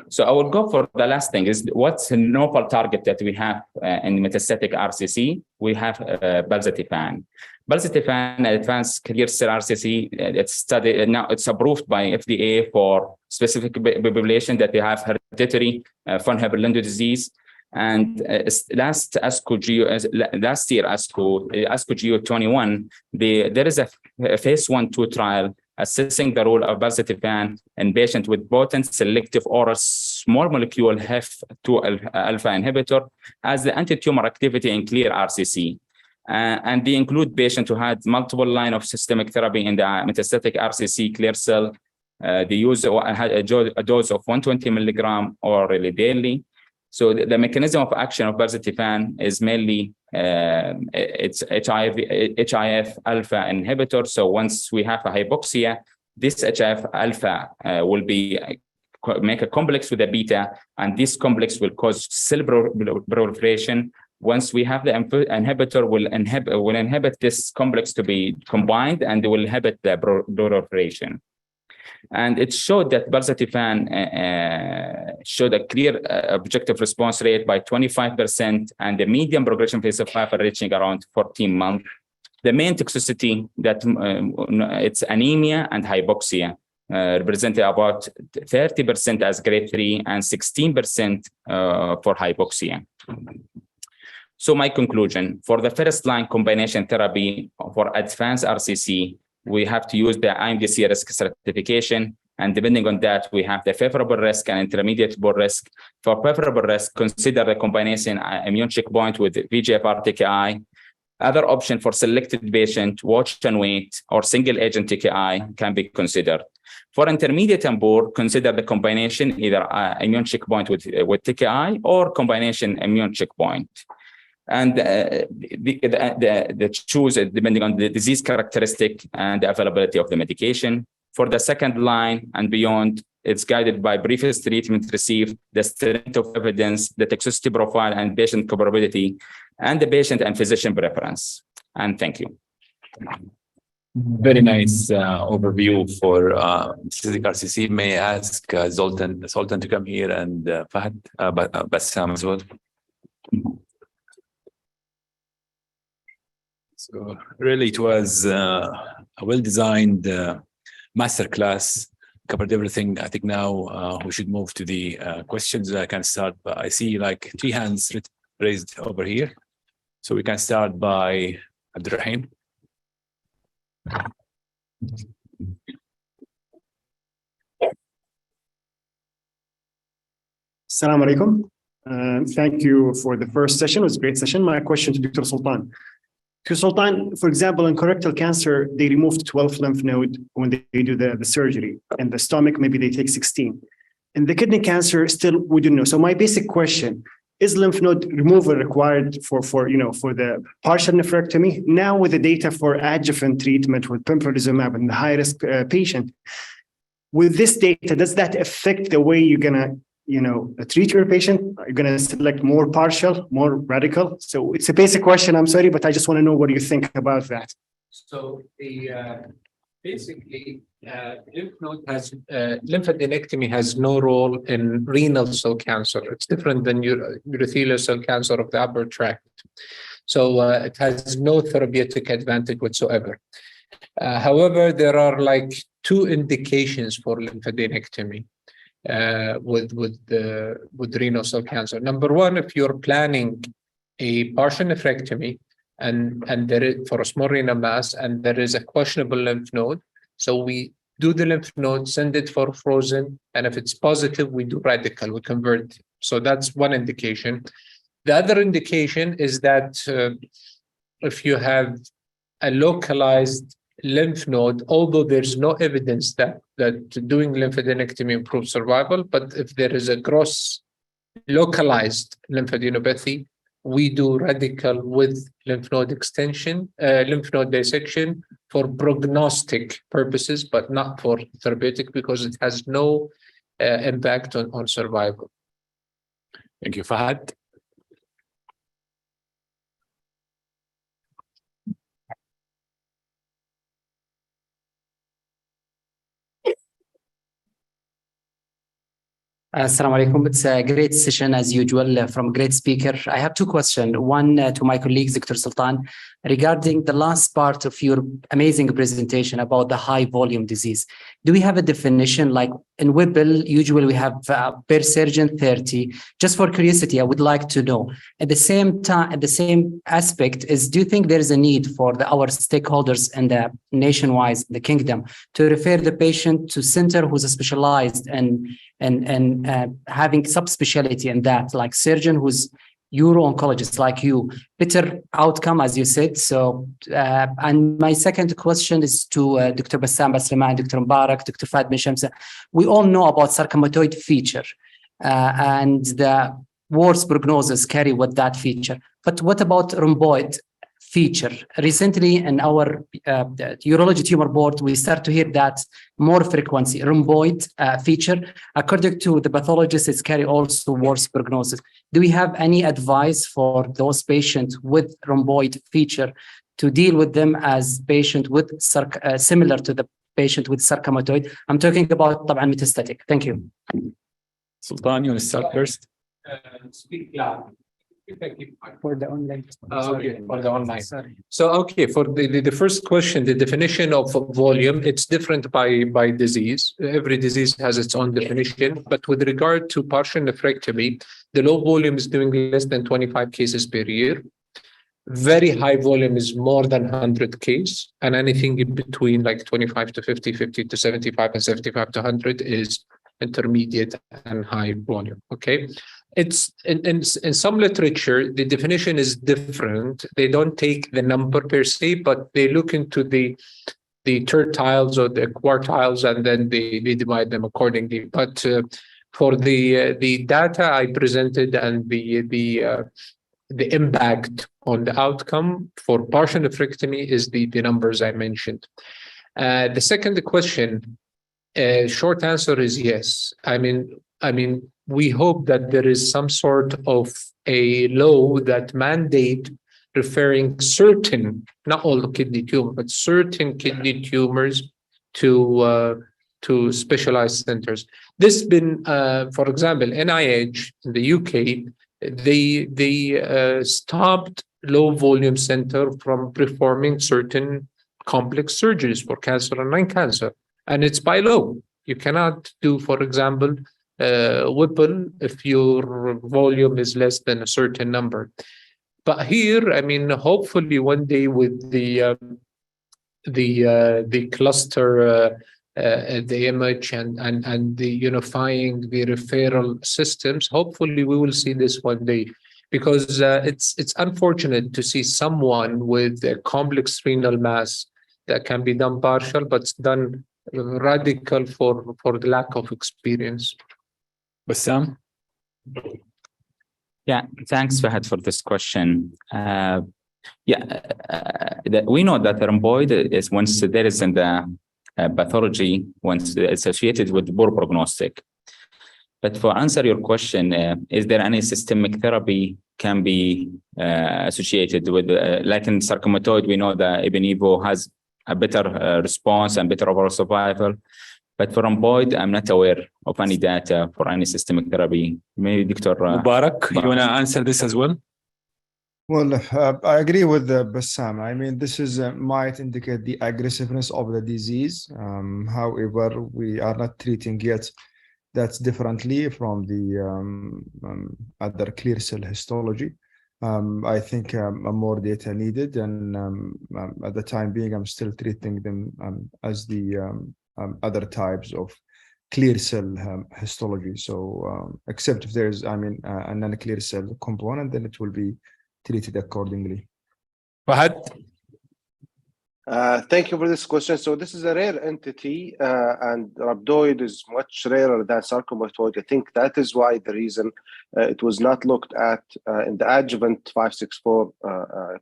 So I will go for the last thing is what's the novel target that we have in metastatic RCC? We have belzutifan. Belzutifan, advanced clear cell RCC, it's studied now. It's approved by FDA for specific population that they have hereditary von Hippel-Lindau disease. And last year, ASCO GU 21, there is a phase 1/2 trial assessing the role of belzutifan in patients with potent selective oral small molecule HIF-2 alpha inhibitor as the anti-tumor activity in clear RCC. And they include patients who had multiple lines of systemic therapy in the metastatic RCC clear cell. They use a dose of 120 milligram orally daily. So the mechanism of action of belzutifan is mainly it's HIF alpha inhibitor. So once we have a hypoxia, this HIF alpha will make a complex with the beta, and this complex will cause cell proliferation. Once we have the inhibitor, will inhibit this complex to be combined, and will inhibit the proliferation. And it showed that belzutifan showed a clear objective response rate by 25%, and the median progression phase survival reaching around 14 months. The main toxicity that it's anemia and hypoxia, represented about 30% as grade 3 and 16% for hypoxia. So my conclusion, for the first line combination therapy for advanced RCC, we have to use the IMDC risk stratification. And depending on that, we have the favorable risk and intermediate poor risk. For favorable risk, consider the combination immune checkpoint with VEGFR TKI. Other option for selected patient, watch and wait, or single agent TKI can be considered. For intermediate and poor, consider the combination, either immune checkpoint with TKI or combination immune checkpoint. And the choose depending on the disease characteristic and the availability of the medication. For the second line and beyond, it's guided by previous treatment received, the strength of evidence, the toxicity profile, and patient comorbidity, and the patient and physician preference. And thank you. Very nice overview for metastatic RCC. May I ask Zoltan to come here and Fahad, Bassam as well. So really, it was a well-designed masterclass, covered everything. I think now we should move to the questions. I can start, but I see like 3 hands raised over here. So we can start by Abdurrahim. Assalamu alaikum. Thank you for the first session. It was a great session. My question to Dr. Sultan. Dr. Sultan, for example, in colorectal cancer, they removed 12 lymph nodes when they do the surgery. In the stomach, maybe they take 16. In the kidney cancer, still we don't know. So my basic question, is lymph node removal required for the partial nephrectomy? Now with the data for adjuvant treatment with pembrolizumab in the high-risk patient, with this data, does that affect the way you're gonna treat your patient? Are you going to select more partial, more radical? So it's a basic question. I'm sorry, but I just want to know what you think about that. So basically, lymphadenectomy has no role in renal cell cancer. It's different than urothelial cell cancer of the upper tract. So it has no therapeutic advantage whatsoever. However, there are like 2 indications for lymphadenectomy. With renal cell cancer. Number 1, if you're planning a partial nephrectomy and there is for a small renal mass and there is a questionable lymph node, so we do the lymph node, send it for frozen, and if it's positive, we do radical, we convert. So that's one indication. The other indication is that if you have a localized lymph node, although there's no evidence that doing lymphadenectomy improves survival, but if there is a gross localized lymphadenopathy, we do radical with lymph node extension, lymph node dissection for prognostic purposes, but not for therapeutic because it has no impact on survival. Thank you, Fahad. Assalamu alaikum. It's a great session as usual from a great speaker. I have 2 questions. One to my colleagues, Dr. Sultan. regarding the last part of your amazing presentation about the high volume disease. Do we have a definition? Like in Whipple, usually we have per surgeon 30. Just for curiosity, I would like to know. At the same time, at the same aspect is, do you think there is a need for our stakeholders and the nationwide, the kingdom, to refer the patient to center who's specialized and having subspecialty in that, like surgeon who's uro-oncologist like you, better outcome, as you said. So, and my second question is to Dr. Bassam Basliman, Dr. Mubarak, Dr. Fahd bin Shamsa. We all know about sarcomatoid feature and the worse prognosis carry with that feature. But what about rhomboid feature? Recently in our urology tumor board, we start to hear that more frequency, rhomboid feature. According to the pathologists, it's carry also worse prognosis. Do we have any advice for those patients with rhomboid feature to deal with them as patient with similar to the patient with sarcomatoid? I'm talking about طبعا metastatic. Thank you. Sultan, you want to start first? Speak loud. For the online. Okay, for the online. Sorry. So, okay, for the first question, the definition of volume, it's different by disease. Every disease has its own definition. But with regard to partial nephrectomy, the low volume is doing less than 25 cases per year. Very high volume is more than 100 cases. And anything in between, like 25 to 50, 50 to 75, and 75 to 100 is intermediate and high volume. Okay. It's in some literature, the definition is different. They don't take the number per se, but they look into the tertiles or the quartiles, and then they divide them accordingly. But for the data I presented and the impact on the outcome for partial nephrectomy is the numbers I mentioned. The second question, short answer is yes. I mean, we hope that there is some sort of a law that mandate referring certain, not all kidney tumors, but certain kidney tumors to specialized centers. This been, for example, NIH in the UK, they stopped low volume center from performing certain complex surgeries for cancer and non-cancer, and it's by law. You cannot do, for example, Whipple if your volume is less than a certain number. But here, I mean, hopefully one day with the cluster, the image and the unifying the referral systems, hopefully we will see this one day, because it's unfortunate to see someone with a complex renal mass that can be done partial, but it's done radical for the lack of experience. Bassam? Yeah, thanks, Fahad, for this question. We know that rhomboid is once there is in the pathology, once associated with poor prognostic. But for answer your question, is there any systemic therapy can be associated with, like in sarcomatoid, we know that Ibn-Evo has a better response and better overall survival. But for rhomboid, I'm not aware of any data for any systemic therapy. Maybe Dr. Mubarak, you want to answer this as well? Well, I agree with Bassam. I mean, this is might indicate the aggressiveness of the disease. However, we are not treating yet that differently from the other clear cell histology. I think more data needed, and at the time being, I'm still treating them as the other types of clear cell histology. So, except if there's, a non-clear cell component, then it will be treated accordingly. Fahad? Thank you for this question. So this is a rare entity, and rhabdoid is much rarer than sarcomatoid. I think that is why the reason it was not looked at in the adjuvant 564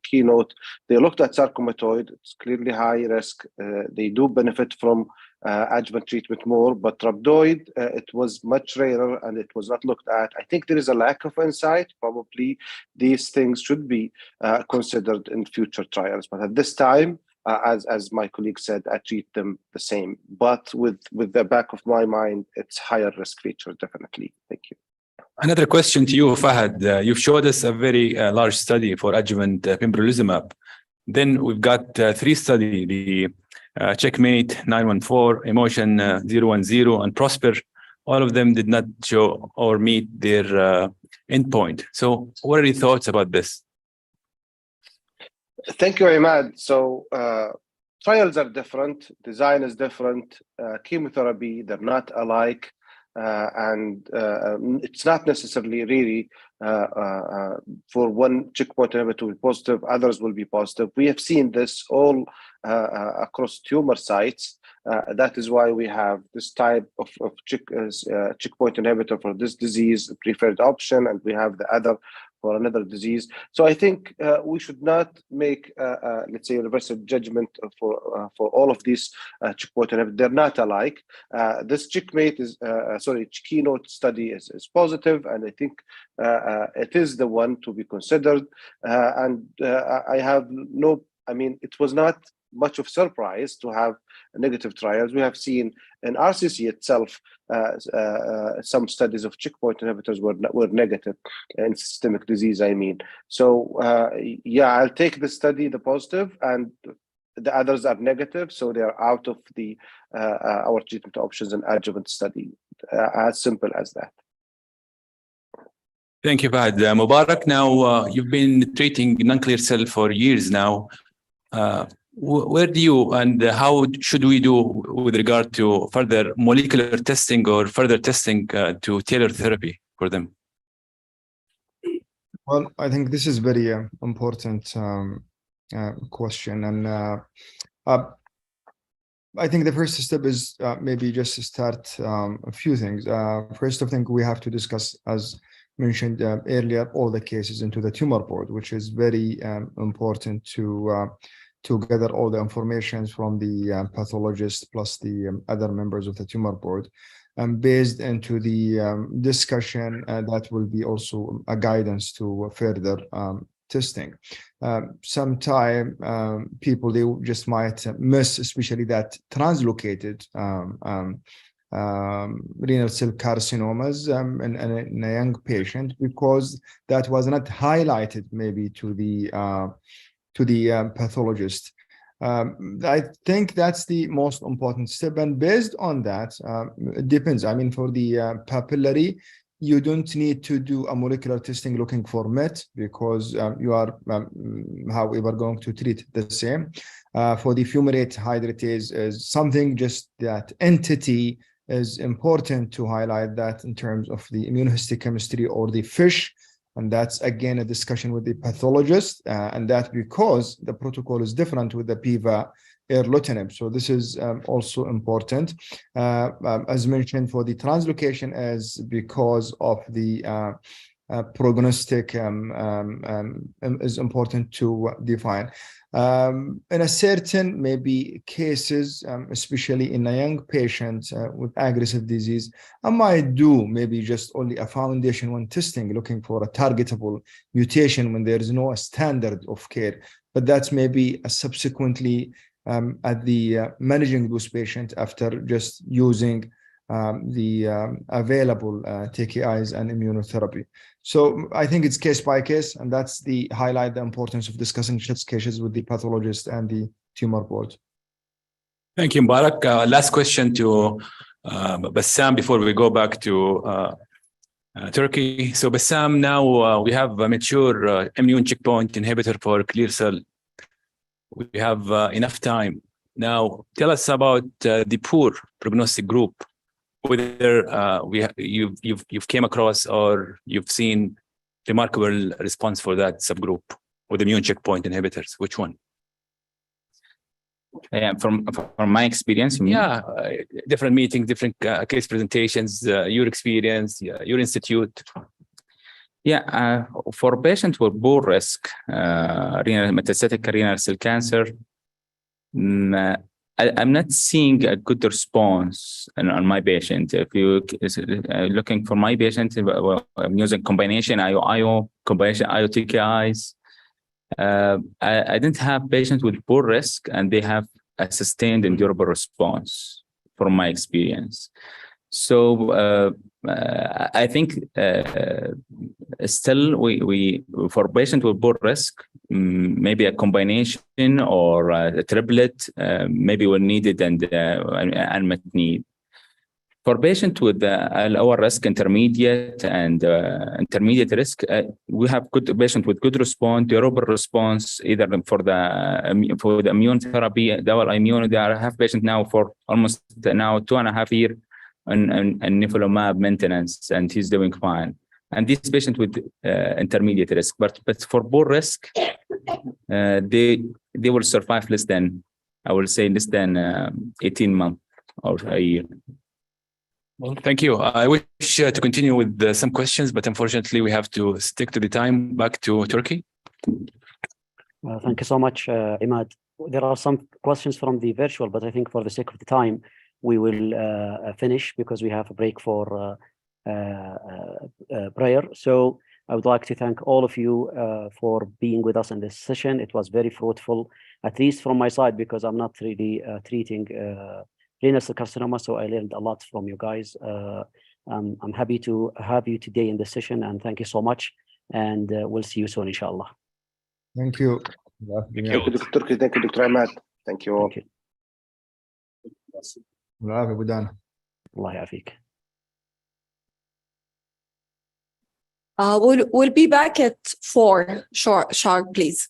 keynote. They looked at sarcomatoid. It's clearly high risk. They do benefit from adjuvant treatment more, but rhabdoid, it was much rarer and it was not looked at. I think there is a lack of insight. Probably these things should be considered in future trials, but at this time, as my colleague said, I treat them the same. But with the back of my mind, it's higher risk feature, definitely. Thank you. Another question to you, Fahad. You've showed us a very large study for adjuvant pembrolizumab. Then we've got 3 studies, the Checkmate 914, Emotion 010, and Prosper. All of them did not show or meet their endpoint. So what are your thoughts about this? Thank you, Imad. So trials are different, design is different, chemotherapy, they're not alike, and it's not necessarily really for one checkpoint inhibitor to be positive, others will be positive. We have seen this all across tumor sites. That is why we have this type of checkpoint inhibitor for this disease, preferred option, and we have the other for another disease. So I think we should not make, let's say, universal judgment for all of these checkpoint inhibitors. They're not alike. This Checkmate is, Keynote study is positive, and I think it is the one to be considered. I have no, I mean, it was not much of surprise to have negative trials. We have seen in RCC itself some studies of checkpoint inhibitors were negative in systemic disease, I mean. So yeah, I'll take the study, the positive, and the others are negative, so they are out of the our treatment options and adjuvant study. As simple as that. Thank you, Fahad. Mubarak, now you've been treating non-clear cell for years now. Where do you and how should we do with regard to further molecular testing or further testing to tailor therapy for them? Well, I think this is very important question, and I think the first step is maybe just to start a few things. First, I think we have to discuss, as mentioned earlier, all the cases into the tumor board, which is very important to gather all the information from the pathologist plus the other members of the tumor board, and based into the discussion that will be also a guidance to further testing. Sometime people, they just might miss, especially that translocated renal cell carcinomas in a young patient, because that was not highlighted maybe to the pathologist. I think that's the most important step, and based on that, it depends. I mean, for the papillary, you don't need to do a molecular testing looking for MET, because you are, however, going to treat the same. For the fumarate hydratase is something, just that entity is important to highlight that in terms of the immunohistochemistry or the FISH. And that's, again, a discussion with the pathologist, and that because the protocol is different with the PIVA erlotinib. So this is also important. As mentioned, for the translocation, is because of the prognostic is important to define. In a certain maybe cases, especially in a young patient with aggressive disease, I might do maybe just only a foundation one testing, looking for a targetable mutation when there is no standard of care. But that's maybe a subsequently at the managing those patients after just using the available TKIs and immunotherapy. So I think it's case by case, and that's the highlight the importance of discussing such cases with the pathologist and the tumor board. Thank you, Mubarak. Last question to Bassam before we go back to Turkey. So Bassam, now we have a mature immune checkpoint inhibitor for clear cell. We have enough time. Now tell us about the poor prognostic group, whether you've came across or you've seen remarkable response for that subgroup with immune checkpoint inhibitors. Which one? From my experience, you mean? Yeah, different meetings, different case presentations, your experience, your institute. Yeah, for patients with poor risk, metastatic renal cell cancer, I'm not seeing a good response on my patient. If you looking for my patient, I'm using combination IO, combination IO-TKIs. I didn't have patients with poor risk, and they have a sustained and durable response from my experience. So I think still we for patients with poor risk, maybe a combination or a triplet, maybe when needed and unmet need. For patients with lower risk, intermediate and intermediate risk, we have good patient with good response, durable response, either for the immune therapy, double immune. I have patient now for almost now 2.5 years and nivolumab maintenance, and he's doing fine. And this patient with intermediate risk, but for poor risk, they will survive less than, I will say, less than 18 months or a year. Well, thank you. I wish to continue with some questions, but unfortunately we have to stick to the time. Back to Turkey. Thank you so much, Imad. There are some questions from the virtual, but I think for the sake of the time, we will finish because we have a break for prayer. So I would like to thank all of you for being with us in this session. It was very fruitful, at least from my side, because I'm not really treating renal cell carcinoma, so I learned a lot from you guys. I'm happy to have you today in this session, and thank you so much. And we'll see you soon, inshallah. Thank you. Thank you, Dr. Turki. Thank you, Dr. Ahmad. Thank you all. Thank you. والعافية أبو دانا. الله يعافيك. We'll be back at 4 sharp, please.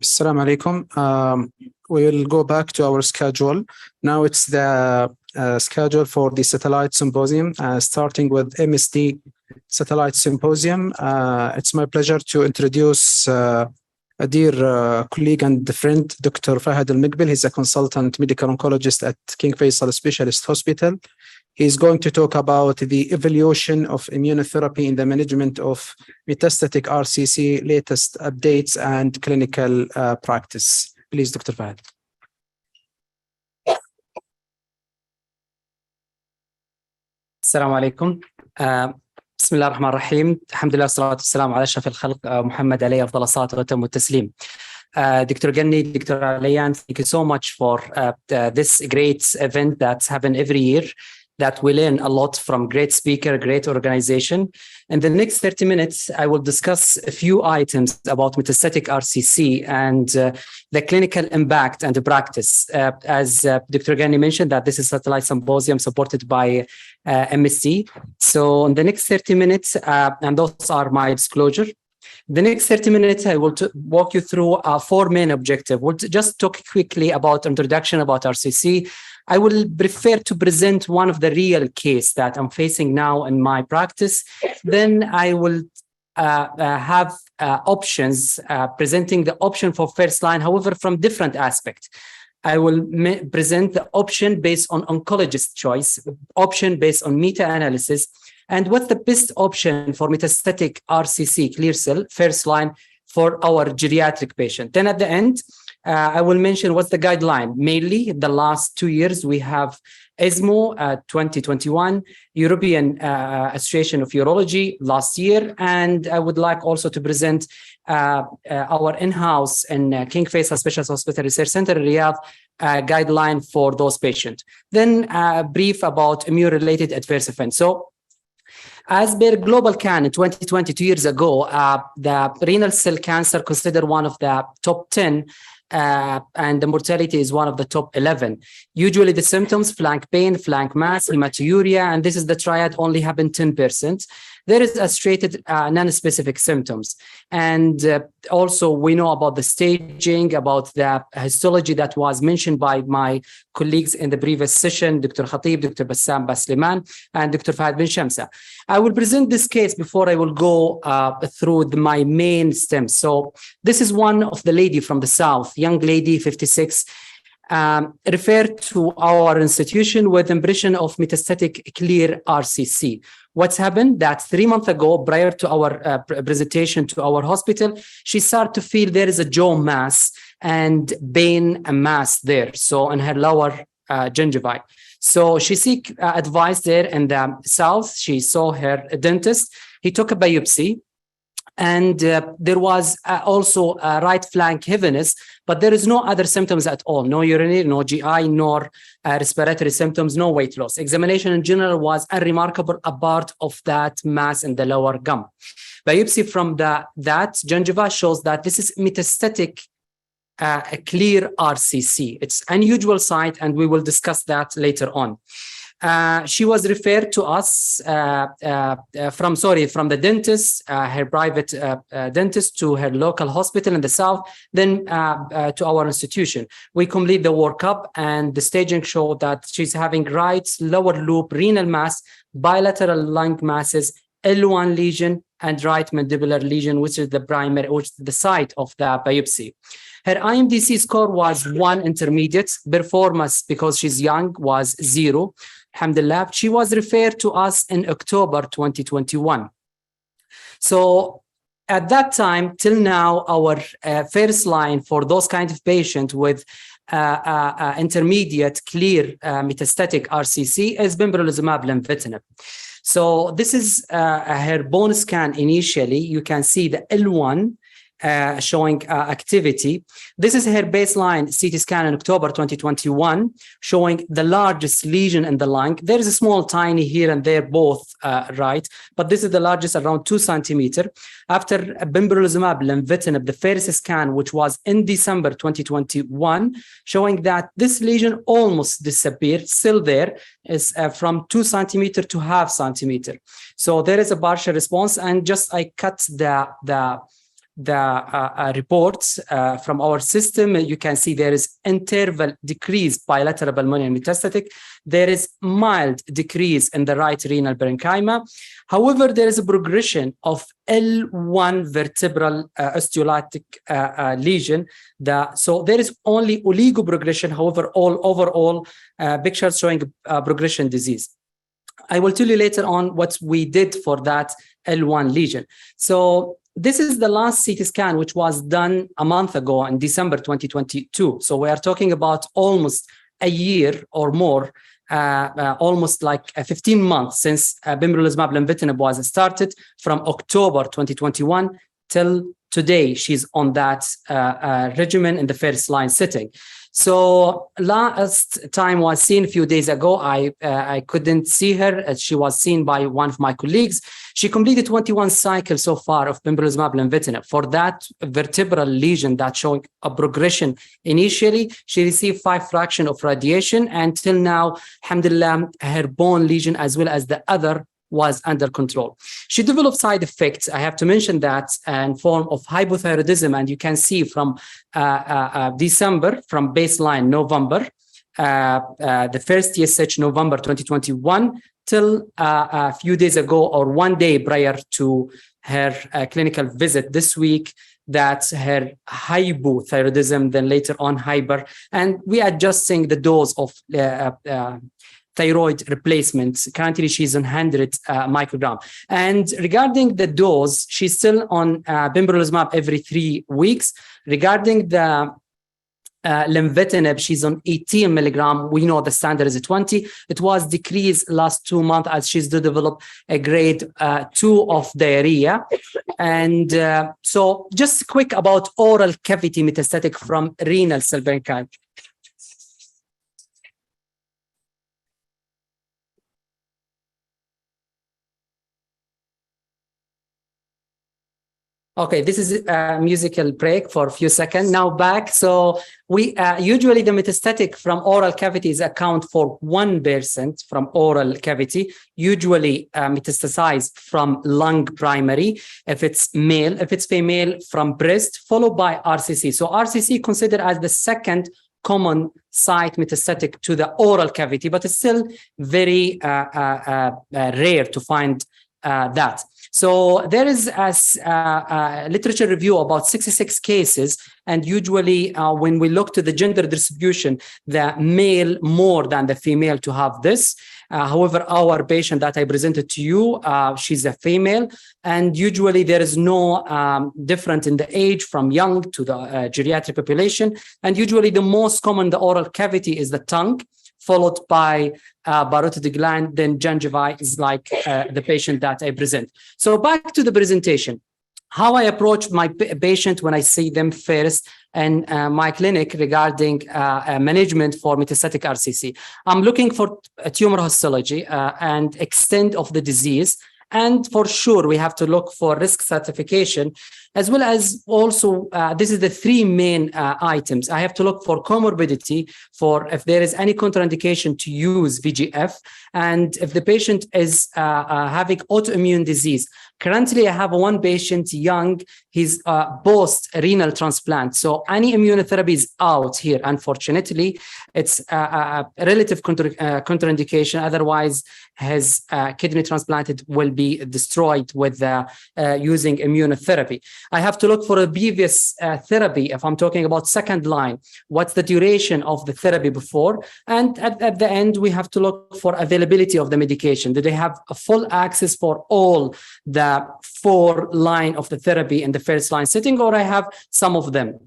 Assalamu alaikum. We'll go back to our schedule. Now it's the schedule for the satellite symposium, starting with MSD satellite symposium. It's my pleasure to introduce a dear colleague and friend, Dr. Fahad Al-Mikbil. He's a consultant medical oncologist at King Faisal Specialist Hospital. He's going to talk about the evaluation of immunotherapy in the management of metastatic RCC, latest updates and clinical practice. Please, Dr. Fahad. Assalamu alaikum. بسم الله الرحمن الرحيم. الحمد لله والصلاة والسلام على أشرف الخلق محمد عليه أفضل الصلاة وأتم التسليم. Dr. Ganni, Dr. Alayan, thank you so much for this great event that's happened every year, that we learn a lot from great speaker, great organization. In the next 30 minutes, I will discuss a few items about metastatic RCC and the clinical impact and the practice. As Dr. Ganni mentioned, that this is a satellite symposium supported by MSC. So in the next 30 minutes, and those are my disclosure. The next 30 minutes, I will walk you through four main objectives. We'll just talk quickly about introduction about RCC. I will prefer to present one of the real case that I'm facing now in my practice. Then I will have options, presenting the option for first line, however, from different aspects. I will present the option based on oncologist choice, option based on meta-analysis, and what's the best option for metastatic RCC clear cell first line for our geriatric patient. Then at the end, I will mention what's the guideline. Mainly, the last 2 years, we have ESMO 2021, European Association of Urology last year, and I would like also to present our in-house and King Faisal Specialist Hospital Research Center in Riyadh guideline for those patients. Then brief about immune-related adverse events. So, as per Global Can in 2020, 2 years ago, the renal cell cancer considered one of the top 10, and the mortality is one of the top 11. Usually the symptoms, flank pain, flank mass, hematuria, and this is the triad only happen 10%. There is associated non-specific symptoms. And also we know about the staging, about the histology that was mentioned by my colleagues in the previous session, Dr. Khatib, Dr. Bassam Basliman, and Dr. Fahad bin Shamsa. I will present this case before I will go through my main stems. So this is one of the lady from the South, young lady, 56, referred to our institution with impression of metastatic clear RCC. What's happened that 3 months ago, prior to our presentation to our hospital, she started to feel there is a jaw mass and pain mass there. So in her lower gingiva. So she seek advice there in the South. She saw her dentist. He took a biopsy. And there was also a right flank heaviness, but there is no other symptoms at all. No urinary, no GI, nor respiratory symptoms, no weight loss. Examination in general was unremarkable apart of that mass in the lower gum. Biopsy from that gingiva shows that this is metastatic clear RCC. It's unusual site, and we will discuss that later on. She was referred to us from the dentist, her private dentist, to her local hospital in the South, then to our institution. We complete the workup, and the staging showed that she's having right lower loop renal mass, bilateral lung masses, L1 lesion, and right mandibular lesion, which is the primary, which is the site of the biopsy. Her IMDC score was 1 intermediate. Performance, because she's young, was 0. Alhamdulillah. She was referred to us in October 2021. So at that time, till now, our first line for those kind of patients with intermediate clear metastatic RCC is pembrolizumab lenvatinib. So this is her bone scan initially. You can see the L1 showing activity. This is her baseline CT scan in October 2021, showing the largest lesion in the lung. There is a small, tiny here and there, both right, but this is the largest, around 2 centimeters. After pembrolizumab, lenvatinib, the first scan, which was in December 2021, showing that this lesion almost disappeared, still there, is from 2 centimeters to half centimeter. So there is a partial response, and just I cut the reports from our system. You can see there is interval decrease bilateral pulmonary metastatic. There is mild decrease in the right renal parenchyma. However, there is a progression of L1 vertebral osteolytic lesion. So there is only oligoprogression. However, overall pictures showing progression disease. I will tell you later on what we did for that L1 lesion. So this is the last CT scan, which was done a month ago in December 2022. So we are talking about almost a year or more, almost like 15 months since pembrolizumab lenvatinib was started, from October 2021 till today. She's on that regimen in the first line setting. So last time was seen a few days ago. I couldn't see her, as she was seen by one of my colleagues. She completed 21 cycles so far of pembrolizumab lenvatinib. For that vertebral lesion that's showing a progression initially, she received 5 fractions of radiation, and till now, alhamdulillah, her bone lesion as well as the other was under control. She developed side effects. I have to mention that in form of hypothyroidism, and you can see from December, from baseline November, the first TSH November 2021 till a few days ago, or 1 day prior to her clinical visit this week, that her hypothyroidism, then later on hyper, and we are adjusting the dose of thyroid replacements. Currently, she's on 100 microgram. And regarding the dose, she's still on pembrolizumab every 3 weeks. Regarding the lenvatinib, she's on 18 milligram. We know the standard is 20. It was decreased last 2 months as she's developed a grade 2 of diarrhea. And so just quick about oral cavity metastatic from renal cell parenchyma. Okay, this is a musical break for a few seconds. Now back. So we usually the metastatic from oral cavities account for 1% from oral cavity, usually metastasized from lung primary, if it's male. If it's female, from breast, followed by RCC. So RCC considered as the second common site metastatic to the oral cavity, but it's still very rare to find that. So there is a literature review about 66 cases, and usually when we look to the gender distribution, the male more than the female to have this. However, our patient that I presented to you, she's a female, and usually there is no difference in the age from young to the geriatric population. And usually the most common, the oral cavity, is the tongue, followed by parotid gland, then gingiva is like the patient that I present. So back to the presentation. How I approach my patient when I see them first in my clinic regarding management for metastatic RCC. I'm looking for a tumor histology and extent of the disease. And for sure, we have to look for risk stratification, as well as also, this is the 3 main items. I have to look for comorbidity, for if there is any contraindication to use VGF, and if the patient is having autoimmune disease. Currently, I have one patient, young, he's post-renal transplant. So any immunotherapy is out here. Unfortunately, it's a relative contraindication. Otherwise, his kidney transplanted will be destroyed with using immunotherapy. I have to look for a previous therapy. If I'm talking about second line, what's the duration of the therapy before? And at the end, we have to look for availability of the medication. Do they have a full access for all the 4 line of the therapy in the first line setting, or I have some of them?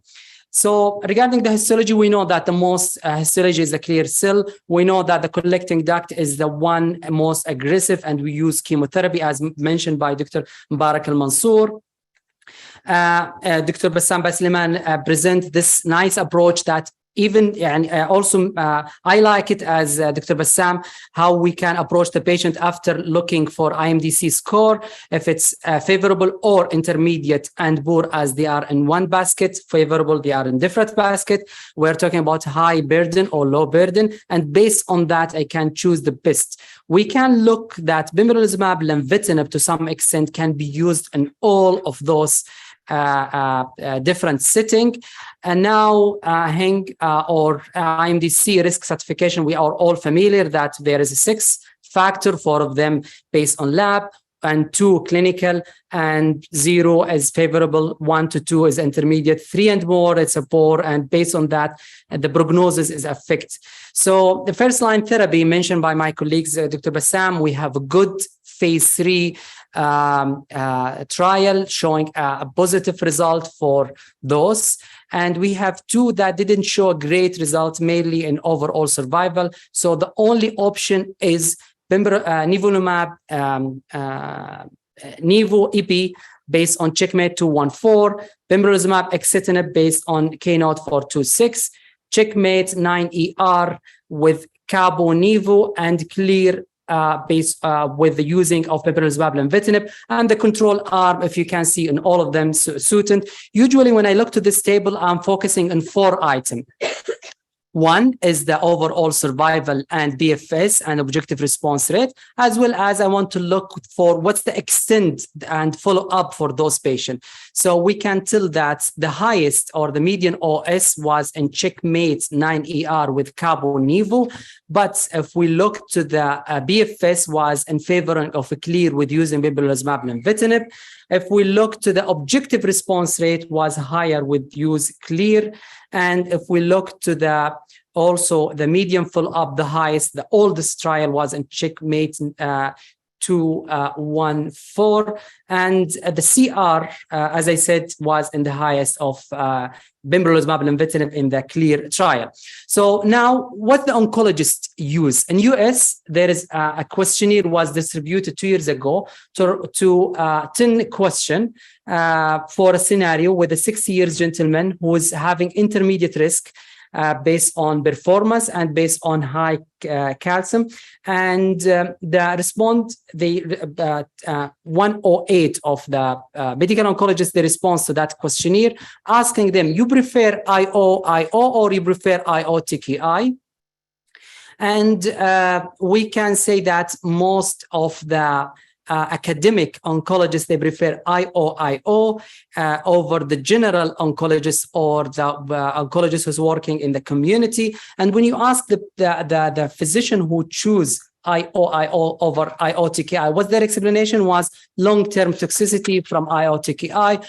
So regarding the histology, we know that the most histology is the clear cell. We know that the collecting duct is the one most aggressive, and we use chemotherapy as mentioned by Dr. Mubarak Al-Mansour. Dr. Bassam Basliman present this nice approach that even and also I like it as Dr. Bassam, how we can approach the patient after looking for IMDC score, if it's favorable or intermediate and poor, as they are in one basket, favorable, they are in different basket. We're talking about high burden or low burden, and based on that, I can choose the best. We can look that pembrolizumab, lenvatinib to some extent can be used in all of those different setting. And now or IMDC risk stratification, we are all familiar that there is a 6 factor, 4 of them based on lab, and 2 clinical, and 0 is favorable, 1 to 2 is intermediate, 3 and more it's a poor, and based on that the prognosis is affected. So the first line therapy mentioned by my colleagues, Dr. Bassam, we have a good phase 3 trial showing a positive result for those, and we have 2 that didn't show a great result, mainly in overall survival. So the only option is nivolumab, nivo-ipi based on Checkmate 214, pembrolizumab axitinib based on Keynote 426, Checkmate 9ER with cabo-nivo, and clear based with the using of pembrolizumab lenvatinib, and the control arm, if you can see in all of them, Sutent. Usually when I look to this table, I'm focusing on 4 items. One is the overall survival and BFS and objective response rate, as well as I want to look for what's the extent and follow up for those patients. So we can tell that the highest or the median OS was in Checkmate 9ER with cabo-nivo, but if we look to the BFS was in favor of a clear with using pembrolizumab lenvatinib. If we look to the objective response rate was higher with use clear. And if we look to the also the median follow-up, the highest, the oldest trial was in Checkmate 214, and the CR, as I said, was in the highest of pembrolizumab lenvatinib in the clear trial. So now, what the oncologists use in US, there is a questionnaire was distributed 2 years ago to 10 questions for a scenario with a 60-year gentleman who is having intermediate risk. Based on performance and based on high calcium, and the response, the 108 of the medical oncologists, they respond to that questionnaire, asking them, you prefer IO or you prefer IO TKI? And we can say that most of the academic oncologists, they prefer IO over the general oncologist or the oncologist who's working in the community. And when you ask the physician who choose IO over IO-TKI, what their explanation was long-term toxicity from IO-TKI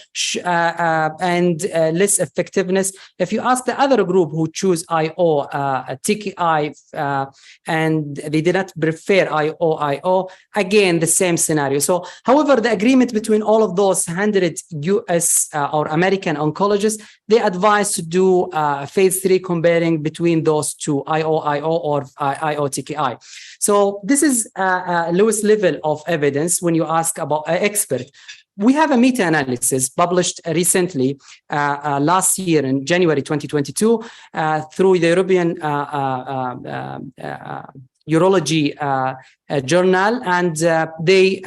and less effectiveness. If you ask the other group who choose IO-TKI and they did not prefer IO, again, the same scenario. So, however, the agreement between all of those 100 US or American oncologists, they advise to do phase 3 comparing between those two, IO or IO-TKI. So this is a lowest level of evidence when you ask about an expert. We have a meta-analysis published recently last year in January 2022 through the European Urology Journal, and they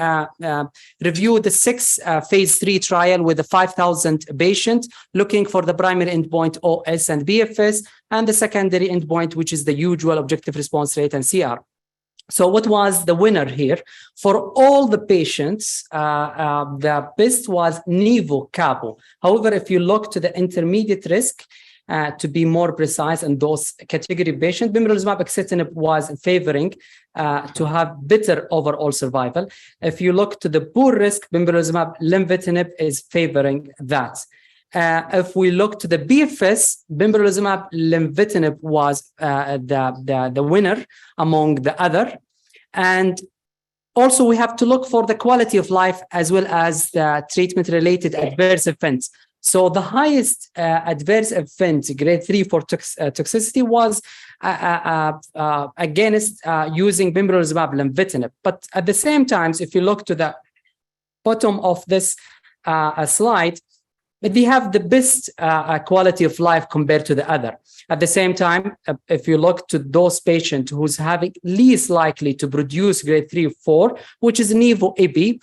reviewed the 6 phase 3 trial with the 5,000 patients looking for the primary endpoint OS and BFS, and the secondary endpoint, which is the usual objective response rate and CR. So what was the winner here? For all the patients, the best was nivo-cabo. However, if you look to the intermediate risk, to be more precise, in those category patients, pembrolizumab axitinib was favoring to have better overall survival. If you look to the poor risk, pembrolizumab lenvatinib is favoring that. If we look to the BFS, pembrolizumab lenvatinib was the winner among the other. And also we have to look for the quality of life as well as the treatment-related adverse events. So the highest adverse event, grade 3 for toxicity, was against using pembrolizumab lenvatinib. But at the same time, if you look to the bottom of this slide, they have the best quality of life compared to the other. At the same time, if you look to those patients who's having least likely to produce grade 3 or 4, which is nivo-ipi,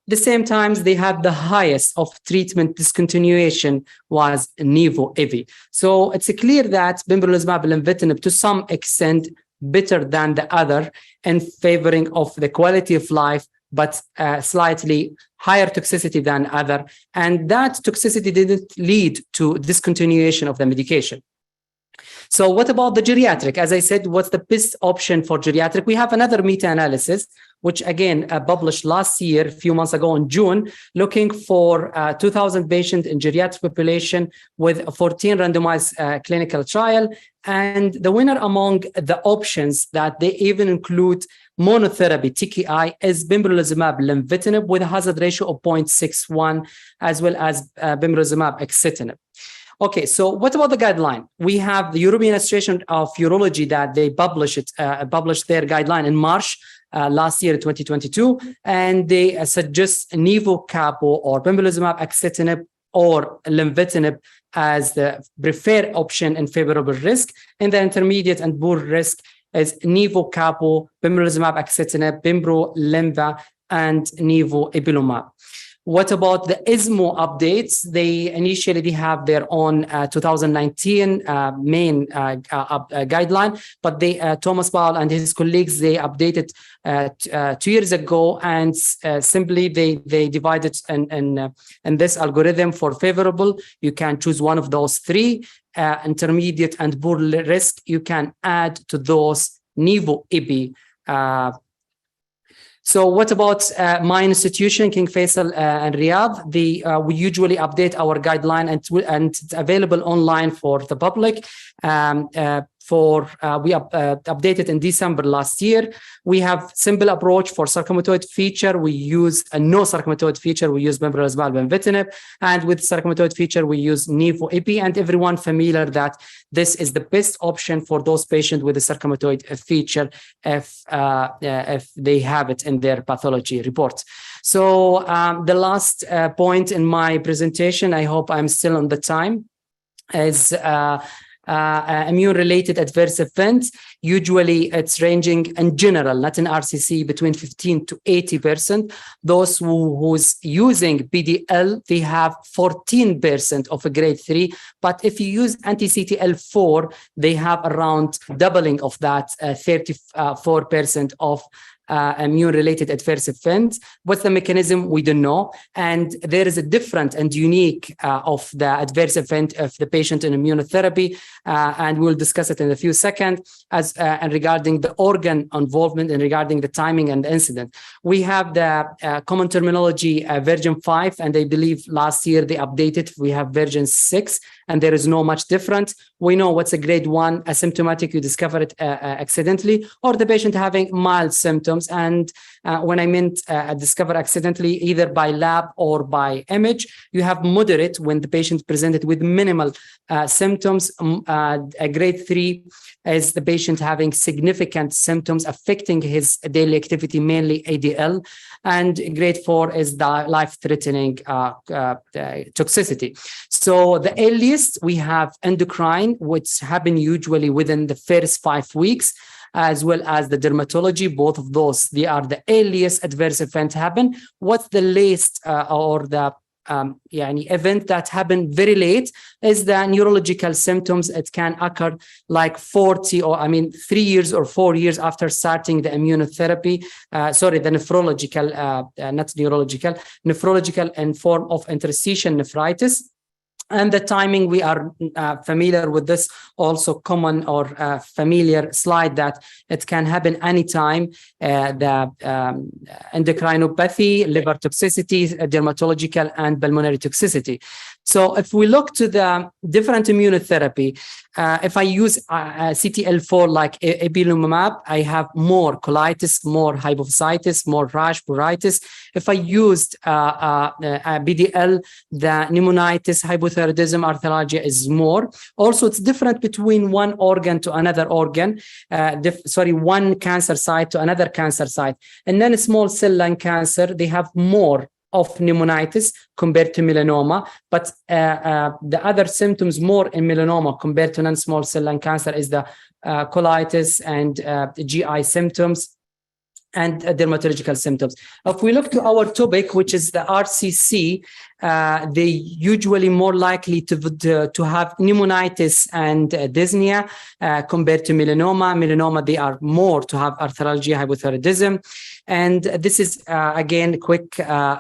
the same times they had the highest of treatment discontinuation was nivo-ipi. So it's clear that pembrolizumab and lenvatinib to some extent better than the other in favoring of the quality of life, but slightly higher toxicity than other. And that toxicity didn't lead to discontinuation of the medication. So what about the geriatric? As I said, what's the best option for geriatric? We have another meta-analysis, which again published last year, a few months ago in June, looking for 2,000 patients in geriatric population with a 14 randomized clinical trial. And the winner among the options that they even include monotherapy, TKI, is pembrolizumab lenvatinib with a hazard ratio of 0.61, as well as pembrolizumab axitinib. Okay, so what about the guideline? We have the European Association of Urology that they published their guideline in March last year, 2022, and they suggest nivo-capo or pembrolizumab axitinib or lenvatinib as the preferred option in favorable risk. In the intermediate and poor risk is nivo-capo, pembrolizumab axitinib, pembro-lenva, and nivo-ipilimumab. What about the ESMO updates? They initially have their own 2019 main guideline, but Thomas Powell and his colleagues, they updated 2 years ago, and simply they divided in this algorithm for favorable. You can choose one of those three. Intermediate and poor risk, you can add to those nivo-ipi. So what about my institution, King Faisal and Riyadh? We usually update our guideline and it's available online for the public. We updated in December last year. We have simple approach for sarcomatoid feature. We use a no sarcomatoid feature. We use pembrolizumab lenvatinib, and with sarcomatoid feature we use nivo-ipi. And everyone familiar that this is the best option for those patients with a sarcomatoid feature if they have it in their pathology report. So the last point in my presentation, I hope I'm still on the time, is immune-related adverse events. Usually it's ranging in general, not in RCC, between 15 to 80%. Those who's using PDL, they have 14% of a grade 3. But if you use anti-CTL4, they have around doubling of that, 34% of immune-related adverse events. What's the mechanism? We don't know. And there is a different and unique of the adverse event of the patient in immunotherapy, and we'll discuss it in a few seconds. And regarding the organ involvement and regarding the timing and the incident, we have the common terminology version 5, and I believe last year they updated. We have version 6, and there is no much difference. We know what's a grade 1 asymptomatic, you discover it accidentally, or the patient having mild symptoms. And when I meant discover accidentally, either by lab or by image, you have moderate when the patient presented with minimal symptoms. A grade 3 is the patient having significant symptoms affecting his daily activity, mainly ADL. And grade 4 is the life-threatening toxicity. So the earliest we have endocrine, which happen usually within the first 5 weeks, as well as the dermatology. Both of those, they are the earliest adverse event happen. What's the latest or the event that happened very late is the neurological symptoms. It can occur like 3 years or 4 years after starting the immunotherapy. The nephrological, not neurological, nephrological in form of interstitial nephritis. And the timing, we are familiar with this, also common or familiar slide that it can happen anytime. The endocrinopathy, liver toxicity, dermatological, and pulmonary toxicity. So if we look to the different immunotherapy, if I use CTL4 like ipilimumab, I have more colitis, more hypophysitis, more rash, pruritus. If I used BDL, the pneumonitis, hypothyroidism, arthralgia is more. Also, it's different between one organ to another organ, one cancer site to another cancer site. And then small cell lung cancer, they have more of pneumonitis compared to melanoma, but the other symptoms more in melanoma compared to non-small cell lung cancer is the colitis and GI symptoms and dermatological symptoms. If we look to our topic, which is the RCC, they usually more likely to have pneumonitis and dyspnea compared to melanoma. Melanoma, they are more to have arthralgia, hypothyroidism. And this is, again, a quick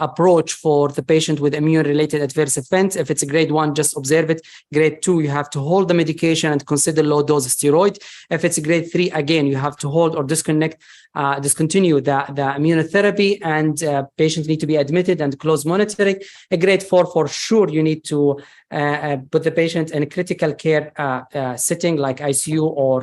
approach for the patient with immune-related adverse events. If it's a grade 1, just observe it. Grade 2, you have to hold the medication and consider low-dose steroid. If it's a grade 3, again, you have to hold or discontinue the immunotherapy, and patients need to be admitted and close monitoring. A grade 4, for sure, you need to put the patient in a critical care setting like ICU or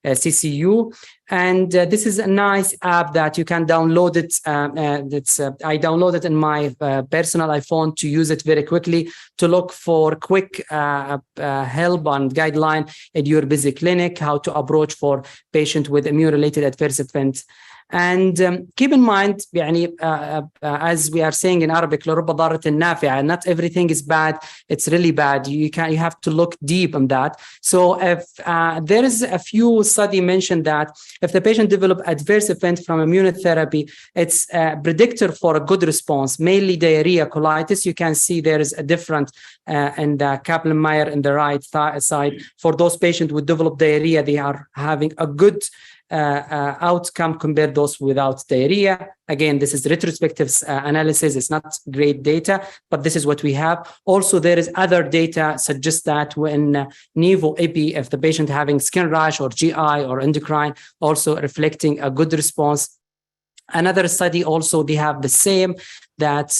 CCU. And this is a nice app that you can download it. I downloaded in my personal iPhone to use it very quickly to look for quick help and guideline in your busy clinic, how to approach for patient with immune-related adverse events. And keep in mind, as we are saying in Arabic, لرب ضارة نافعة, not everything is bad, it's really bad. You have to look deep on that. So if there is a few study mentioned that if the patient develop adverse event from immunotherapy, it's a predictor for a good response, mainly diarrhea, colitis. You can see there is a difference in the Kaplan-Meier in the right side. For those patients who develop diarrhea, they are having a good outcome compared those without diarrhea. Again, this is retrospective analysis. It's not great data, but this is what we have. Also, there is other data suggests that when Nivo-Epi, if the patient having skin rash or GI or endocrine, also reflecting a good response. Another study also, they have the same, that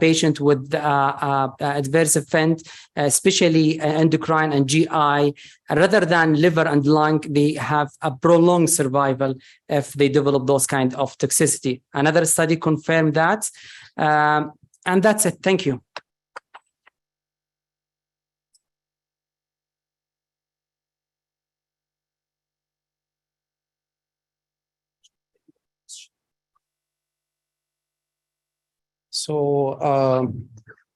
patient with adverse event, especially endocrine and GI, rather than liver and lung, they have a prolonged survival if they develop those kind of toxicity. Another study confirmed that. And that's it. Thank you. So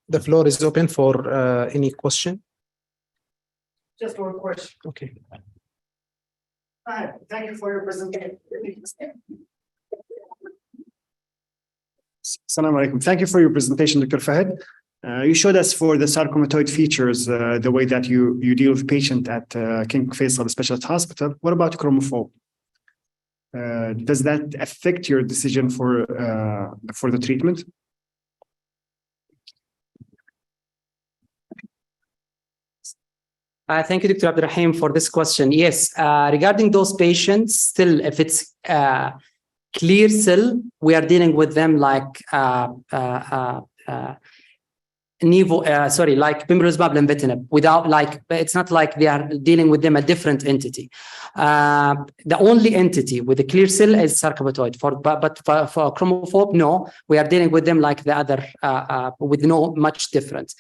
the floor is open for any question. Just one question. Okay. Hi, thank you for your presentation. Assalamu alaikum. Thank you for your presentation, Dr. Fahad. You showed us for the sarcomatoid features, the way that you deal with patient at King Faisal Specialist Hospital. What about chromophobe? Does that affect your decision for the treatment? Thank you, Dr. Abdurrahim, for this question. Yes, regarding those patients, still, if it's clear cell, we are dealing with them like like pembrolizumab lenvatinib, without like, it's not like they are dealing with them a different entity. The only entity with a clear cell is sarcomatoid. But for chromophobe, no, we are dealing with them like the other, with no much difference.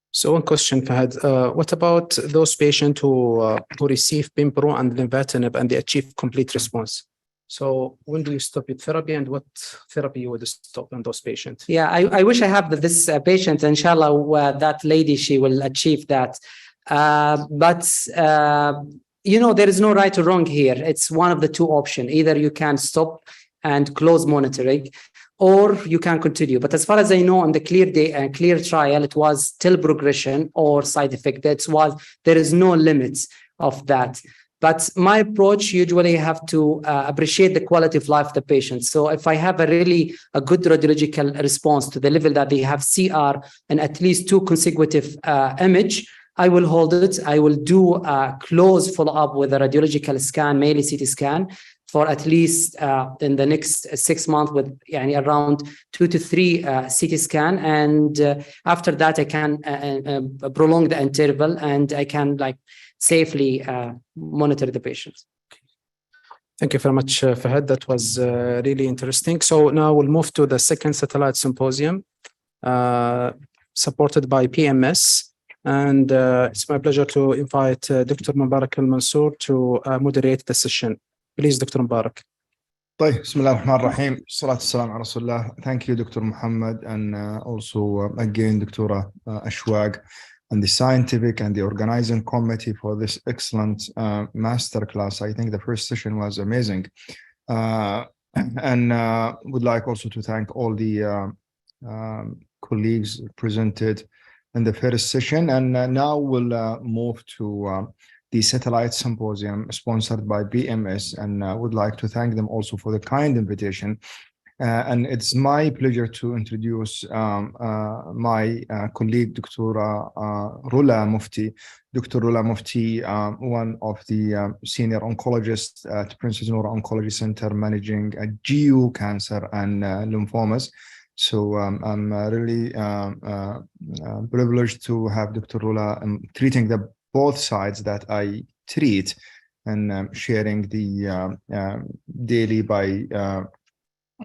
So one question, Fahad. What about those patients who receive Pembro and lenvatinib and they achieve complete response? So when do you stop your therapy, and what therapy you would stop on those patients? Yeah, I wish I have this patient. Inshallah, that lady, she will achieve that. You know, there is no right or wrong here. It's one of the two options. Either you can stop and close monitoring, or you can continue. But as far as I know, on the clear trial, it was till progression or side effect. There is no limits of that. But my approach, usually have to appreciate the quality of life of the patient. So if I have a good radiological response to the level that they have CR and at least 2 consecutive image, I will hold it. I will do a close follow-up with a radiological scan, mainly CT scan, for at least in the next 6 months with around 2 to 3 CT scan. And after that, I can prolong the interval, and I can safely monitor the patients. Thank you very much, Fahad. That was really interesting. So now we'll move to the second satellite symposium supported by PMS. And it's my pleasure to invite Dr. Mubarak Al-Mansour to moderate the session. Please, Dr. Mubarak. طيب بسم الله الرحمن الرحيم الصلاة والسلام على رسول الله. Thank you Dr. Muhammad and also again Dr. Ashwag and the scientific and the organizing committee for this excellent masterclass. I think the first session was amazing, and would like also to thank all the colleagues presented in the first session. And now we'll move to the satellite symposium sponsored by BMS, and I would like to thank them also for the kind invitation. And it's my pleasure to introduce my colleague, Dr. Rula Mufti. Dr. Rula Mufti, one of the senior oncologists at Princess Noor Oncology Center, managing GU cancer and lymphomas. So I'm really privileged to have Dr. Rula treating both sides that I treat, and sharing the daily by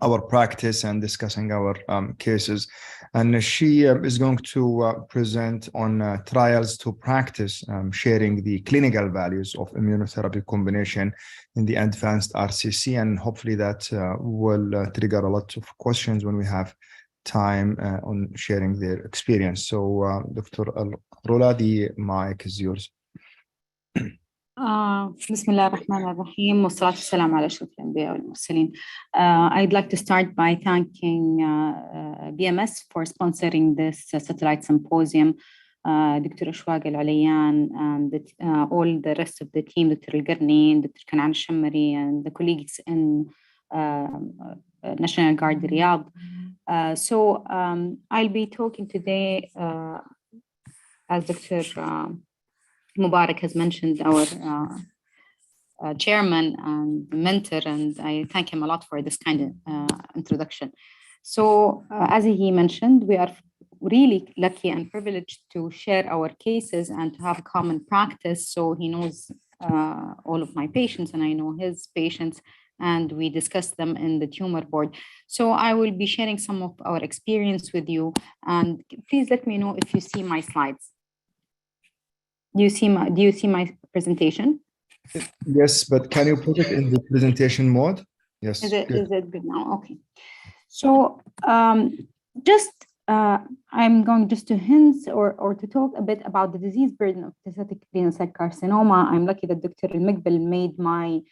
our practice and discussing our cases. And she is going to present on trials to practice, sharing the clinical values of immunotherapy combination in the advanced RCC, and hopefully that will trigger a lot of questions when we have time on sharing their experience. So Dr. Rula, the mic is yours. بسم الله الرحمن الرحيم والصلاة والسلام على أشرف الأنبياء والمرسلين. I'd like to start by thanking BMS for sponsoring this satellite symposium, Dr. Ashwag Al-Alayan and all the rest of the team, Dr. Al-Garni, Dr. Kanan Al-Shammari, and the colleagues in National Guard Riyadh. So I'll be talking today, as Dr. Mubarak has mentioned, our chairman and mentor, and I thank him a lot for this kind of introduction. So as he mentioned, we are really lucky and privileged to share our cases and to have common practice. So he knows all of my patients and I know his patients, and we discuss them in the tumor board. So I will be sharing some of our experience with you, and please let me know if you see my slides. Do you see my presentation? Yes, but can you put it in the presentation mode? Yes. Is it good now? Okay. So I'm going just to hint or to talk a bit about the disease burden of metastatic renal cell carcinoma. I'm lucky that Dr. Al-Mikbil made my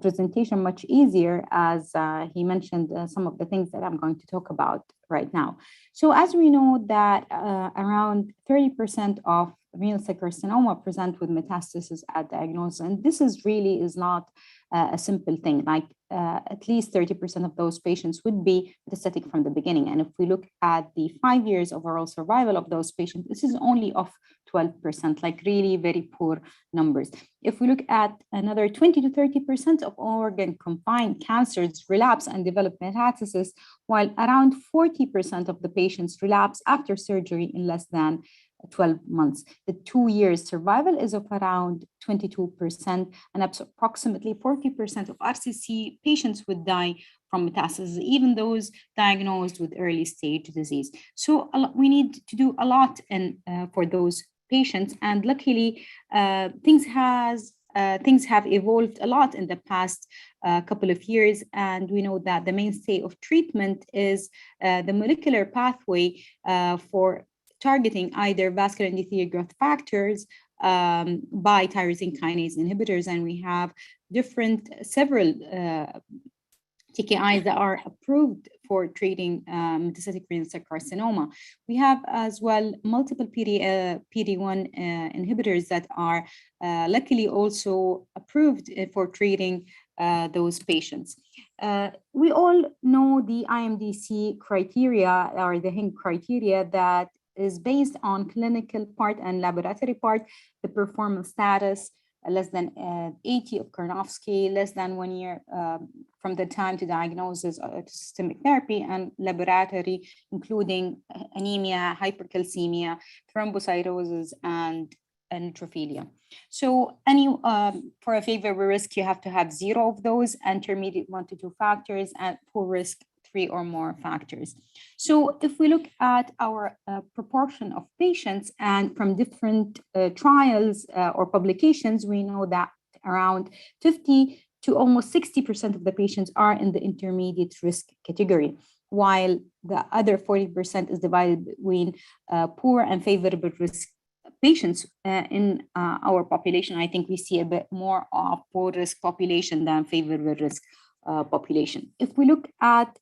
presentation much easier, as he mentioned some of the things that I'm going to talk about right now. So as we know that around 30% of renal cell carcinoma present with metastasis at diagnosis, and this is not a simple thing. Like at least 30% of those patients would be metastatic from the beginning. And if we look at the 5 years overall survival of those patients, this is only of 12%, like really very poor numbers. If we look at another 20 to 30% of organ confined cancers relapse and develop metastasis, while around 40% of the patients relapse after surgery in less than 12 months. The 2 years survival is of around 22%, and approximately 40% of RCC patients would die from metastasis, even those diagnosed with early stage disease. So we need to do a lot for those patients, and luckily things have evolved a lot in the past couple of years, and we know that the mainstay of treatment is the molecular pathway for targeting either vascular endothelial growth factors by tyrosine kinase inhibitors, and we have several TKIs that are approved for treating metastatic renal cell carcinoma. We have as well multiple PD-1 inhibitors that are luckily also approved for treating those patients. We all know the IMDC criteria, or the HING criteria, that is based on clinical part and laboratory part, the performance status, less than 80 of Karnofsky, less than 1 year from the time to diagnosis to systemic therapy, and laboratory, including anemia, hypercalcemia, thrombocytosis, and neutropenia. So for a favorable risk, you have to have 0 of those, intermediate 1 to 2 factors, and poor risk 3 or more factors. So if we look at our proportion of patients, and from different trials or publications, we know that around 50 to almost 60% of the patients are in the intermediate risk category, while the other 40% is divided between poor and favorable risk patients. In our population, I think we see a bit more of poor risk population than favorable risk population. If we look at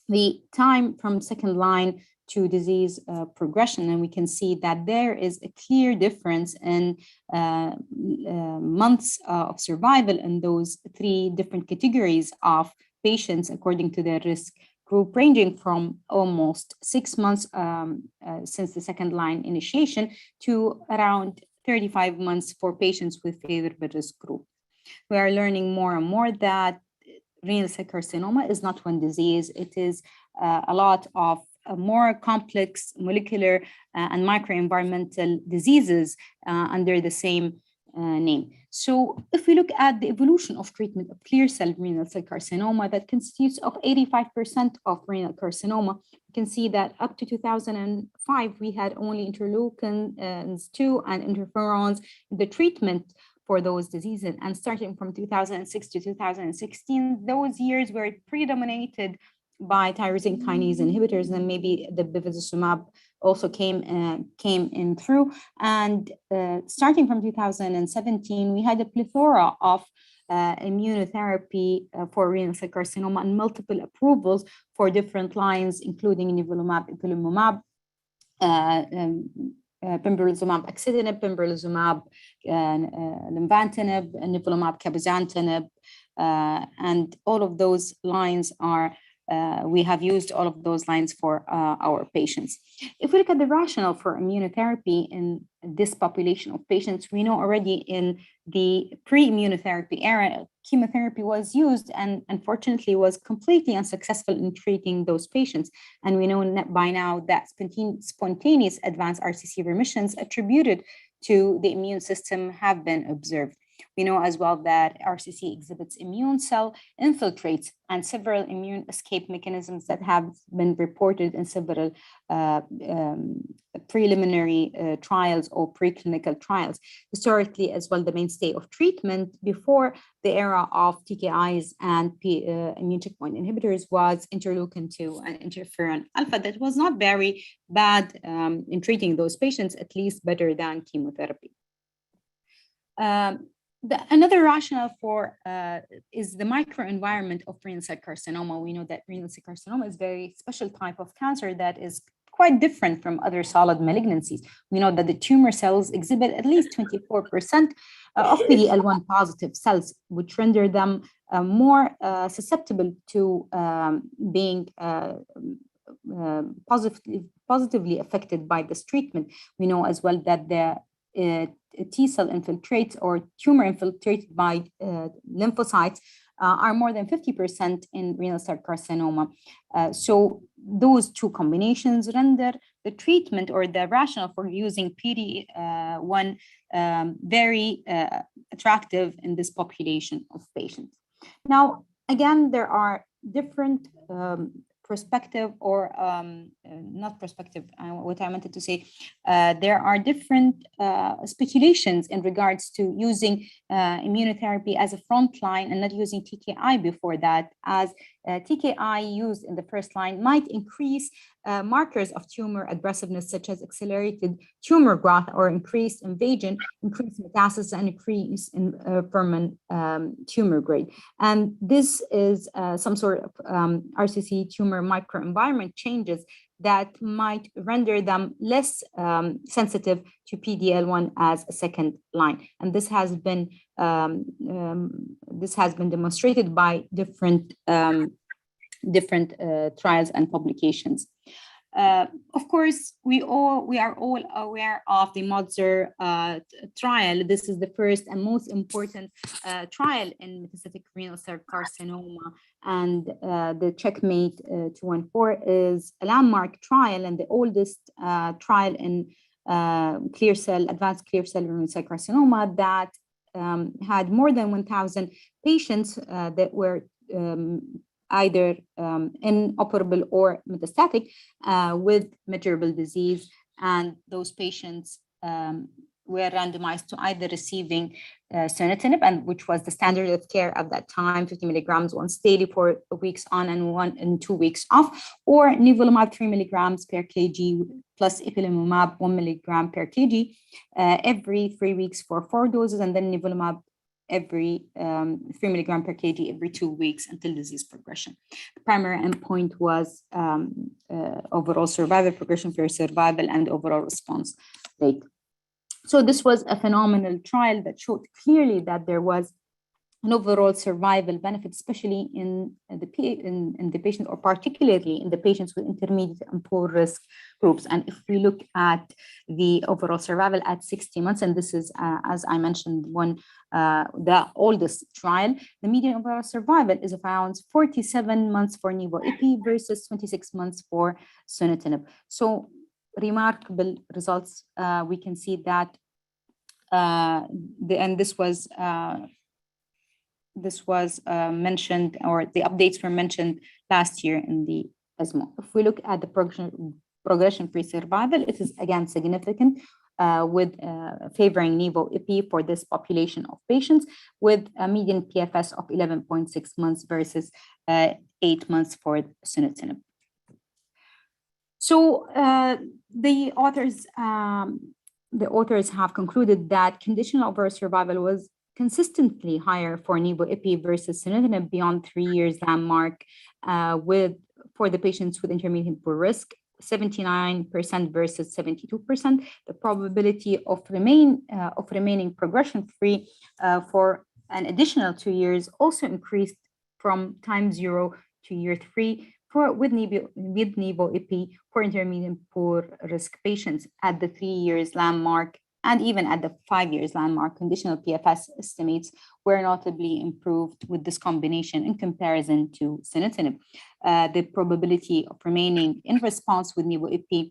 the time from second line to disease progression, and we can see that there is a clear difference in months of survival in those three different categories of patients according to their risk group, ranging from almost 6 months since the second line initiation to around 35 months for patients with favorable risk group. We are learning more and more that renal cell carcinoma is not one disease. It is a lot of more complex molecular and microenvironmental diseases under the same name. So if we look at the evolution of treatment of clear cell renal cell carcinoma that constitutes of 85% of renal carcinoma, you can see that up to 2005, we had only interleukins 2 and interferons in the treatment for those diseases. And starting from 2006 to 2016, those years were predominated by tyrosine kinase inhibitors, and maybe the bevacizumab also came in through. And starting from 2017, we had a plethora of immunotherapy for renal cell carcinoma and multiple approvals for different lines, including nivolumab, ipilimumab, pembrolizumab, axitinib, pembrolizumab, lenvatinib, nivolumab, cabozantinib, and all of those lines are we have used all of those lines for our patients. If we look at the rationale for immunotherapy in this population of patients, we know already in the pre-immunotherapy era, chemotherapy was used and unfortunately was completely unsuccessful in treating those patients. And we know by now that spontaneous advanced RCC remissions attributed to the immune system have been observed. We know as well that RCC exhibits immune cell infiltrates and several immune escape mechanisms that have been reported in several preliminary trials or preclinical trials. Historically, as well, the mainstay of treatment before the era of TKIs and immune checkpoint inhibitors was interleukin-2 and interferon alpha. That was not very bad in treating those patients, at least better than chemotherapy. Another rationale for is the microenvironment of renal cell carcinoma. We know that renal cell carcinoma is a very special type of cancer that is quite different from other solid malignancies. We know that the tumor cells exhibit at least 24% of PD-L1 positive cells, which render them more susceptible to being positively affected by this treatment. We know as well that the T cell infiltrates or tumor infiltrated by lymphocytes are more than 50% in renal cell carcinoma. So those two combinations render the treatment or the rationale for using PD-1 very attractive in this population of patients. Now, again, there are different perspective or not perspective, what I wanted to say, there are different speculations in regards to using immunotherapy as a frontline and not using TKI before that, as TKI used in the first line might increase markers of tumor aggressiveness, such as accelerated tumor growth or increased invasion, increased metastasis, and increase in permanent tumor grade. And this is some sort of RCC tumor microenvironment changes that might render them less sensitive to PD-L1 as a second line. And this has been demonstrated by different trials and publications. Of course, we are all aware of the Mozart trial. This is the first and most important trial in metastatic renal cell carcinoma, and the Checkmate 214 is a landmark trial and the oldest trial in advanced clear cell renal cell carcinoma that had more than 1,000 patients that were either inoperable or metastatic with measurable disease. And those patients were randomized to either receiving sunitinib, and which was the standard of care at that time, 50 milligrams once daily for weeks on and 2 weeks off, or nivolumab 3 milligrams per kg plus ipilimumab 1 milligram per kg every 3 weeks for 4 doses, and then nivolumab every 3 milligram per kg every 2 weeks until disease progression. The primary endpoint was overall survival, progression-free survival, and overall response rate. So this was a phenomenal trial that showed clearly that there was an overall survival benefit, especially in the patient, or particularly in the patients with intermediate and poor risk groups. And if we look at the overall survival at 60 months, and this is, as I mentioned, the oldest trial, the median overall survival is around 47 months for nivo-ipi versus 26 months for sunitinib. So remarkable results. We can see that, and this was mentioned, or the updates were mentioned last year in the ESMO. If we look at the progression-free survival, it is again significant, with favoring nivo-ipi for this population of patients, with a median PFS of 11.6 months versus 8 months for sunitinib. So the authors have concluded that conditional overall survival was consistently higher for nivo-ipi versus sunitinib beyond 3 years landmark, for the patients with intermediate poor risk, 79% versus 72%. The probability of remaining progression-free for an additional 2 years also increased from time 0 to year 3 with nivo-ipi for intermediate poor risk patients at the 3 years landmark, and even at the 5 years landmark. Conditional PFS estimates were notably improved with this combination in comparison to sunitinib. The probability of remaining in response with nivo-ipi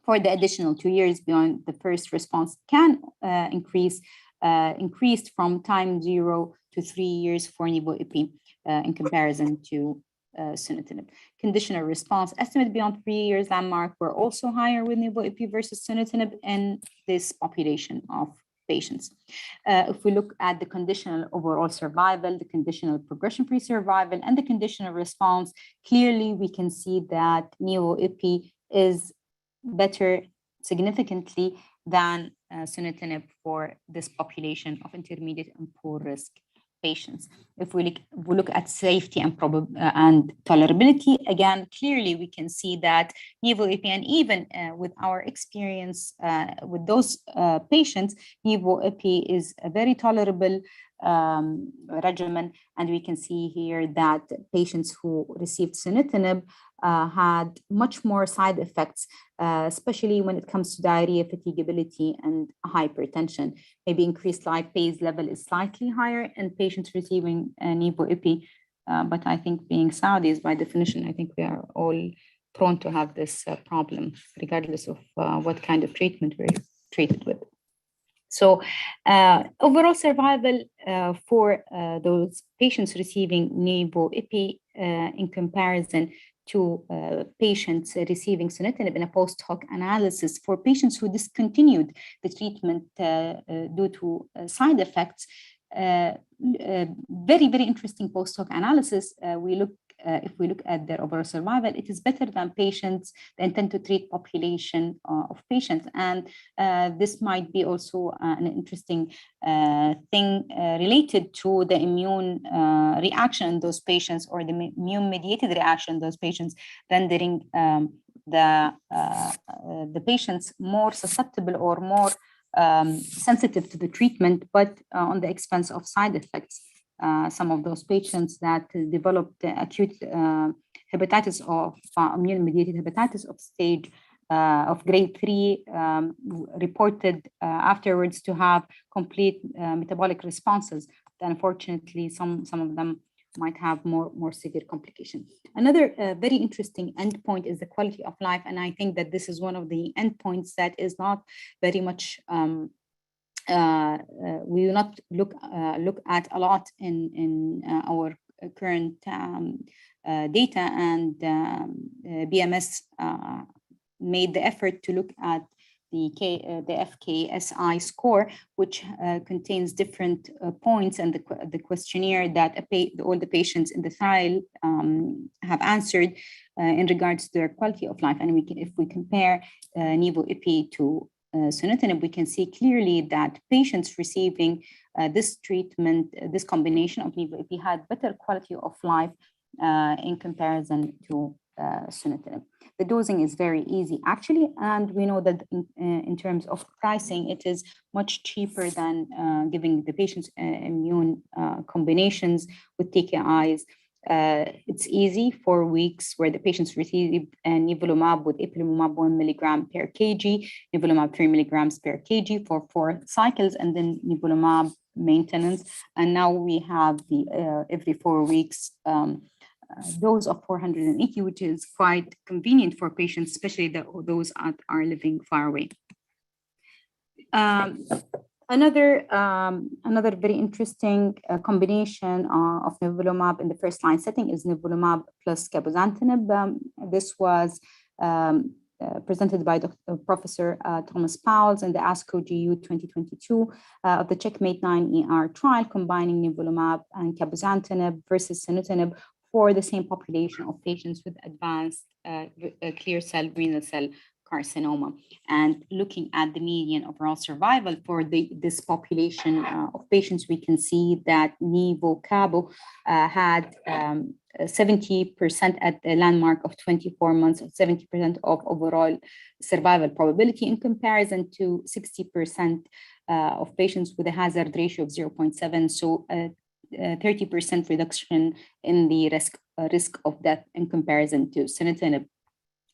for the additional 2 years beyond the first response can increased from time 0 to 3 years for nivo-ipi in comparison to sunitinib. Conditional response estimate beyond 3 years landmark were also higher with nivo-ipi versus sunitinib in this population of patients. If we look at the conditional overall survival, the conditional progression-free survival, and the conditional response, clearly we can see that nivo-ipi is better significantly than sunitinib for this population of intermediate and poor risk patients. If we look at safety and tolerability, again, clearly we can see that nivo-ipi, and even with our experience with those patients, nivo-ipi is a very tolerable regimen, and we can see here that patients who received sunitinib had much more side effects, especially when it comes to diarrhea, fatigability, and hypertension. Maybe increased lipase level is slightly higher in patients receiving nivo-ipi, but I think being Saudis, by definition, I think we are all prone to have this problem, regardless of what kind of treatment we're treated with. So overall survival for those patients receiving nivo-ipi in comparison to patients receiving sunitinib in a post-hoc analysis for patients who discontinued the treatment due to side effects. Very, very interesting post-hoc analysis. If we look at their overall survival, it is better than patients, the intent to treat population of patients. And this might be also an interesting thing related to the immune reaction in those patients, or the immune-mediated reaction in those patients, rendering the patients more susceptible or more sensitive to the treatment, but on the expense of side effects. Some of those patients that developed acute hepatitis of immune-mediated hepatitis of stage of grade 3 reported afterwards to have complete metabolic responses. Unfortunately, some of them might have more severe complications. Another very interesting endpoint is the quality of life, and I think that this is one of the endpoints that is not very much we do not look at a lot in our current data, and BMS made the effort to look at the FKSI score, which contains different points, and the questionnaire that all the patients in the trial have answered in regards to their quality of life. And if we compare nivo-ipi to sunitinib, we can see clearly that patients receiving this treatment, this combination of nivo-ipi, had better quality of life in comparison to sunitinib. The dosing is very easy, actually, and we know that in terms of pricing, it is much cheaper than giving the patients immune combinations with TKIs. It's easy, 4 weeks, where the patients receive nivolumab with ipilimumab 1 milligram per kg, nivolumab 3 milligrams per kg for 4 cycles, and then nivolumab maintenance. And now we have the every 4 weeks dose of 480, which is quite convenient for patients, especially those that are living far away. Another very interesting combination of nivolumab in the first-line setting is nivolumab plus cabozantinib. This was presented by Professor Thomas Powles in the ASCO GU 2022 of the Checkmate 9ER trial, combining nivolumab and cabozantinib versus sunitinib for the same population of patients with advanced clear cell renal cell carcinoma. And looking at the median overall survival for this population of patients, we can see that nivo-cabo had 70% at the landmark of 24 months, 70% of overall survival probability, in comparison to 60% of patients with a hazard ratio of 0.7. So 30% reduction in the risk of death in comparison to sunitinib.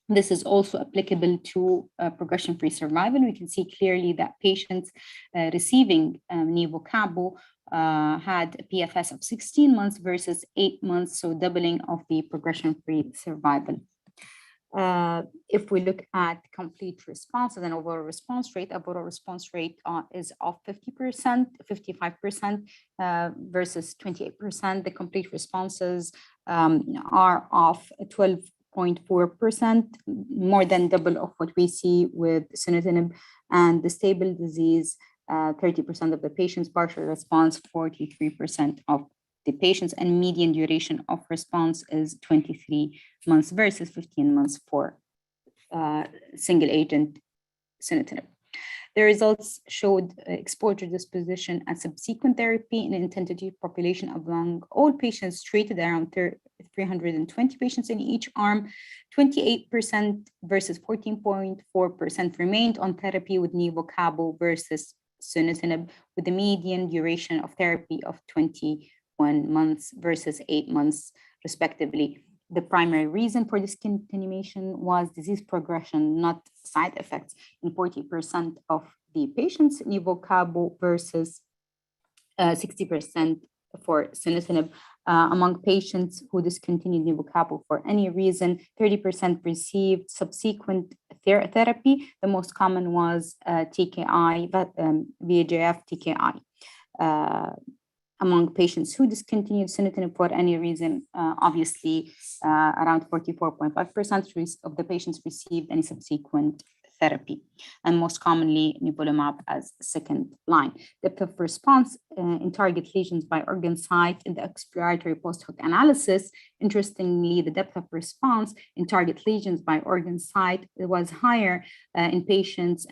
This is also applicable to progression-free survival. We can see clearly that patients receiving nivo-cabo had a PFS of 16 months versus 8 months, so doubling of the progression-free survival. If we look at complete responses and overall response rate is of 50%, 55% versus 28%. The complete responses are of 12.4%, more than double of what we see with sunitinib, and the stable disease, 30% of the patients, partial response, 43% of the patients, and median duration of response is 23 months versus 15 months for single agent sunitinib. The results showed exposure disposition and subsequent therapy in intended use population among all patients treated, around 320 patients in each arm. 28% versus 14.4% remained on therapy with nivo-cabo versus sunitinib, with a median duration of therapy of 21 months versus 8 months, respectively. The primary reason for discontinuation was disease progression, not side effects, in 40% of the patients, nivo-cabo versus 60% for sunitinib. Among patients who discontinued nivo-cabo for any reason, 30% received subsequent therapy. The most common was TKI, VEGF TKI. Among patients who discontinued sunitinib for any reason, obviously around 44.5% of the patients received any subsequent therapy, and most commonly nivolumab as second line. Depth of response in target lesions by organ site in the exploratory post-hoc analysis. Interestingly, the depth of response in target lesions by organ site was higher in patients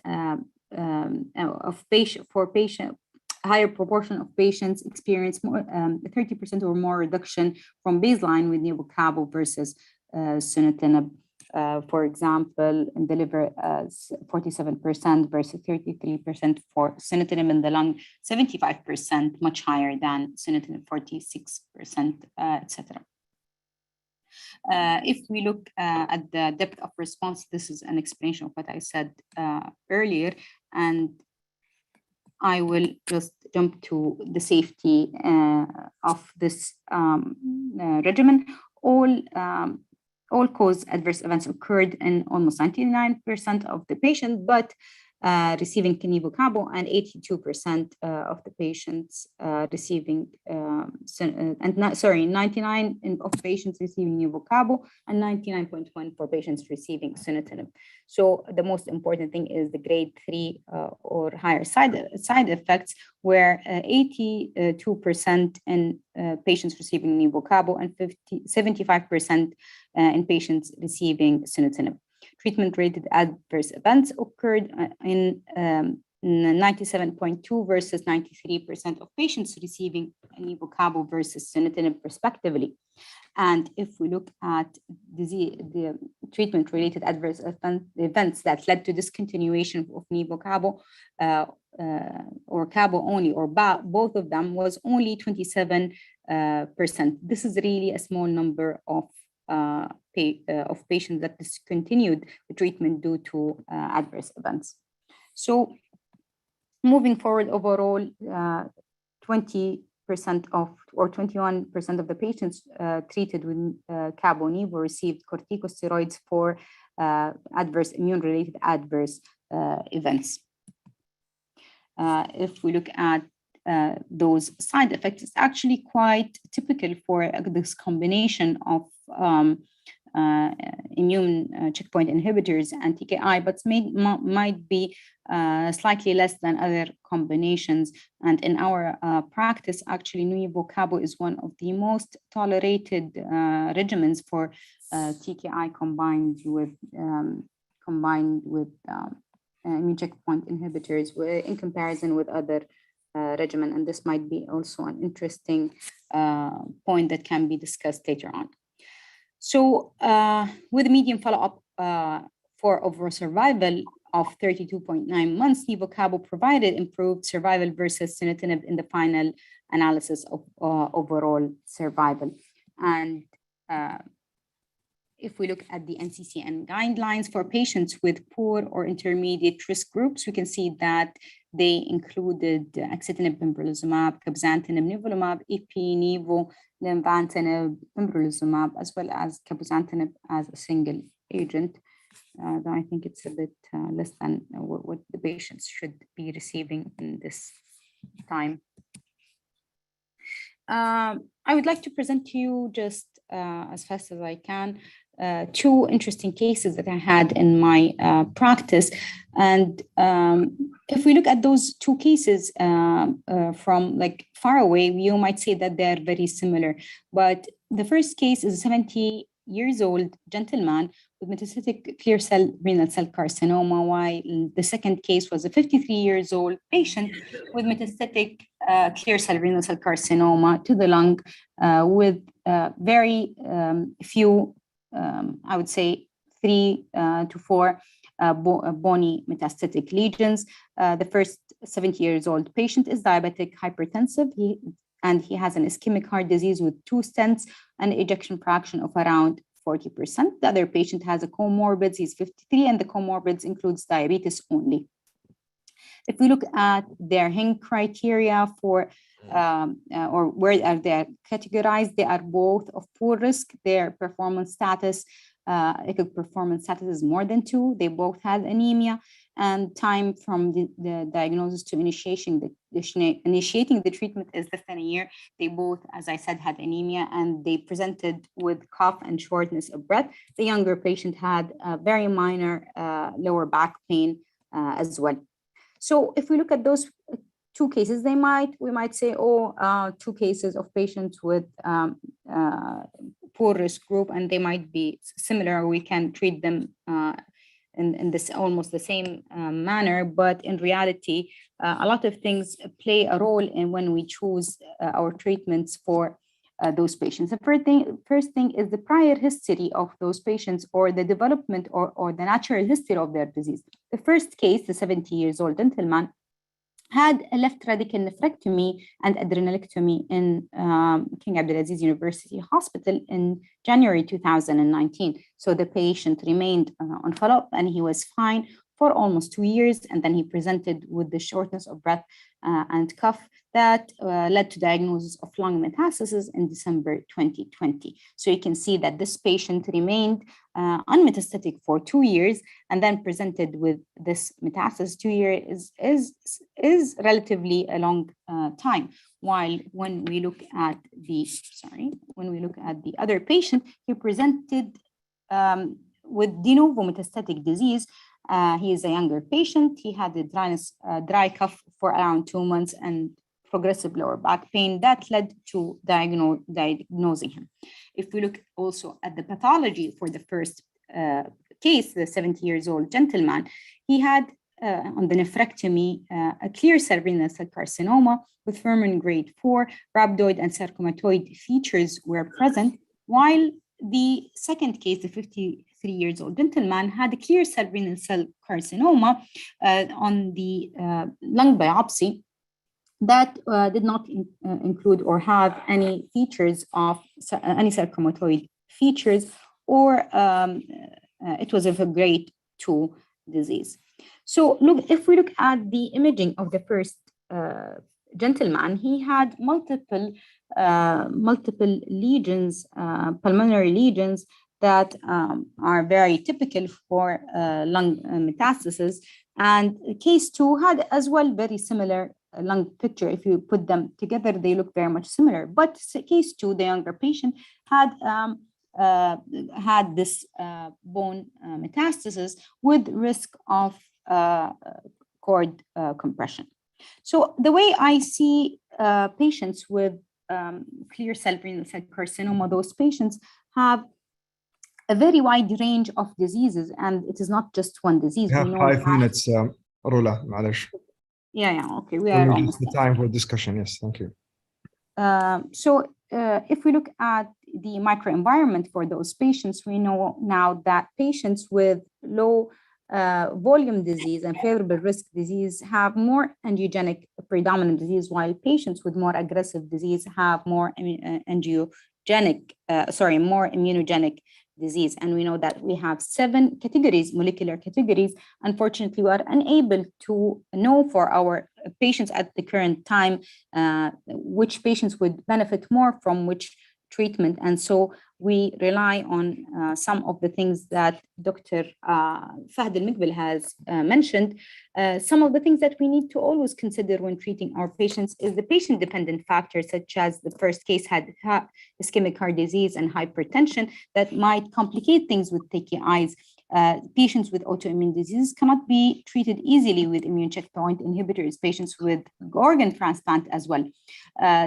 higher proportion of patients experience more 30% or more reduction from baseline with nivo-cabo versus sunitinib. For example, in the liver, 47% versus 33% for sunitinib, in the lung, 75%, much higher than sunitinib, 46%, etc. If we look at the depth of response, this is an explanation of what I said earlier, and I will just jump to the safety of this regimen. All cause adverse events occurred in almost 99% of the patients, but receiving Nivo-Cabo, and 82% of the patients receiving, 99 of patients receiving Nivo-Cabo, and 99.1 for patients receiving sunitinib. So the most important thing is the grade 3 or higher side effects, where 82% in patients receiving Nivo-Cabo and 75% in patients receiving sunitinib. Treatment-related adverse events occurred in 97.2 versus 93% of patients receiving Nivo-Cabo versus sunitinib respectively. And if we look at the treatment-related adverse events that led to discontinuation of Nivo-Cabo or Cabo only, or both of them, was only 27%. This is really a small number of patients that discontinued the treatment due to adverse events. So moving forward, overall, 20% of, or 21% of the patients treated with Cabo-Nivo received corticosteroids for adverse immune-related adverse events. If we look at those side effects, it's actually quite typical for this combination of immune checkpoint inhibitors and TKI, but might be slightly less than other combinations. And in our practice, actually, Nivo-Cabo is one of the most tolerated regimens for TKI combined with immune checkpoint inhibitors in comparison with other regimen. And this might be also an interesting point that can be discussed later on. So with a median follow-up for overall survival of 32.9 months, Nivo-Cabo provided improved survival versus sunitinib in the final analysis of overall survival. And if we look at the NCCN guidelines for patients with poor or intermediate risk groups, we can see that they included axitinib, pembrolizumab, cabozantinib, nivolumab, ipi, nivo, lenvatinib, pembrolizumab, as well as cabozantinib as a single agent. Though I think it's a bit less than what the patients should be receiving in this time. I would like to present to you just as fast as I can two interesting cases that I had in my practice. And if we look at those two cases from like far away, you might say that they're very similar. But the first case is a 70-year-old gentleman with metastatic clear cell renal cell carcinoma, while the second case was a 53-year-old patient with metastatic clear cell renal cell carcinoma to the lung with very few, I would say 3 to 4 bony metastatic lesions. The first 70-year-old patient is diabetic hypertensive. He has an ischemic heart disease with 2 stents and ejection fraction of around 40%. The other patient has a comorbid, he's 53, and the comorbids includes diabetes only. If we look at their HING criteria for, or where are they categorized, they are both of poor risk. Their performance status, ECOG performance status is more than 2. They both had anemia, and time from the diagnosis to initiating the treatment is less than a year. They both, as I said, had anemia, and they presented with cough and shortness of breath. The younger patient had a very minor lower back pain as well. So if we look at those 2 cases, we might say, oh, 2 cases of patients with poor risk group, and they might be similar. We can treat them in this almost the same manner, but in reality, a lot of things play a role in when we choose our treatments for those patients. The first thing is the prior history of those patients, or the development or the natural history of their disease. The first case, the 70-year-old gentleman, had a left radical nephrectomy and adrenalectomy in King Abdulaziz University Hospital in January 2019. So the patient remained on follow-up, and he was fine for almost 2 years. And then he presented with the shortness of breath and cough that led to diagnosis of lung metastasis in December 2020. So you can see that this patient remained unmetastatic for 2 years and then presented with this metastasis. 2 years is relatively a long time. While when we look at the other patient, he presented with de novo metastatic disease. He is a younger patient. He had a dry cough for around 2 months and progressive lower back pain that led to diagnosing him. If we look also at the pathology for the first case, the 70-year-old gentleman, he had on the nephrectomy a clear cerebral cell carcinoma with Fuhrman grade 4, rhabdoid and sarcomatoid features were present, while the second case, the 53-year-old gentleman, had a clear cerebral cell carcinoma on the lung biopsy that did not include or have any features of any sarcomatoid features, or it was of a grade 2 disease. So look, if we look at the imaging of the first gentleman, he had multiple lesions, pulmonary lesions that are very typical for lung metastasis. And case 2 had as well very similar lung picture. If you put them together, they look very much similar. But case 2, the younger patient, had this bone metastasis with risk of cord compression. So the way I see patients with clear cerebral cell carcinoma, those patients have a very wide range of diseases, and it is not just one disease. We have 5 minutes, Rula, معلش. Yeah, okay. We are almost the time for discussion. Yes, thank you. If we look at the microenvironment for those patients, we know now that patients with low volume disease and favorable risk disease have more angiogenic predominant disease, while patients with more aggressive disease have more more immunogenic disease. And we know that we have 7 categories, molecular categories. Unfortunately, we are unable to know for our patients at the current time which patients would benefit more from which treatment. And so we rely on some of the things that Dr. Fahd Al-Mikbil has mentioned. Some of the things that we need to always consider when treating our patients is the patient-dependent factors, such as the first case had ischemic heart disease and hypertension that might complicate things with TKIs. Patients with autoimmune diseases cannot be treated easily with immune checkpoint inhibitors, patients with organ transplant as well.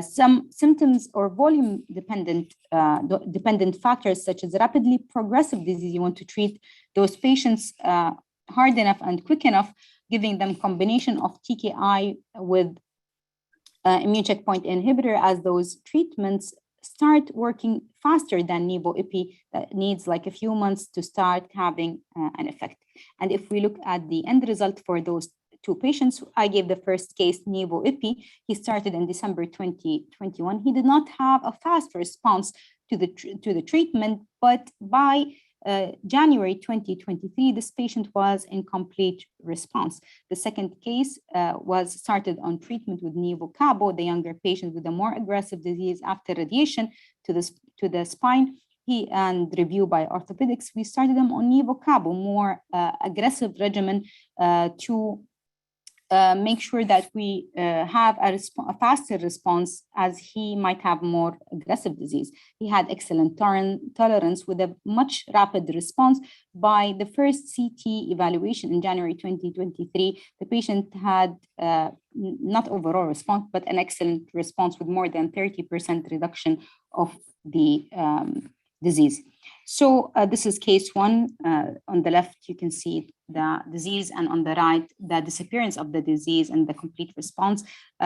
Some symptoms or volume dependent factors, such as rapidly progressive disease, you want to treat those patients hard enough and quick enough, giving them combination of TKI with immune checkpoint inhibitor, as those treatments start working faster than Nivo-Ipi, that needs like a few months to start having an effect. And if we look at the end result for those 2 patients, I gave the first case Nivo-Ipi. He started in December 2021. He did not have a fast response to the treatment, but by January 2023, this patient was in complete response. The second case was started on treatment with Nivo-Cabo, the younger patient with a more aggressive disease after radiation to the spine. And review by orthopedics, we started him on Nivo-Cabo, more aggressive regimen to make sure that we have a faster response, as he might have more aggressive disease. He had excellent tolerance with a much rapid response. By the first CT evaluation in January 2023, the patient had not overall response, but an excellent response with more than 30% reduction of the disease. So this is case 1. On the left, you can see the disease, and on the right, the disappearance of the disease and the complete response.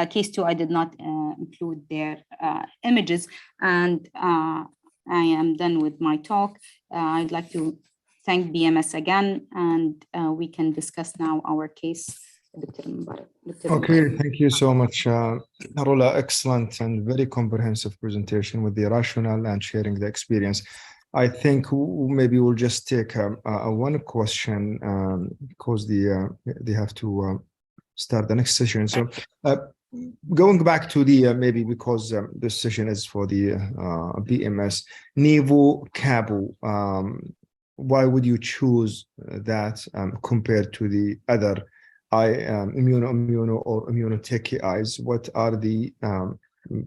Case 2, I did not include their images. And I am done with my talk. I'd like to thank BMS again, and we can discuss now our case. Okay, thank you so much, Rula. Excellent and very comprehensive presentation with the rationale and sharing the experience. I think maybe we'll just take one question because they have to start the next session. So going back to the maybe because this session is for the BMS, Nivo Cabo. Why would you choose that compared to the other immuno or immuno-TKIs? What are the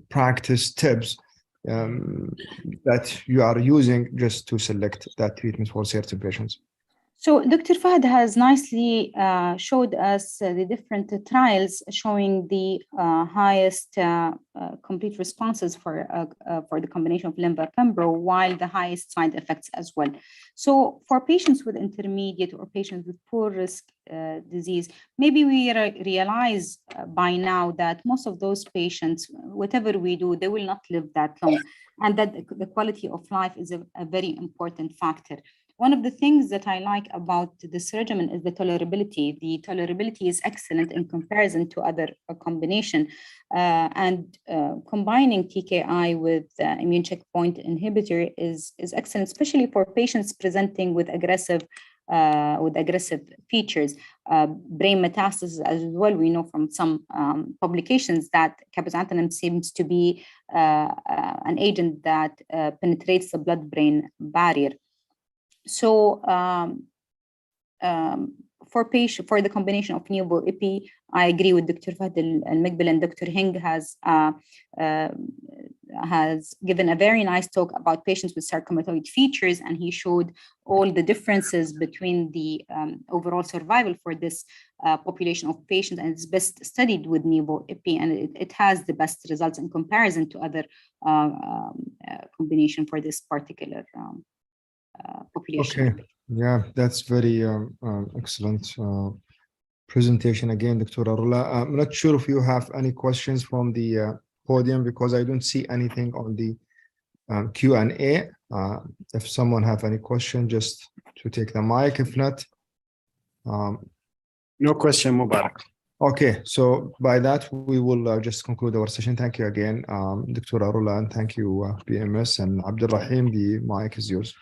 practice tips that you are using just to select that treatment for certain patients? So Dr. Fahd has nicely showed us the different trials showing the highest complete responses for the combination of Lenva-Pembro, while the highest side effects as well. So for patients with intermediate or patients with poor risk disease, maybe we realize by now that most of those patients, whatever we do, they will not live that long, and that the quality of life is a very important factor. One of the things that I like about this regimen is the tolerability. The tolerability is excellent in comparison to other combination. Combining TKI with immune checkpoint inhibitor is excellent, especially for patients presenting with aggressive features, brain metastasis as well. We know from some publications that cabozantinib seems to be an agent that penetrates the blood-brain barrier. So for the combination of Nivo Ipi, I agree with Dr. Fahd Al-Mikbil, and Dr. Hing has given a very nice talk about patients with sarcomatoid features, and he showed all the differences between the overall survival for this population of patients, and it's best studied with Nivo Ipi, and it has the best results in comparison to other combination for this particular population. Okay, yeah, that's very excellent presentation again, Dr. Arula. I'm not sure if you have any questions from the podium, because I don't see anything on the Q&A. If someone have any question, just to take the mic. If not, no question, Mubarak. Okay, so by that we will just conclude our session. Thank you again, Dr. Arula, and thank you, BMS, and Abdul Rahim. The mic is yours.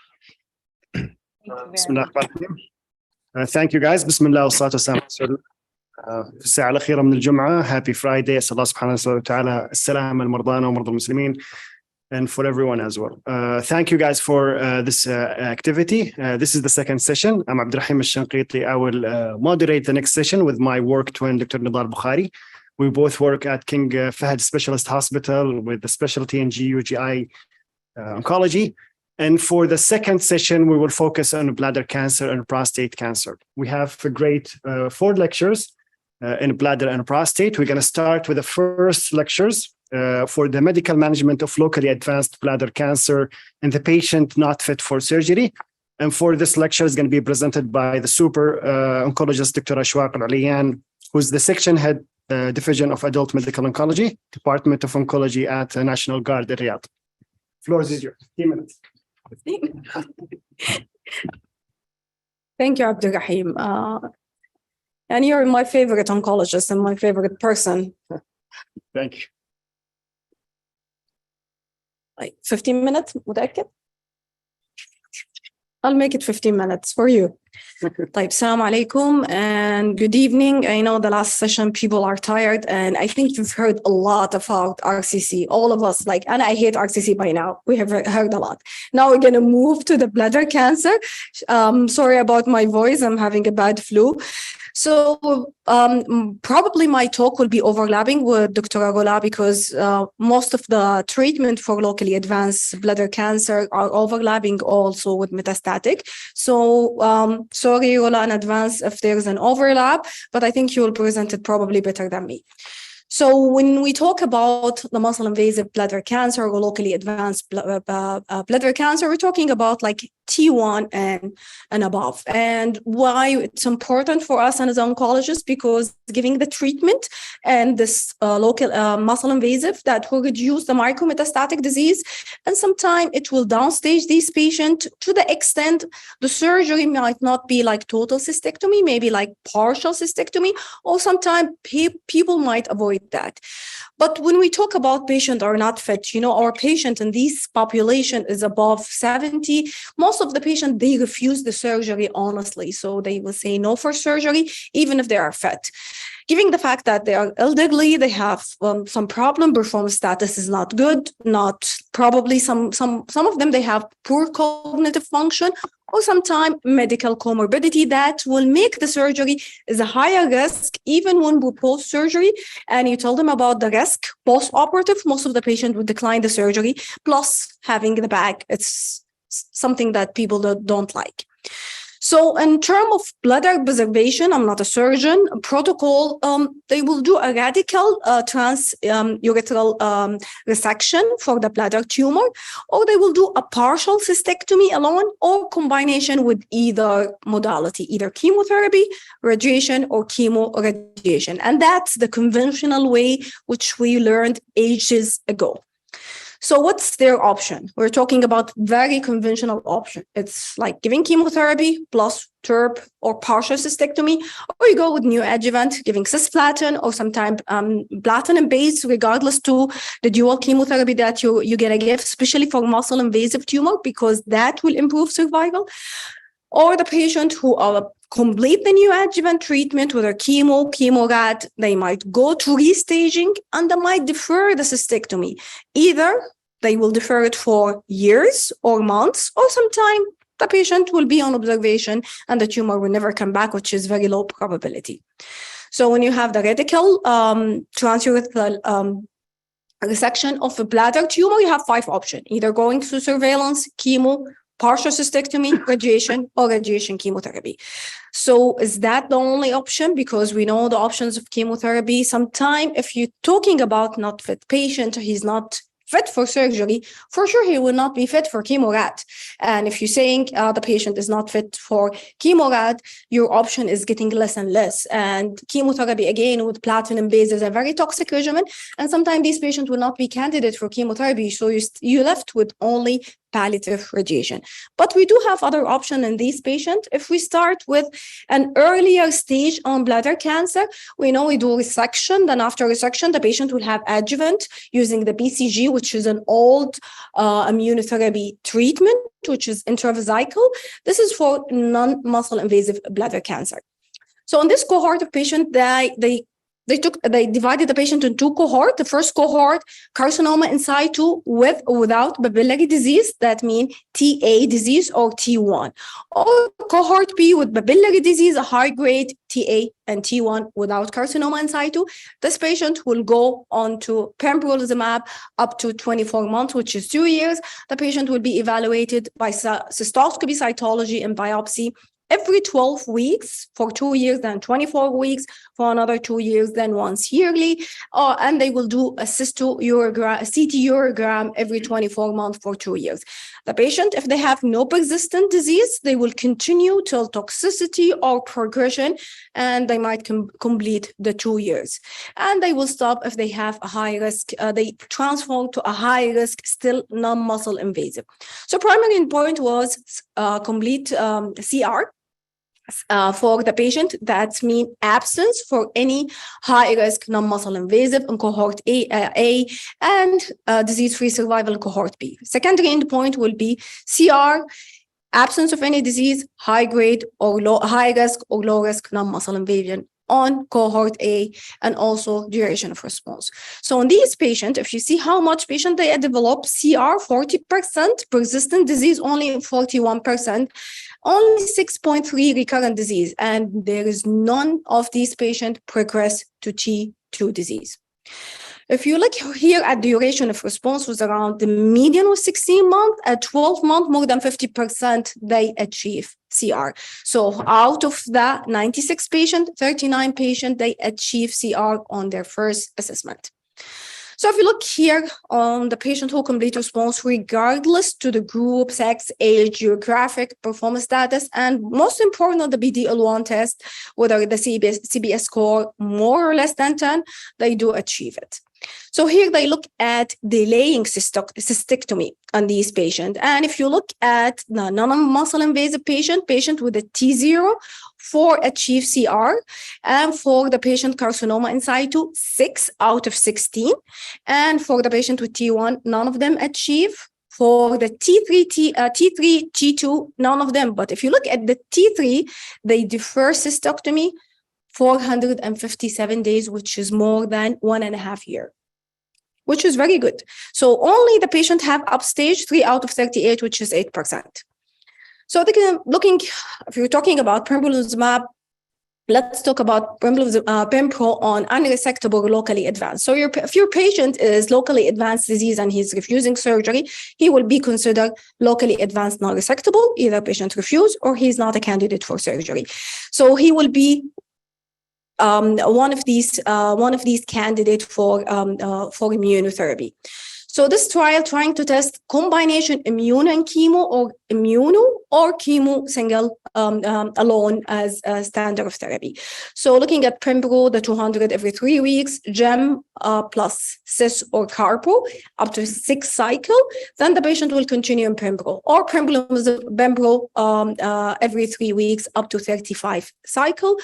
Thank you guys. Bismillah والصلاة والسلام في الساعة الأخيرة من الجمعة. Happy Friday. أسأل الله سبحانه وتعالى السلامة لمرضانا ومرضى المسلمين, and for everyone as well. Thank you guys for this activity. This is the second session. I'm Abdurrahim Al-Shanqiti. I will moderate the next session with my work twin, Dr. Nidar Bukhari. We both work at King Fahd Specialist Hospital with the specialty in GU/GI oncology. And for the second session, we will focus on bladder cancer and prostate cancer. We have a great 4 lectures in bladder and prostate. We're going to start with the first lectures for the medical management of locally advanced bladder cancer in the patient not fit for surgery. And for this lecture is going to be presented by the super oncologist, Dr. Ashwaq Al-Aliyan, who's the section head division of adult medical oncology, Department of Oncology at National Guard in Riyadh. Floor is yours. 10 minutes. Thank you, Abdul Rahim. And you're my favorite oncologist and my favorite person. Thank you. Like 15 minutes, متأكد? I'll make it 15 minutes for you. طيب, Assalamu alaikum and good evening. I know the last session people are tired, and I think you've heard a lot about RCC. All of us, and I hate RCC by now. We have heard a lot. Now we're going to move to the bladder cancer. Sorry about my voice. I'm having a bad flu. So probably my talk will be overlapping with Dr. Agola, because most of the treatment for locally advanced bladder cancer are overlapping also with metastatic. So sorry, Agola, in advance if there's an overlap, but I think you will present it probably better than me. So when we talk about the muscle invasive bladder cancer or locally advanced bladder cancer, we're talking about T1 and above. And why it's important for us as oncologists, because giving the treatment and this local muscle invasive that will reduce the micrometastatic disease, and sometimes it will downstage these patients to the extent the surgery might not be total cystectomy, maybe partial cystectomy, or sometimes people might avoid that. But when we talk about patient are not fit, our patient in this population is above 70. Most of of the patients, they refuse the surgery, honestly. So they will say no for surgery, even if they are fit. Given the fact that they are elderly, they have some problem, performance status is not good, not probably some of them, they have poor cognitive function, or sometimes medical comorbidity that will make the surgery is a higher risk, even when we post-surgery, and you tell them about the risk post-operative, most of the patient would decline the surgery, plus having the bag, it's something that people don't like. So in terms of bladder preservation, I'm not a surgeon, protocol, they will do a radical transurethral resection for the bladder tumor, or they will do a partial cystectomy alone, or combination with either modality, either chemotherapy, radiation, or chemoradiation. And that's the conventional way which we learned ages ago. So what's their option? We're talking about very conventional option. It's like giving chemotherapy plus TURP or partial cystectomy, or you go with neoadjuvant, giving cisplatin or sometimes platinum-based, regardless to the dual chemotherapy that you're going to give, especially for muscle invasive tumor, because that will improve survival. Or the patient who are complete the neoadjuvant treatment with a chemorad, they might go to restaging and they might defer the cystectomy. Either they will defer it for years or months, or sometime the patient will be on observation and the tumor will never come back, which is very low probability. So when you have the radical transurethral resection of a bladder tumor, you have 5 options, either going to surveillance, chemo, partial cystectomy, radiation, or radiation chemotherapy. So is that the only option? Because we know the options of chemotherapy. Sometimes if you're talking about not fit patient, he's not fit for surgery, for sure he will not be fit for chemorad. And if you're saying the patient is not fit for chemorad, your option is getting less and less. And chemotherapy, again, with platinum base is a very toxic regimen. And sometimes these patients will not be candidate for chemotherapy. So you're left with only palliative radiation. But we do have other options in these patients. If we start with an earlier stage on bladder cancer, we know we do resection. Then after resection, the patient will have adjuvant using the BCG, which is an old immunotherapy treatment, which is intravesical. This is for non-muscle invasive bladder cancer. So in this cohort of patients, they divided the patient in 2 cohorts. The first cohort, carcinoma in situ with or without papillary disease, that means TA disease or T1. Or cohort B with papillary disease, a high-grade TA and T1 without carcinoma in situ. This patient will go on to pembrolizumab up to 24 months, which is 2 years. The patient will be evaluated by cystoscopy, cytology, and biopsy every 12 weeks for 2 years, then 24 weeks for another 2 years, then once yearly. And they will do a CT urogram every 24 months for 2 years. The patient, if they have no persistent disease, they will continue till toxicity or progression, and they might complete the 2 years. And they will stop if they have a high risk, they transform to a high risk, still non-muscle invasive. So primary endpoint was complete CR. For the patient, that means absence for any high-risk non-muscle invasive in cohort A and disease-free survival in cohort B. Secondary endpoint will be CR, absence of any disease, high-grade or high-risk or low-risk non-muscle invasion on cohort A, and also duration of response. So in these patients, if you see how much patient they develop, CR 40%, persistent disease only 41%, only 6.3 recurrent disease, and there is none of these patients progress to T2 disease. If you look here at duration of response was around the median was 16 months, at 12 months, more than 50% they achieve CR. So out of that 96 patients, 39 patients, they achieve CR on their first assessment. So if you look here on the patient who complete response, regardless to the group, sex, age, geographic, performance status, and most important, the PD-L1 test, whether the CBS score more or less than 10, they do achieve it. So here they look at delaying cystectomy on these patients. And if you look at the non-muscle invasive patient with a T0, 4 achieve CR, and for the patient carcinoma in situ, 6 out of 16. And for the patient with T1, none of them achieve For the T3, T2, none of them. But if you look at the T3, they defer cystectomy 457 days, which is more than 1.5 years, which is very good. So only the patient have upstage 3 out of 38, which is 8%. So if you're talking about pembrolizumab, let's talk about Pembro on unresectable locally advanced. So if your patient is locally advanced disease and he's refusing surgery, he will be considered locally advanced non-resectable, either patient refuse or he's not a candidate for surgery. So he will be one of these candidates for immunotherapy. So this trial trying to test combination immuno and chemo, or immuno or chemo single alone as a standard of therapy. So looking at Pembro, the 200 every 3 weeks, Gem plus Cis or Carbo up to 6 cycle, then the patient will continue in Pembro, or Pembro every 3 weeks up to 35 cycle.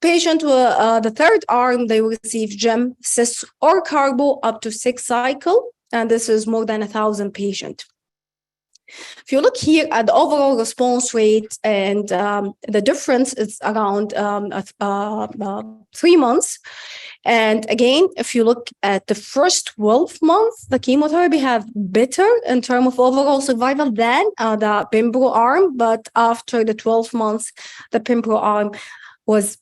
Patient, the third arm, they will receive Gem, Cis or Carbo up to 6 cycle. And this is more than 1,000 patients. If you look here at the overall response rate, and the difference is around 3 months. And again, if you look at the first 12 months, the chemotherapy have better in terms of overall survival than the Pembro arm. But after the 12 months, the Pembro arm was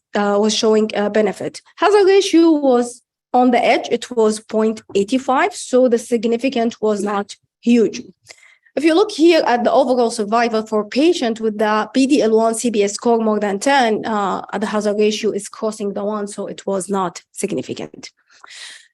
showing a benefit. Hazard ratio was on the edge, it was 0.85, so the significance was not huge. If you look here at the overall survival for patient with the PD-L1 CPS score more than 10, the hazard ratio is crossing the 1, so it was not significant.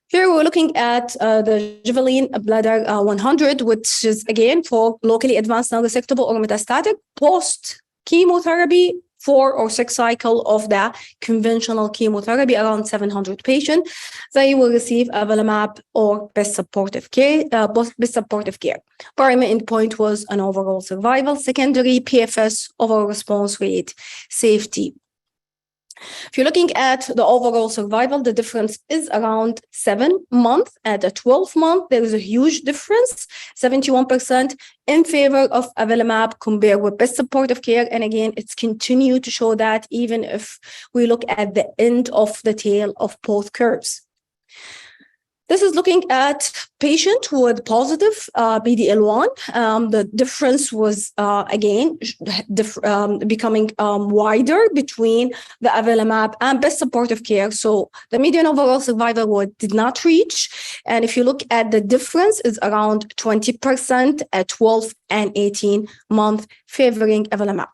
Here we're looking at the Javelin Bladder 100, which is again for locally advanced non-resectable or metastatic post-chemotherapy, 4 or 6 cycle of the conventional chemotherapy, around 700 patients. They will receive avelumab or best supportive care. Primary endpoint was an overall survival, secondary PFS, overall response rate, safety. If you're looking at the overall survival, the difference is around 7 months. At a 12 month, there is a huge difference, 71% in favor of avelumab compared with best supportive care. And again, it's continued to show that even if we look at the end of the tail of both curves. This is looking at patient with positive PD-L1. The difference was, again, becoming wider between the avelumab and best supportive care. So the median overall survival did not reach. And if you look at the difference, is around 20% at 12 and 18 months favoring avelumab.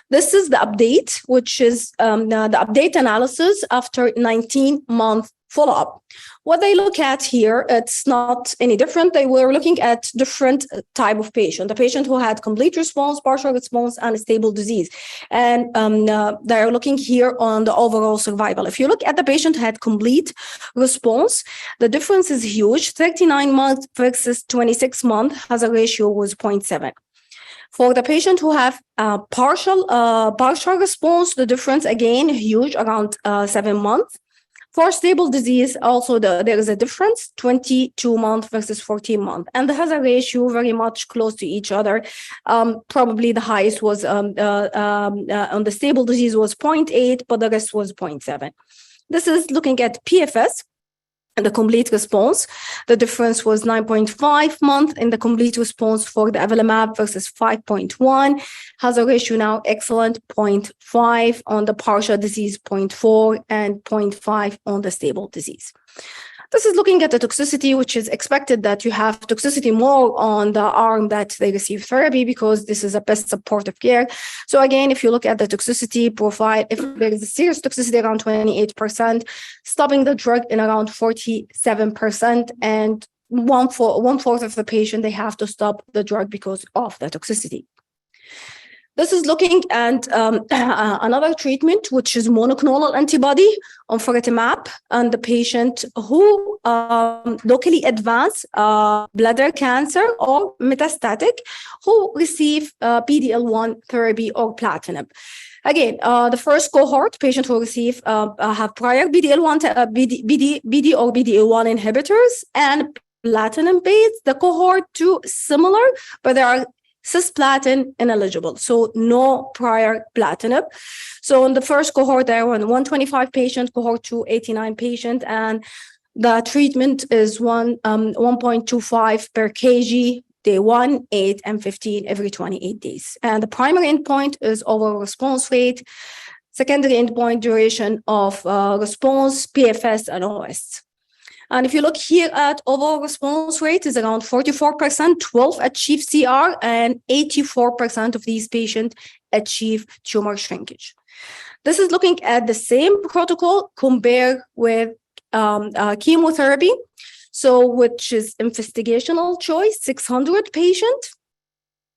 This is the update, which is the update analysis after 19-month follow-up. What they look at here, it's not any different. They were looking at different type of patient, the patient who had complete response, partial response, and stable disease. And they're looking here on the overall survival. If you look at the patient who had complete response, the difference is huge, 39 months versus 26 months, hazard ratio was 0.7. For the patient who have partial response, the difference again huge, around 7 months. For stable disease, also there is a difference, 22 months versus 14 months. And the hazard ratio very much close to each other. Probably the highest was on the stable disease was 0.8, but the rest was 0.7. This is looking at PFS. And the complete response, the difference was 9.5 months in the complete response for the avelumab versus 5.1. Hazard ratio now excellent, 0.5 on the partial disease, 0.4, and 0.5 on the stable disease. This is looking at the toxicity, which is expected that you have toxicity more on the arm that they receive therapy because this is a best supportive care. So again, if you look at the toxicity profile, if there is a serious toxicity around 28%, stopping the drug in around 47%, and one fourth of the patient, they have to stop the drug because of the toxicity. This is looking at another treatment, which is monoclonal antibody on enfortumab, and the patient who locally advanced bladder cancer or metastatic who receive PD-L1 therapy or platinum. Again, the first cohort, patient who receive have prior BD or BD-L1 inhibitors, and platinum-based. The cohort 2 similar, but they are cisplatin ineligible, so no prior platinum. So in the first cohort, there were 125 patients, cohort 2, 89 patients, and the treatment is 1.25 per kg, day 1, 8, and 15 every 28 days. And the primary endpoint is overall response rate, secondary endpoint duration of response, PFS, and OS. And if you look here at overall response rate is around 44%, 12 achieve CR, and 84% of these patients achieve tumor shrinkage. This is looking at the same protocol compared with chemotherapy, so which is investigational choice, 600 patients.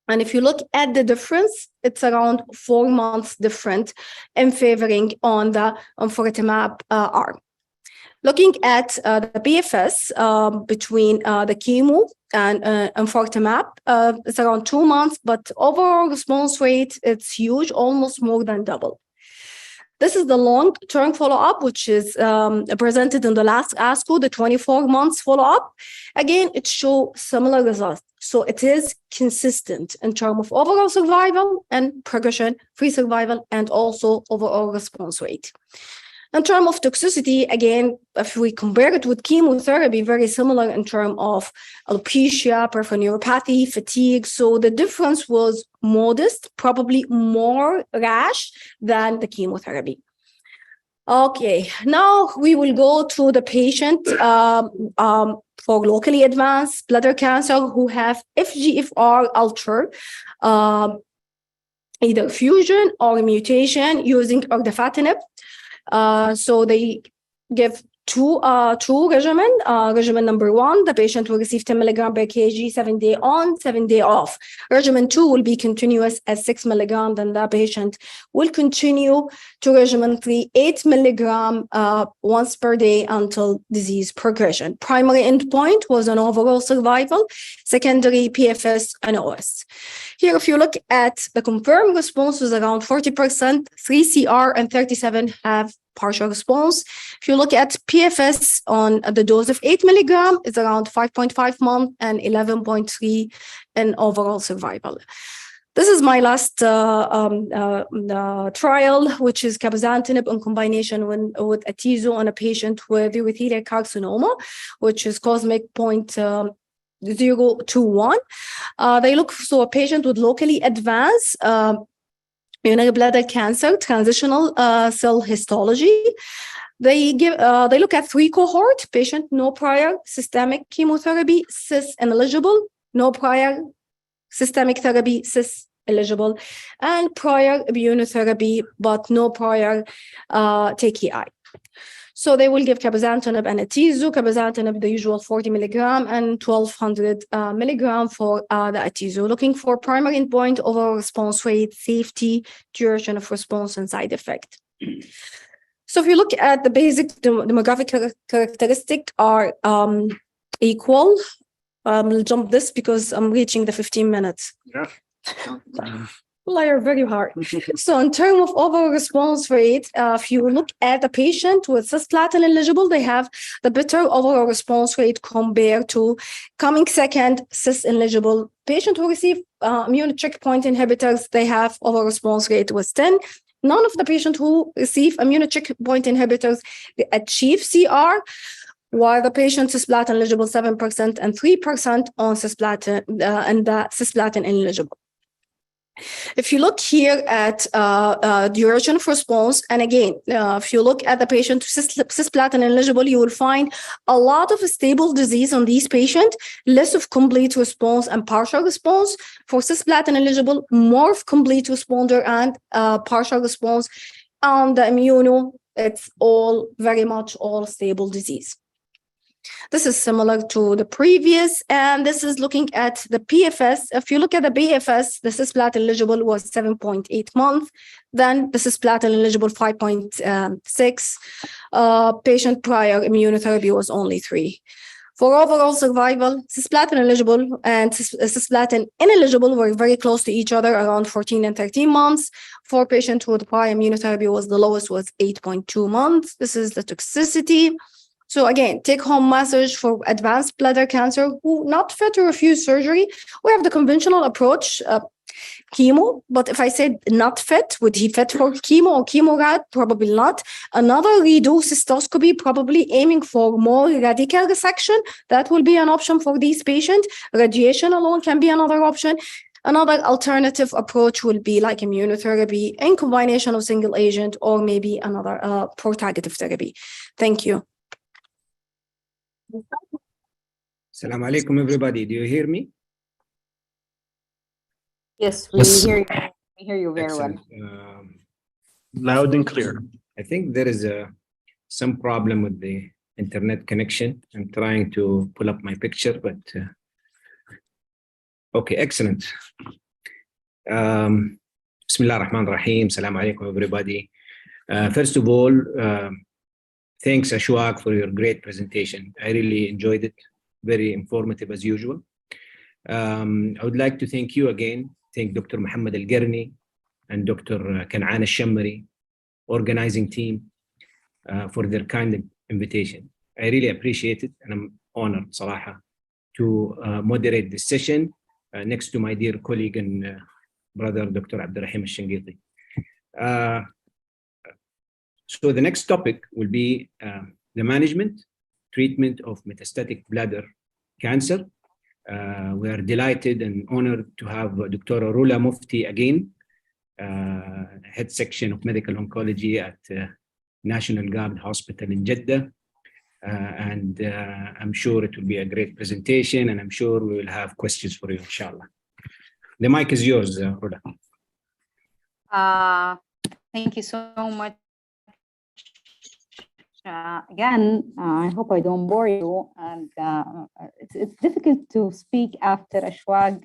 And if you look at the difference, it's around 4 months different in favoring on the enfortumab arm. Looking at the PFS between the chemo and enfortumab, it's around 2 months, but overall response rate, it's huge, almost more than double. This is the long-term follow-up, which is presented in the last ASCO, the 24 months follow-up. Again, it shows similar results. So it is consistent in terms of overall survival and progression-free survival, and also overall response rate. In terms of toxicity, again, if we compare it with chemotherapy, very similar in terms of alopecia, peripheral neuropathy, fatigue. So the difference was modest, probably more rash than the chemotherapy. Okay, now we will go to the patient for locally advanced bladder cancer who have FGFR altered, either fusion or mutation using erdafitinib. So they give two regimen. Regimen number 1, the patient will receive 10 milligram per kg, 7 day on, 7 day off. Regimen 2 will be continuous at 6 milligram. Then the patient will continue to regimen 3, 8 milligram once per day until disease progression. Primary endpoint was an overall survival, secondary PFS and OS. Here, if you look at the confirmed responses, around 40%, 3 CR and 37 have partial response. If you look at PFS on the dose of 8 milligram, it's around 5.5 months and 11.3 in overall survival. This is my last trial, which is cabozantinib in combination with atezo on a patient with urothelial carcinoma, which is cosmic 0.021. They look for a patient with locally advanced urinary bladder cancer, transitional cell histology. They look at 3 cohort: patient no prior systemic chemotherapy, cis ineligible, no prior systemic therapy, cis eligible, and prior immunotherapy, but no prior TKI. So they will give cabozantinib and atezo. Cabozantinib, the usual 40 milligram, and 1200 milligram for the atezo. Looking for primary endpoint, overall response rate, safety, duration of response, and side effect. So if you look at the basic demographic characteristics are equal. I'll jump this because I'm reaching the 15 minutes. Yeah. Liar very hard. So in terms of overall response rate, if you look at the patient with cisplatin eligible, they have the better overall response rate compared to coming second cis eligible patient who receive immune checkpoint inhibitors. They have overall response rate was 10. None of the patients who receive immune checkpoint inhibitors achieve CR, while the patient cisplatin eligible 7% and 3% on cisplatin and the cisplatin ineligible. If you look here at duration of response, and again, if you look at the patient cisplatin eligible, you will find a lot of stable disease on these patients, less of complete response and partial response. For cisplatin eligible, more of complete responder and partial response. On the immuno, it's all very much all stable disease. This is similar to the previous, and this is looking at the PFS. If you look at the PFS, the cisplatin eligible was 7.8 months. Then the cisplatin eligible 5.6. Patient prior immunotherapy was only 3. For overall survival, cisplatin eligible and cisplatin ineligible were very close to each other, around 14 and 13 months. For patients with prior immunotherapy, was the lowest was 8.2 months. This is the toxicity. So again, take-home message for advanced bladder cancer who not fit to refuse surgery. We have the conventional approach, chemo. But if I said not fit, would he fit for chemo or chemorad? Probably not. Another redo cystoscopy, probably aiming for more radical resection. That will be an option for these patients. Radiation alone can be another option. Another alternative approach will be like immunotherapy in combination of single agent or maybe another pro-targeted therapy. Thank you. Assalamu alaikum, everybody. Do you hear me? Yes, we hear you. We hear you very well. Loud and clear. I think there is some problem with the internet connection. I'm trying to pull up my picture, but okay, excellent. Bismillah ar-Rahman ar-Rahim. Assalamu alaikum, everybody. First of all, thanks, Ashwaq, for your great presentation. I really enjoyed it. Very informative as usual. I would like to thank you again. Thank Dr. Muhammad Al-Garni and Dr. Kan'an Al-Shammari, organizing team, for their kind invitation. I really appreciate it, and I'm honored, Salaha, to moderate this session next to my dear colleague and brother, Dr. Abdurrahim Al-Shingiti. So the next topic will be the management, treatment of metastatic bladder cancer. We are delighted and honored to have Dr. Rula Mufti again, head section of medical oncology at National Guard Hospital in Jeddah. And I'm sure it will be a great presentation, and I'm sure we will have questions for you, inshallah. The mic is yours, Rula. Thank you so much. Again, I hope I don't bore you, and it's difficult to speak after Ashwaq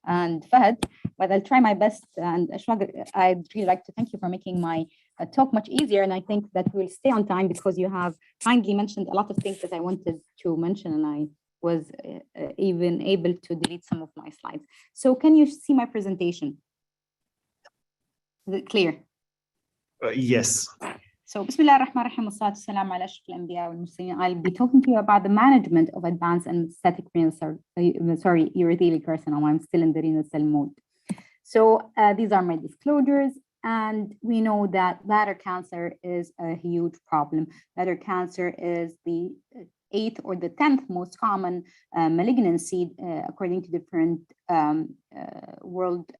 and Fahad, but I'll try my best. And Ashwaq, I'd really like to thank you for making my talk much easier, and I think that we'll stay on time because you have kindly mentioned a lot of things that I wanted to mention, and I was even able to delete some of my slides. So can you see my presentation? Is it clear? Yes. So, Bismillah ar-Rahman ar-Rahim, wassalatu wassalamu ala ashrafil anbiya wal mursalin. I'll be talking to you about the management of advanced and metastatic urothelial carcinoma. I'm still in the renal cell mode. So, these are my disclosures. And we know that bladder cancer is a huge problem. Bladder cancer is the 8th or the 10th most common malignancy, according to different world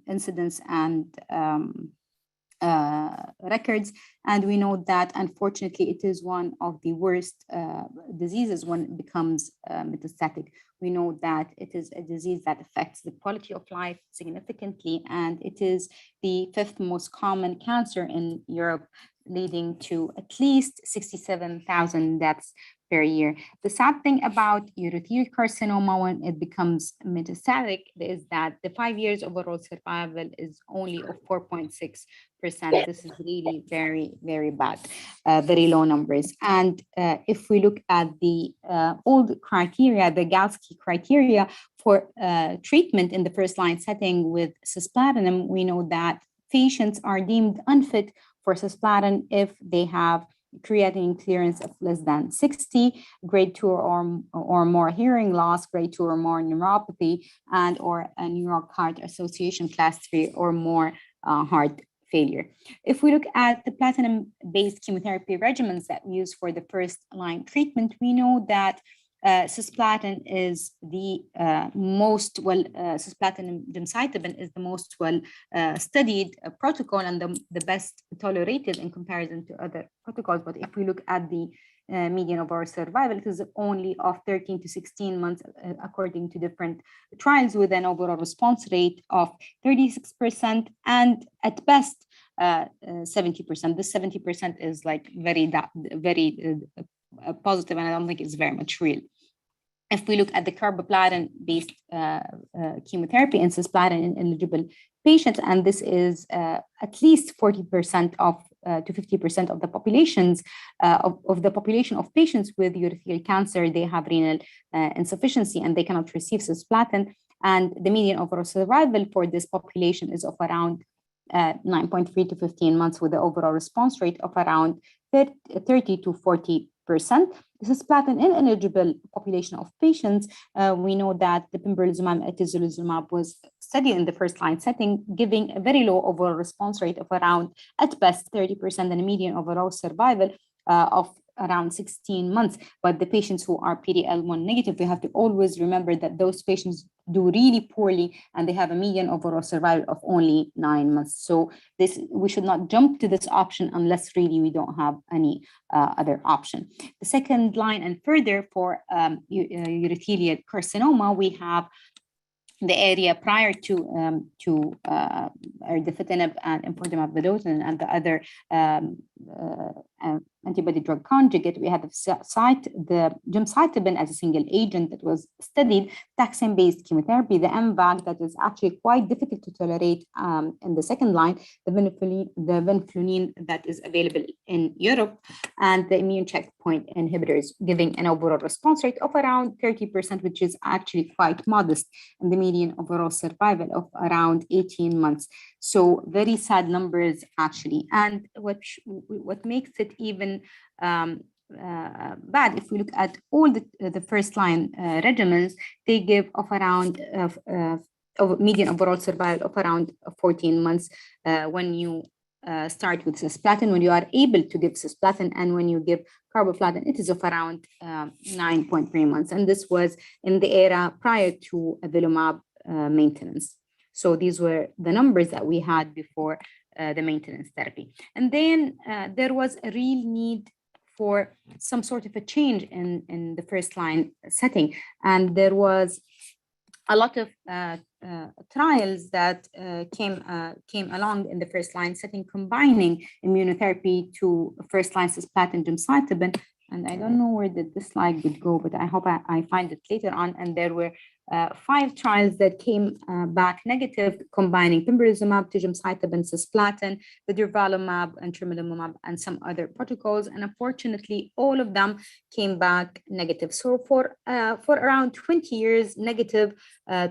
incidents and records. And we know that, unfortunately, it is one of the worst diseases when it becomes metastatic. We know that it is a disease that affects the quality of life significantly, and it is the 5th most common cancer in Europe, leading to at least 67,000 deaths per year. The sad thing about urothelial carcinoma when it becomes metastatic is that the 5 years overall survival is only of 4.6%. This is really very, very bad, very low numbers. And if we look at the old criteria, the Galsky criteria for treatment in the first line setting with cisplatin, we know that patients are deemed unfit for cisplatin if they have creatinine clearance of less than 60, grade 2 or more hearing loss, grade 2 or more neuropathy, and or a New York Heart Association class 3 or more heart failure. If we look at the platinum-based chemotherapy regimens that we use for the first line treatment, we know that cisplatin is the most well, cisplatin and gemcitabine is the most well studied protocol and the best tolerated in comparison to other protocols. But if we look at the median overall survival, it is only of 13 to 16 months, according to different trials, with an overall response rate of 36% and at best 70%. This 70% is like very positive, and I don't think it's very much real. If we look at the carboplatin-based chemotherapy in cisplatin eligible patients, and this is at least 40% to 50% of the populations of the population of patients with urothelial cancer, they have renal insufficiency and they cannot receive cisplatin. And the median overall survival for this population is of around 9.3 to 15 months with the overall response rate of around 30 to 40%. Cisplatin ineligible population of patients, we know that the pembrolizumab and atezolizumab was studied in the first line setting, giving a very low overall response rate of around, at best, 30% and a median overall survival of around 16 months. But the patients who are PD-L1 negative, we have to always remember that those patients do really poorly and they have a median overall survival of only 9 months. So we should not jump to this option unless really we don't have any other option. The second line and further for urothelial carcinoma, we have the area prior to erdafitinib and enfortumab vedotin and the other antibody drug conjugate. We had the gemcitabine as a single agent that was studied, taxane-based chemotherapy, the MVAC that is actually quite difficult to tolerate in the second line, the venflunine that is available in Europe, and the immune checkpoint inhibitors, giving an overall response rate of around 30%, which is actually quite modest, and the median overall survival of around 18 months. So very sad numbers actually. And what makes it even bad, if we look at all the first line regimens, they give of around median overall survival of around 14 months when you start with cisplatin, when you are able to give cisplatin, and when you give carboplatin, it is of around 9.3 months. And this was in the era prior to avelumab maintenance. So these were the numbers that we had before the maintenance therapy. And then there was a real need for some sort of a change in the first line setting. And there was a lot of trials that came along in the first line setting, combining immunotherapy to first line cisplatin gemcitabine. And I don't know where this slide would go, but I hope I find it later on. And there were 5 trials that came back negative, combining pembrolizumab to gemcitabine, cisplatin, the durvalumab and tremelimumab, and some other protocols. And unfortunately, all of them came back negative. So for around 20 years, negative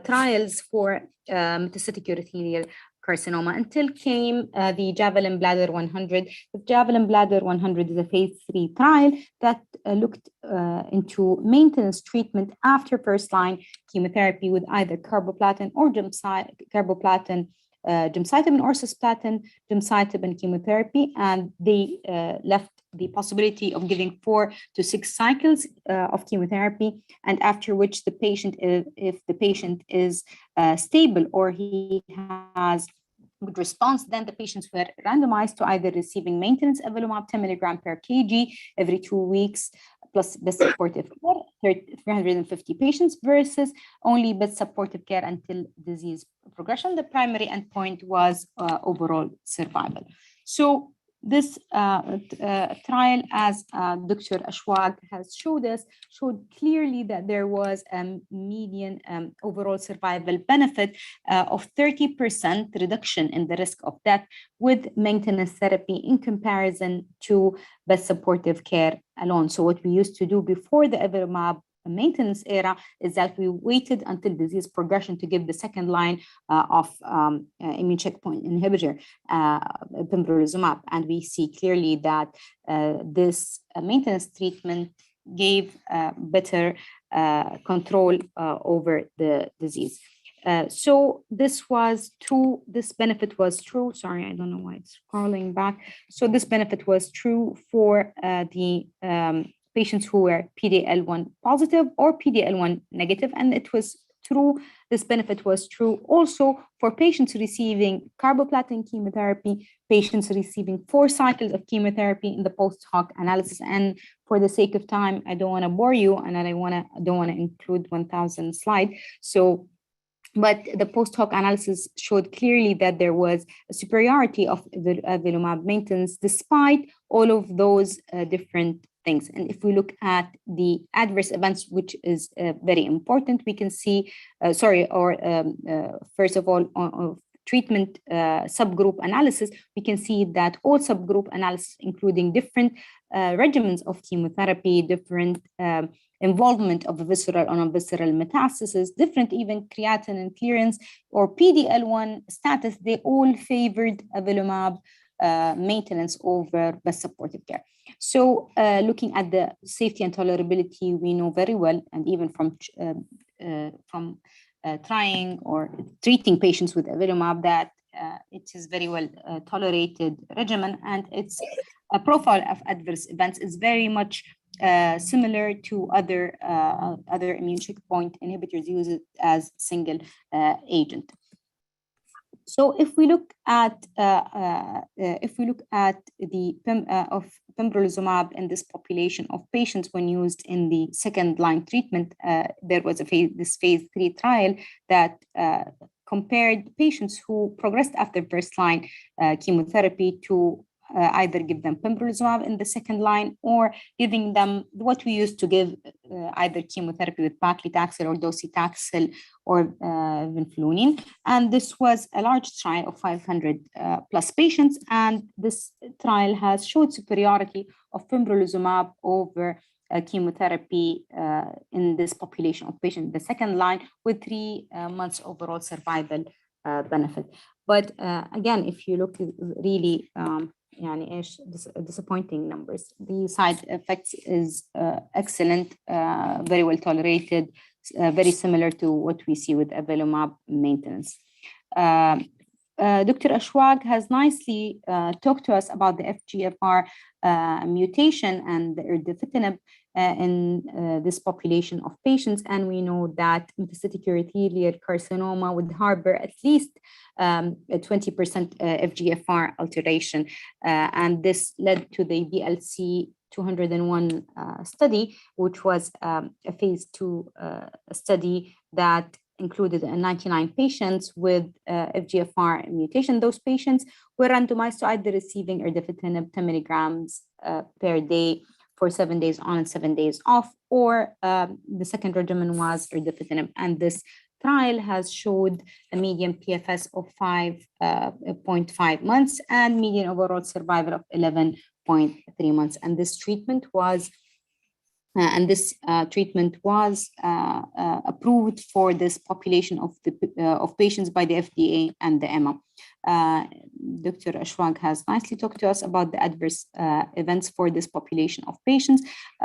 trials for metastatic urothelial carcinoma, until came the Javelin Bladder 100. The Javelin Bladder 100 is a phase 3 trial that looked into maintenance treatment after first-line chemotherapy with either carboplatin or gemcitabine or cisplatin gemcitabine chemotherapy, and they left the possibility of giving 4 to 6 cycles of chemotherapy, and after which the patient, if the patient is stable or he has good response, then the patients were randomized to either receiving maintenance avelumab 10 milligram per kg every 2 weeks, plus best supportive care, 350 patients, versus only best supportive care until disease progression. The primary endpoint was overall survival. So this trial, as Dr. Ashwag has showed us, showed clearly that there was a median overall survival benefit of 30% reduction in the risk of death with maintenance therapy in comparison to best supportive care alone. So what we used to do before the avelumab maintenance era is that we waited until disease progression to give the second line of immune checkpoint inhibitor, pembrolizumab, and we see clearly that this maintenance treatment gave better control over the disease. So this was true, this benefit was true, sorry, I don't know why it's scrolling back. So this benefit was true for the patients who were PD-L1 positive or PD-L1 negative, and it was true, this benefit was true also for patients receiving carboplatin chemotherapy, patients receiving 4 cycles of chemotherapy in the post hoc analysis. And for the sake of time, I don't want to bore you, and I don't want to include 1,000 slide. So, but the post hoc analysis showed clearly that there was a superiority of the avelumab maintenance despite all of those different things. And if we look at the adverse events, which is very important, we can see, first of all, treatment subgroup analysis, we can see that all subgroup analysis, including different regimens of chemotherapy, different involvement of visceral or non-visceral metastasis, different even creatinine clearance or PDL1 status, they all favored avelumab maintenance over best supportive care. So looking at the safety and tolerability, we know very well, and even from trying or treating patients with avelumab, that it is very well tolerated regimen, and its profile of adverse events is very much similar to other immune checkpoint inhibitors used as single agent. So if we look at the of pembrolizumab in this population of patients when used in the second-line treatment, there was this phase 3 trial that compared patients who progressed after first-line chemotherapy to either give them pembrolizumab in the second line or giving them what we used to give either chemotherapy with paclitaxel or docetaxel or vinflunine. And this was a large trial of 500 plus patients. And this trial has showed superiority of pembrolizumab over chemotherapy in this population of patients, the second line, with 3 months overall survival benefit. But again, if you look really disappointing numbers. The side effects is excellent, very well tolerated, very similar to what we see with avelumab maintenance. Dr. Ashwag has nicely talked to us about the FGFR mutation and the erdafitinib in this population of patients, and we know that metastatic urothelial carcinoma would harbor at least 20% FGFR alteration, and this led to the BLC 201 study, which was a phase 2 study that included 99 patients with FGFR mutation. Those patients were randomized to either receiving erdafitinib 10 milligrams per day for 7 days on and 7 days off, or the second regimen was erdafitinib. And this trial has showed a median PFS of 5.5 months and median overall survival of 11.3 months. And this treatment was approved for this population of patients by the FDA and the EMA. Dr. Ashwag has nicely talked to us about the adverse events for this population of patients.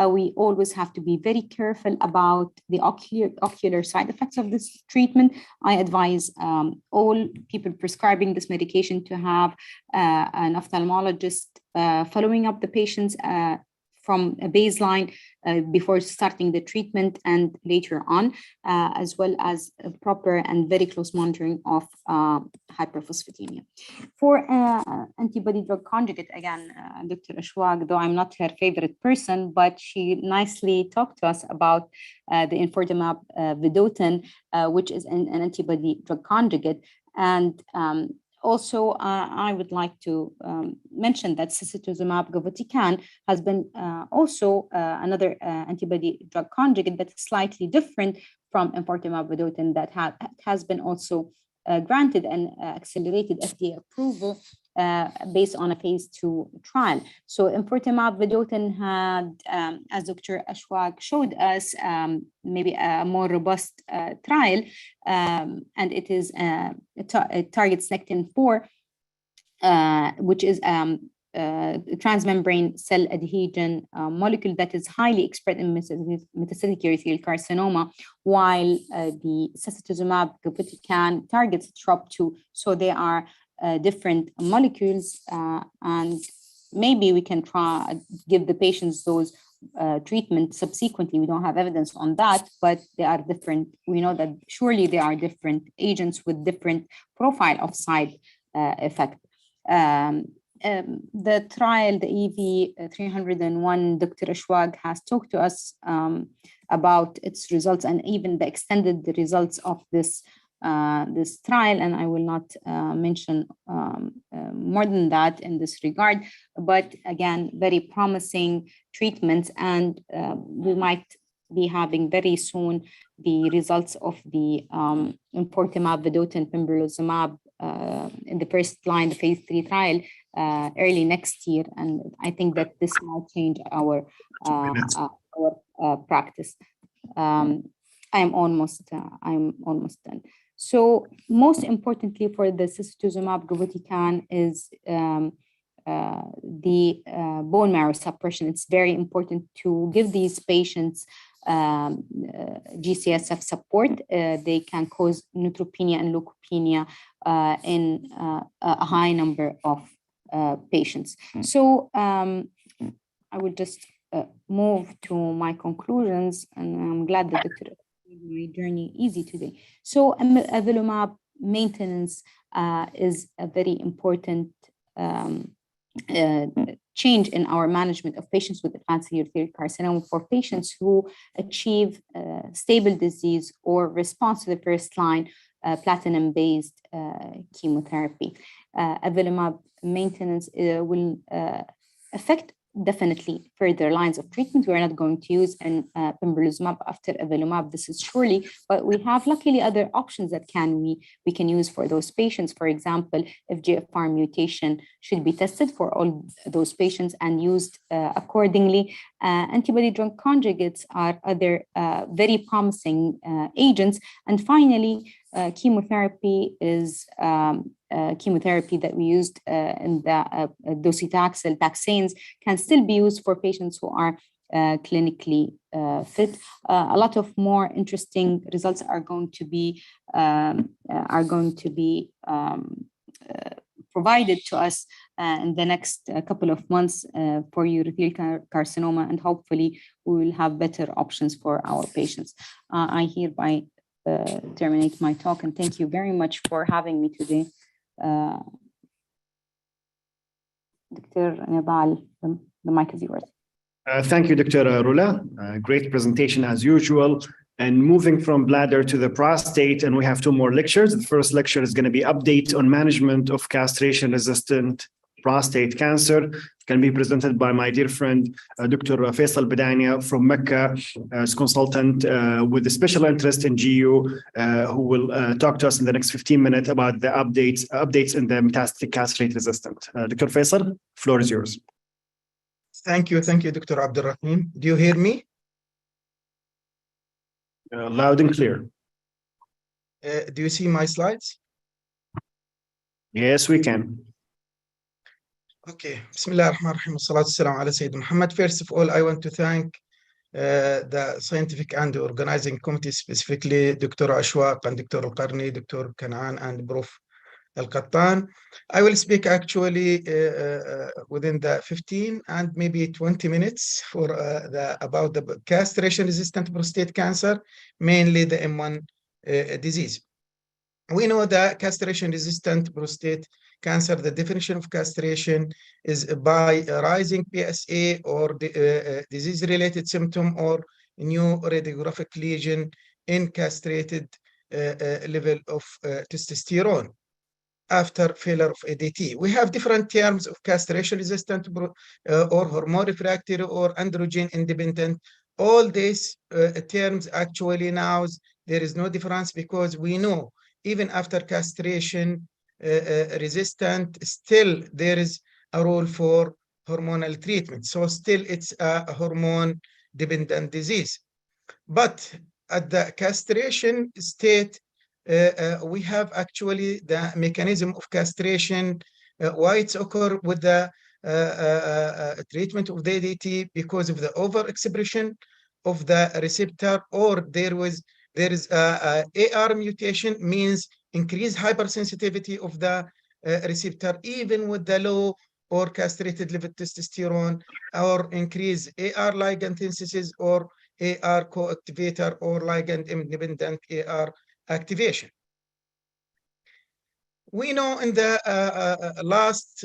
We always have to be very careful about the ocular side effects of this treatment. I advise all people prescribing this medication to have an ophthalmologist following up the patients from a baseline before starting the treatment and later on, as well as a proper and very close monitoring of hyperphosphatemia. For antibody drug conjugate, again, Dr. Ashwag, though I'm not her favorite person, but she nicely talked to us about the enfortumab vedotin, which is an antibody drug conjugate. And also, I would like to mention that sacituzumab govitecan has been also another antibody drug conjugate, but slightly different from enfortumab vedotin, that has been also granted an accelerated FDA approval based on a phase 2 trial. So enfortumab vedotin had, as Dr. Ashwag showed us, maybe a more robust trial, and it is it targets nectin-4, which is transmembrane cell adhesion molecule that is highly expressed in metastatic urothelial carcinoma, while the sacituzumab govitecan targets TROP2. So they are different molecules, and maybe we can give the patients those treatment subsequently. We don't have evidence on that, but they are different. We know that surely they are different agents with different profile of side effect. The trial, the EV-301, Dr. Ashwag has talked to us about its results and even the extended results of this trial, and I will not mention more than that in this regard. But again, very promising treatments, and we might be having very soon the results of the enfortumab vedotin pembrolizumab in the first line, the phase 3 trial, early next year. And I think that this might change our practice. I'm almost done. So most importantly for the sacituzumab govitecan is the bone marrow suppression. It's very important to give these patients GCSF support. They can cause neutropenia and leukopenia in a high number of patients. So I will just move to my conclusions, and I'm glad that Dr. made my journey easy today. So avelumab maintenance is a very important change in our management of patients with advanced urothelial carcinoma for patients who achieve stable disease or response to the first line platinum-based chemotherapy. Avelumab maintenance will affect definitely further lines of treatment. We're not going to use pembrolizumab after avelumab. This is surely, but we have luckily other options that we can use for those patients. For example, FGFR mutation should be tested for all those patients and used accordingly. Antibody drug conjugates are other very promising agents. And finally, chemotherapy is chemotherapy that we used in the docetaxel, taxanes, can still be used for patients who are clinically fit. A lot of more interesting results are going to be provided to us in the next couple of months for urothelial carcinoma, and hopefully we will have better options for our patients. I hereby terminate my talk, and thank you very much for having me today. Dr. Nidal, the mic is yours. Thank you, Dr. Rula. Great presentation as usual. And moving from bladder to the prostate, and we have 2 more lectures. The first lecture is going to be update on management of castration-resistant prostate cancer. Can be presented by my dear friend, Dr. Faisal Badania from Mecca, as consultant with a special interest in GU, who will talk to us in the next 15 minutes about the updates in the metastatic castrate-resistant. Dr. Faisal, floor is yours. Thank you, Dr. Abdulrahim. Do you hear me? Loud and clear. Do you see my slides? Yes, we can. Okay. Bismillah ar-Rahman ar-Rahim. Salatu salam ala Sayyid Muhammad. First of all, I want to thank the scientific and the organizing committee, specifically Dr. Ashwaq and Dr. Al-Qarni, Dr. Kanaan, and Prof. Al-Qattan. I will speak actually within the 15 and maybe 20 minutes for about the castration-resistant prostate cancer, mainly the M1 disease. We know that castration-resistant prostate cancer, the definition of castration is by rising PSA or disease-related symptom or new radiographic lesion in castrated level of testosterone after failure of ADT. We have different terms of castration-resistant or hormone-refractory or androgen-independent. All these terms actually now, there is no difference because we know even after castration resistant, still there is a role for hormonal treatment. So still it's a hormone-dependent disease. But at the castration state, we have actually the mechanism of castration, why it's occur with the treatment of the ADT because of the overexpression of the receptor, or there is a AR mutation, means increased hypersensitivity of the receptor even with the low or castrated level testosterone, or increase AR ligand synthesis or AR co-activator or ligand independent AR activation. We know in the last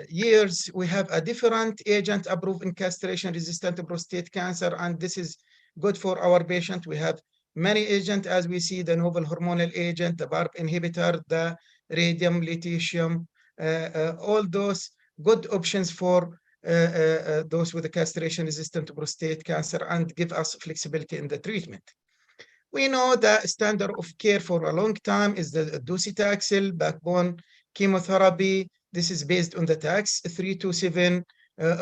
years, we have a different agent approved in castration-resistant prostate cancer, and this is good for our patient. We have many agents, as we see, the novel hormonal agent, the PARP inhibitor, the radium, lutetium, all those good options for those with the castration-resistant prostate cancer and give us flexibility in the treatment. We know the standard of care for a long time is the docetaxel backbone chemotherapy. This is based on the tax 327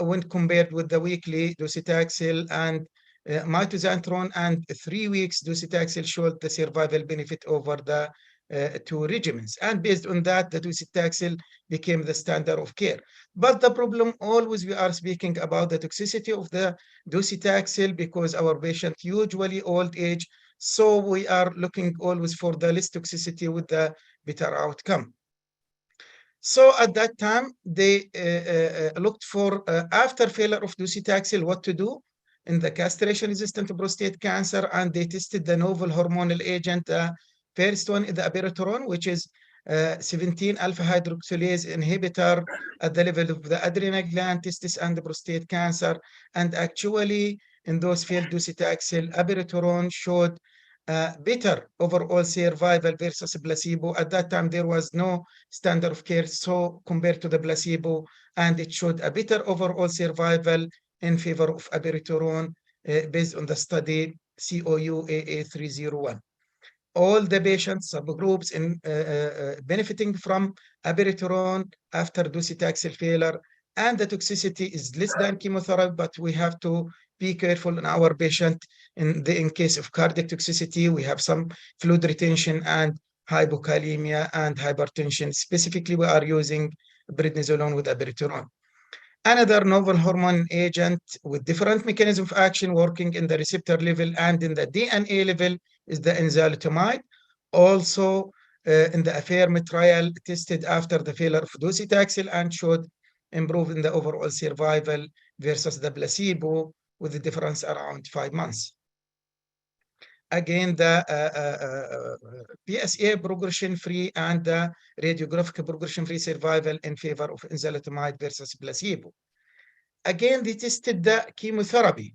when compared with the weekly docetaxel and mitoxantrone, and 3 weeks docetaxel showed the survival benefit over the two regimens. And based on that, the docetaxel became the standard of care. But the problem always, we are speaking about the toxicity of the docetaxel because our patient usually old age, so we are looking always for the less toxicity with the better outcome. So at that time, they looked for, after failure of docetaxel, what to do in the castration-resistant prostate cancer, and they tested the novel hormonal agent. First one is the abiraterone, which is 17-alpha-hydroxylase inhibitor at the level of the adrenal gland, testis, and the prostate cancer. And actually, in those failed docetaxel, abiraterone showed better overall survival versus placebo. At that time, there was no standard of care, so compared to the placebo, and it showed a better overall survival in favor of abiraterone based on the study COUAA 301. All the patients subgroups in benefiting from abiraterone after docetaxel failure, and the toxicity is less than chemotherapy, but we have to be careful in our patient. In case of cardiac toxicity, we have some fluid retention and hypokalemia and hypertension. Specifically, we are using prednisolone with abiraterone. Another novel hormone agent with different mechanism of action working in the receptor level and in the DNA level is the enzalutamide. Also, in the AFFIRM trial, tested after the failure of docetaxel and showed improvement in the overall survival versus the placebo with the difference around 5 months. Again, the PSA progression-free and the radiographic progression-free survival in favor of enzalutamide versus placebo. Again, they tested the chemotherapy,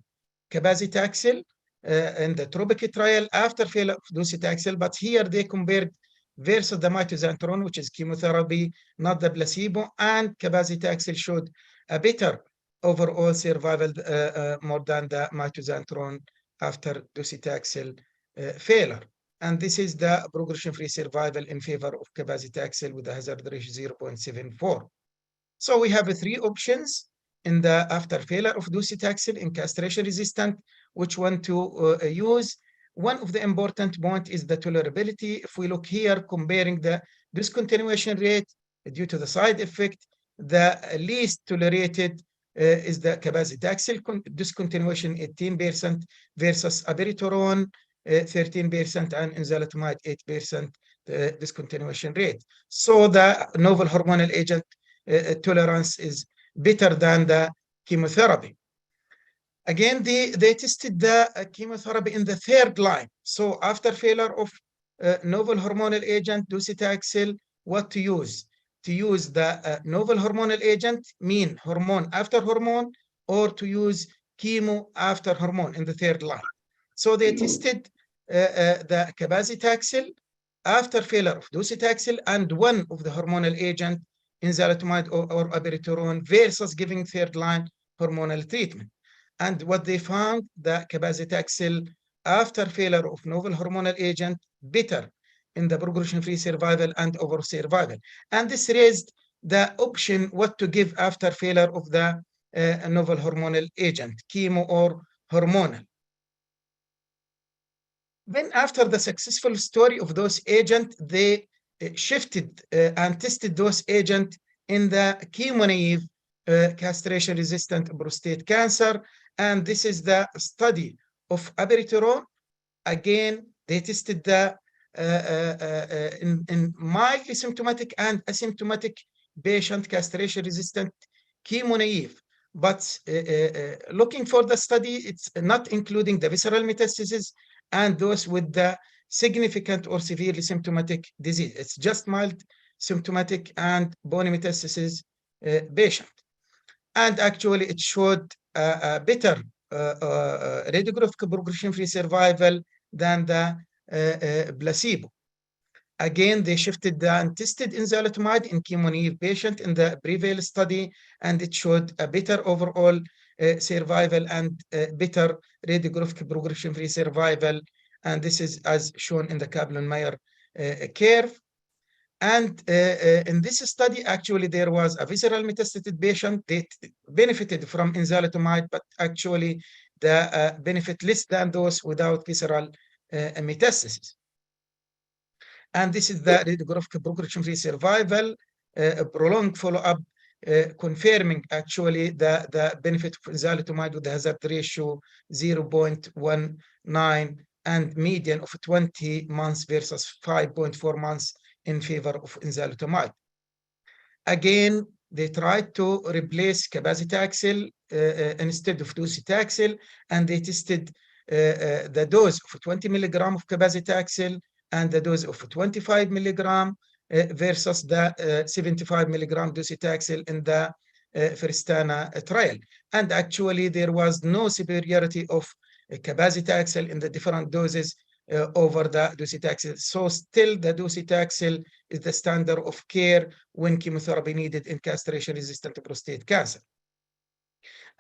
cabazitaxel, in the TROPIC trial after failure of docetaxel, but here they compared versus the mitoxantrone, which is chemotherapy, not the placebo, and cabazitaxel showed a better overall survival more than the mitoxantrone after docetaxel failure. And this is the progression-free survival in favor of cabazitaxel with a hazard ratio 0.74. So we have 3 options in the after failure of docetaxel in castration-resistant, which one to use. One of the important point is the tolerability. If we look here, comparing the discontinuation rate due to the side effect, the least tolerated is the cabazitaxel discontinuation 18% versus abiraterone 13% and enzalutamide 8% discontinuation rate. So the novel hormonal agent tolerance is better than the chemotherapy. Again, they tested the chemotherapy in the 3rd line. So after failure of novel hormonal agent docetaxel, what to use? To use the novel hormonal agent, mean hormone after hormone, or to use chemo after hormone in the 3rd line. So they tested the cabazitaxel after failure of docetaxel and one of the hormonal agent, enzalutamide or abiraterone, versus giving 3rd line hormonal treatment. And what they found, the cabazitaxel after failure of novel hormonal agent better in the progression-free survival and overall survival. And this raised the option what to give after failure of the novel hormonal agent, chemo or hormonal. Then after the successful story of those agents, they shifted and tested those agents in the chemo-naive castration-resistant prostate cancer. And this is the study of abiraterone. Again, they tested the in mildly symptomatic and asymptomatic patient castration-resistant chemo-naive. But looking for the study, it's not including the visceral metastasis and those with the significant or severely symptomatic disease. It's just mild symptomatic and bone metastasis patient. And actually, it showed a better radiographic progression-free survival than the placebo. Again, they shifted and tested enzalutamide in chemo-naive patient in the PREVAIL study, and it showed a better overall survival and better radiographic progression-free survival. and this is as shown in the Kaplan-Meier curve. And in this study, actually, there was a visceral metastatic patient that benefited from enzalutamide, but actually the benefit less than those without visceral metastasis. And this is the radiographic progression-free survival, prolonged follow-up, confirming actually the benefit of enzalutamide with the hazard ratio 0.19 and median of 20 months versus 5.4 months in favor of enzalutamide. Again, they tried to replace cabazitaxel instead of docetaxel, and they tested the dose of 20 milligram of cabazitaxel and the dose of 25 milligram versus the 75 milligram docetaxel in the Firstana trial. And actually, there was no superiority of cabazitaxel in the different doses over the docetaxel. So still the docetaxel is the standard of care when chemotherapy needed in castration-resistant prostate cancer.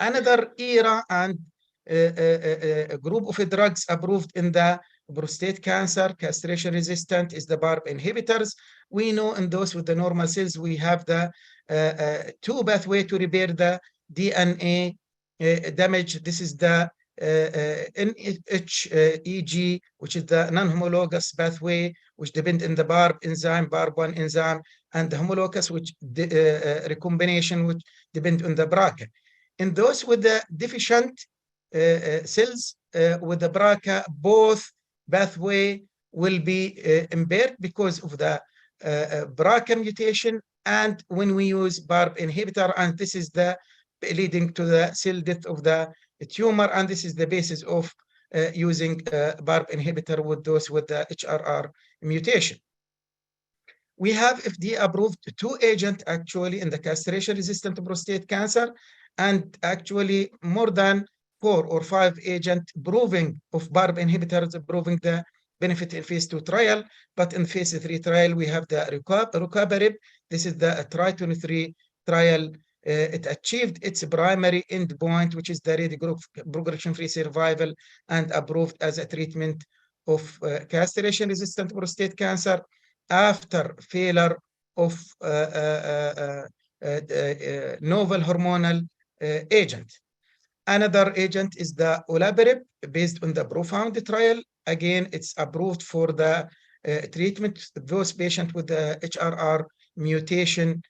Another era and a group of drugs approved in the prostate cancer, castration-resistant, is the PARP inhibitors. We know in those with the normal cells, we have the two pathways to repair the DNA damage. This is the NHEG, which is the non-homologous pathway, which depend on the PARP enzyme, PARP1 enzyme, and the homologous, which recombination, which depend on the BRCA. In those with the deficient cells with the BRCA, both pathway will be impaired because of the BRCA mutation, and when we use PARP inhibitor, and this is the leading to the cell death of the tumor, and this is the basis of using PARP inhibitor with those with the HRR mutation. We have FDA approved 2 agents actually in the castration-resistant prostate cancer, and actually more than 4 or 5 agents proving of PARP inhibitors proving the benefit in phase 2 trial. But in phase 3 trial, we have the rucaparib. This is the Tri-23 trial. It achieved its primary endpoint, which is the radiographic progression-free survival, and approved as a treatment of castration-resistant prostate cancer after failure of novel hormonal agent. Another agent is the olaparib, based on the PROfound trial. Again, it's approved for the treatment of those patients with the HRR mutation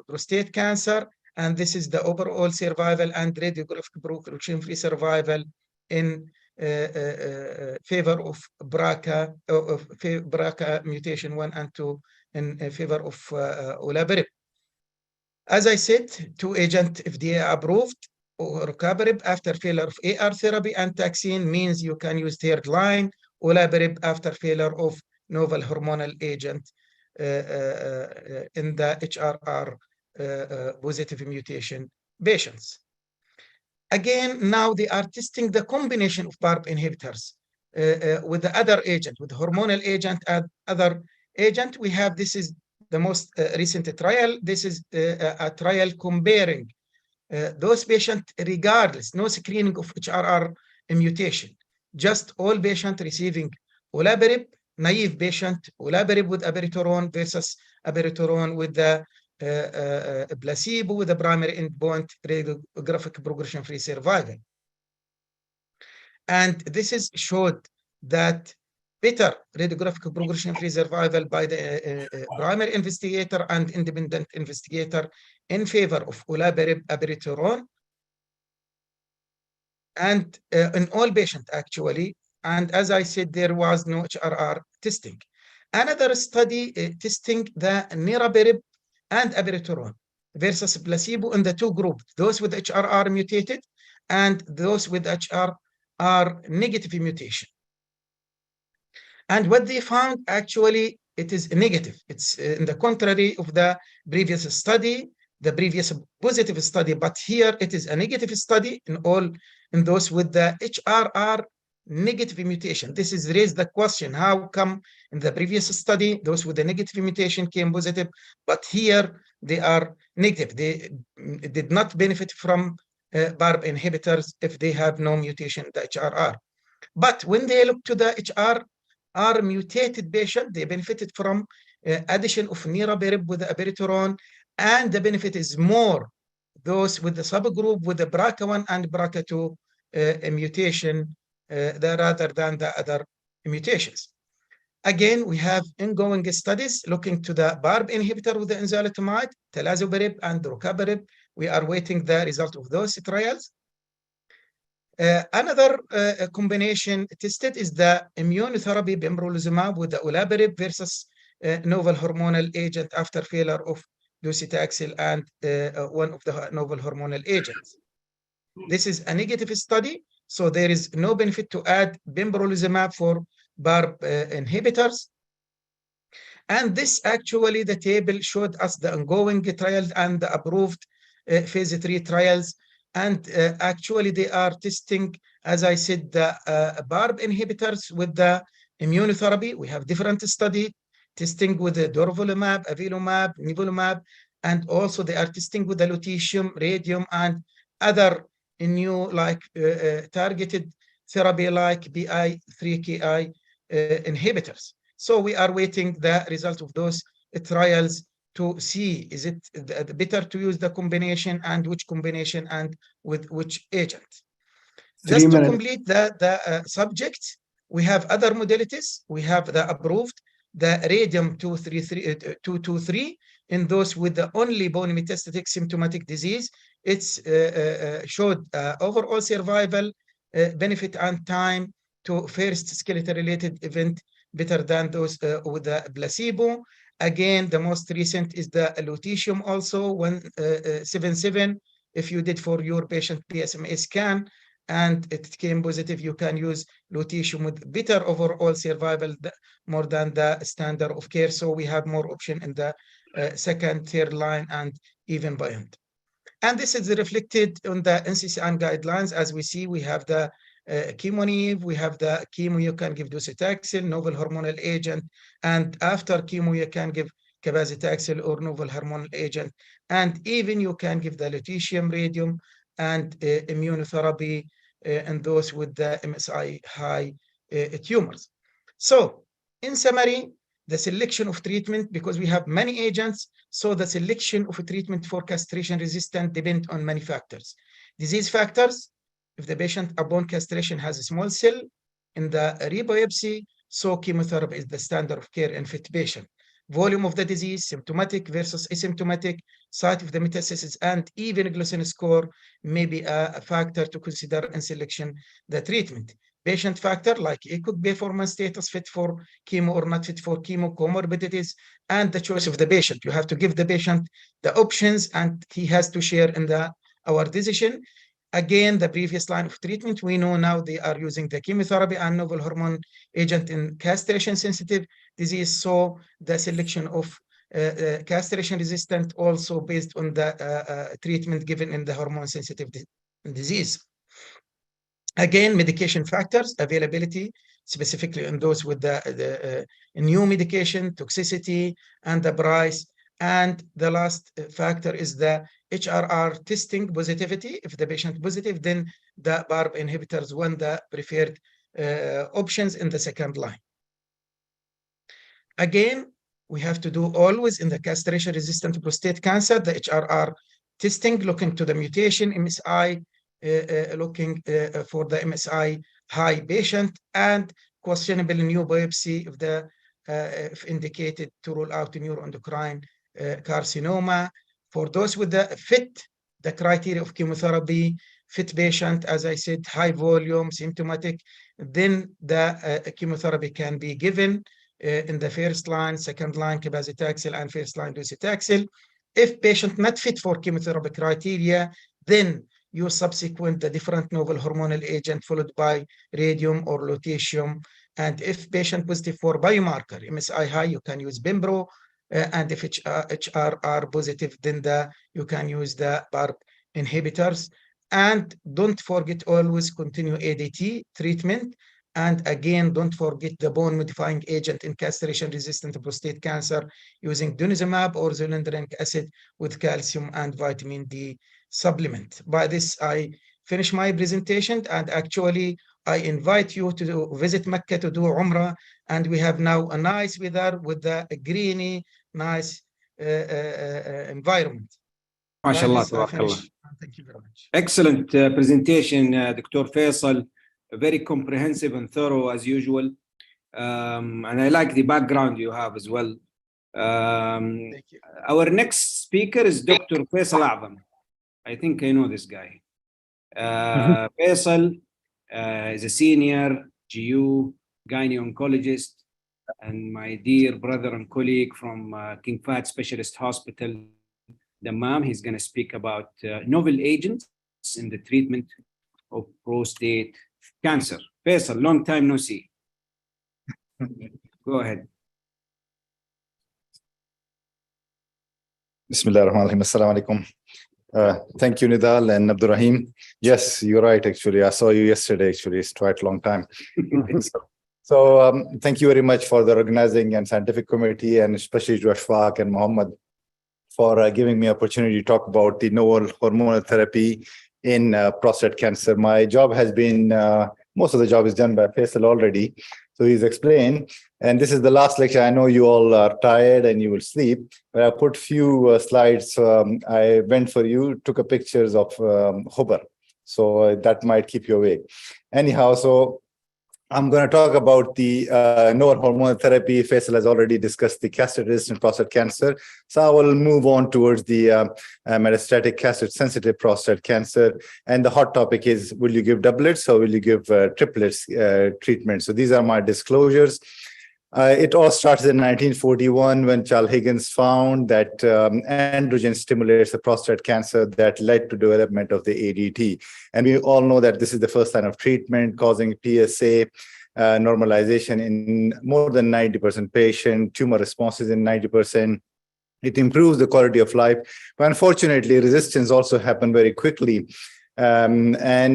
prostate cancer, and this is the overall survival and radiographic progression-free survival in favor of BRCA, BRCA mutation 1 and 2 in favor of olaparib. As I said, 2 agents FDA approved. Rucaparib after failure of AR therapy and taxane means you can use third line. Olaparib after failure of novel hormonal agent in the HRR positive mutation patients. Again, now they are testing the combination of PARP inhibitors with the other agent, with the hormonal agent and other agent. We have, this is the most recent trial. This is a trial comparing those patients regardless, no screening of HRR mutation, just all patients receiving olaparib, naive patient, olaparib with abiraterone versus abiraterone with the placebo with the primary endpoint radiographic progression-free survival. And this is showed that better radiographic progression-free survival by the primary investigator and independent investigator in favor of olaparib abiraterone, and in all patients actually. And as I said, there was no HRR testing. Another study testing the niraparib and abiraterone versus placebo in the 2 groups, those with HRR mutated and those with HRR negative mutation. And what they found, actually, it is negative. It's in the contrary of the previous study, the previous positive study, but here it is a negative study in those with the HRR negative mutation. This is raised the question, how come in the previous study those with the negative mutation came positive, but here they are negative? They did not benefit from PARP inhibitors if they have no mutation in the HRR. But when they look to the HR mutated patient, they benefited from addition of niraparib with the abiraterone, and the benefit is more those with the subgroup with the BRCA1 and BRCA2 mutation rather than the other mutations. Again, we have ongoing studies looking to the PARP inhibitor with the enzalutamide, talazoparib, and rucaparib. We are waiting the result of those trials. Another combination tested is the immunotherapy pembrolizumab with the olaparib versus novel hormonal agent after failure of docetaxel and one of the novel hormonal agents. This is a negative study, so there is no benefit to add pembrolizumab for PARP inhibitors. And this actually, the table showed us the ongoing trials and the approved phase 3 trials. And actually, they are testing, as I said, the PARP inhibitors with the immunotherapy. We have different studies testing with the durvalumab, avelumab, nivolumab, and also they are testing with the lutetium, radium, and other new targeted therapy like PI3KI inhibitors. So we are waiting the result of those trials to see is it better to use the combination and which combination and with which agent. Just to complete the subject, we have other modalities. We have the approved, the radium 223 in those with the only bone metastatic symptomatic disease. It's showed overall survival benefit and time to first skeletal related event better than those with the placebo. Again, the most recent is the lutetium also 177. If you did for your patient PSMA scan and it came positive, you can use lutetium with better overall survival more than the standard of care. So we have more option in the second, third line, and even beyond. And this is reflected on the NCCN guidelines. As we see, we have the chemo-naive, we have the chemo, you can give docetaxel, novel hormonal agent, and after chemo, you can give cabazitaxel or novel hormonal agent, and even you can give the lutetium, radium, and immunotherapy in those with the MSI high tumors. So, in summary, the selection of treatment, because we have many agents, so the selection of a treatment for castration resistant depend on many factors. Disease factors, if the patient upon castration has a small cell in the rebiopsy, so chemotherapy is the standard of care in fit patient. Volume of the disease, symptomatic versus asymptomatic, site of the metastasis, and even glycemic score may be a factor to consider in selection the treatment. Patient factor like ECOG performance status, fit for chemo or not fit for chemo, comorbidities, and the choice of the patient. You have to give the patient the options and he has to share in our decision. Again, the previous line of treatment, we know now they are using the chemotherapy and novel hormone agent in castration-sensitive disease. So the selection of castration resistant also based on the treatment given in the hormone-sensitive disease. Again, medication factors, availability, specifically in those with the new medication, toxicity, and the price. And the last factor is the HRR testing positivity. If the patient positive, then the PARP inhibitors won the preferred options in the second line. Again, we have to do always in the castration-resistant prostate cancer, the HRR testing, looking to the mutation, MSI, looking for the MSI high patient, and questionable new biopsy if indicated to rule out neuroendocrine carcinoma. For those with the fit, the criteria of chemotherapy, fit patient, as I said, high volume, symptomatic, then the chemotherapy can be given in the first line, second line, cabazitaxel, and first line docetaxel. If patient not fit for chemotherapy criteria, then you subsequent the different novel hormonal agent followed by radium or lutetium. And if patient positive for biomarker, MSI high, you can use Bembro. And if HRR positive, then you can use the PARP inhibitors. And don't forget always continue ADT treatment. And again, don't forget the bone modifying agent in castration-resistant prostate cancer using denosumab or zoledronic acid with calcium and vitamin D supplement. By this, I finish my presentation, and actually I invite you to visit Mecca to do Umrah, and we have now a nice weather with a greeny, nice environment. MashaAllah, tabarakallah. Thank you very much. Excellent presentation, Dr. Faisal. Very comprehensive and thorough as usual. And I like the background you have as well. Thank you. Our next speaker is Dr. Faisal A'zam. I think I know this guy. Faisal is a senior GU gynae oncologist and my dear brother and colleague from King Fahd Specialist Hospital, Dammam. He's going to speak about novel agents in the treatment of prostate cancer. Faisal, long time no see. Go ahead. Bismillah ar-Rahman ar-Rahim. Assalamu alaikum. Thank you, Nidal and Abdurrahim. Yes, you're right, actually. I saw you yesterday, actually. It's quite a long time. So thank you very much for the organizing and scientific committee, and especially to Ashfaq and Muhammad for giving me opportunity to talk about the novel hormonal therapy in prostate cancer. My job has been, most of the job is done by Faisal already. So he's explained, and this is the last lecture. I know you all are tired and you will sleep, but I put few slides. I went for you, took a pictures of Hubar. So that might keep you awake. Anyhow, so I'm going to talk about the novel hormonal therapy. Faisal has already discussed the castrate-resistant prostate cancer. So I will move on towards the metastatic castrate-sensitive prostate cancer. And the hot topic is, will you give doublets or will you give triplets treatment? So these are my disclosures. It all started in 1941 when Charles Higgins found that androgen stimulates the prostate cancer that led to development of the ADT. And we all know that this is the first line of treatment causing PSA normalization in more than 90% patient, tumor responses in 90%. It improves the quality of life. But unfortunately, resistance also happened very quickly. When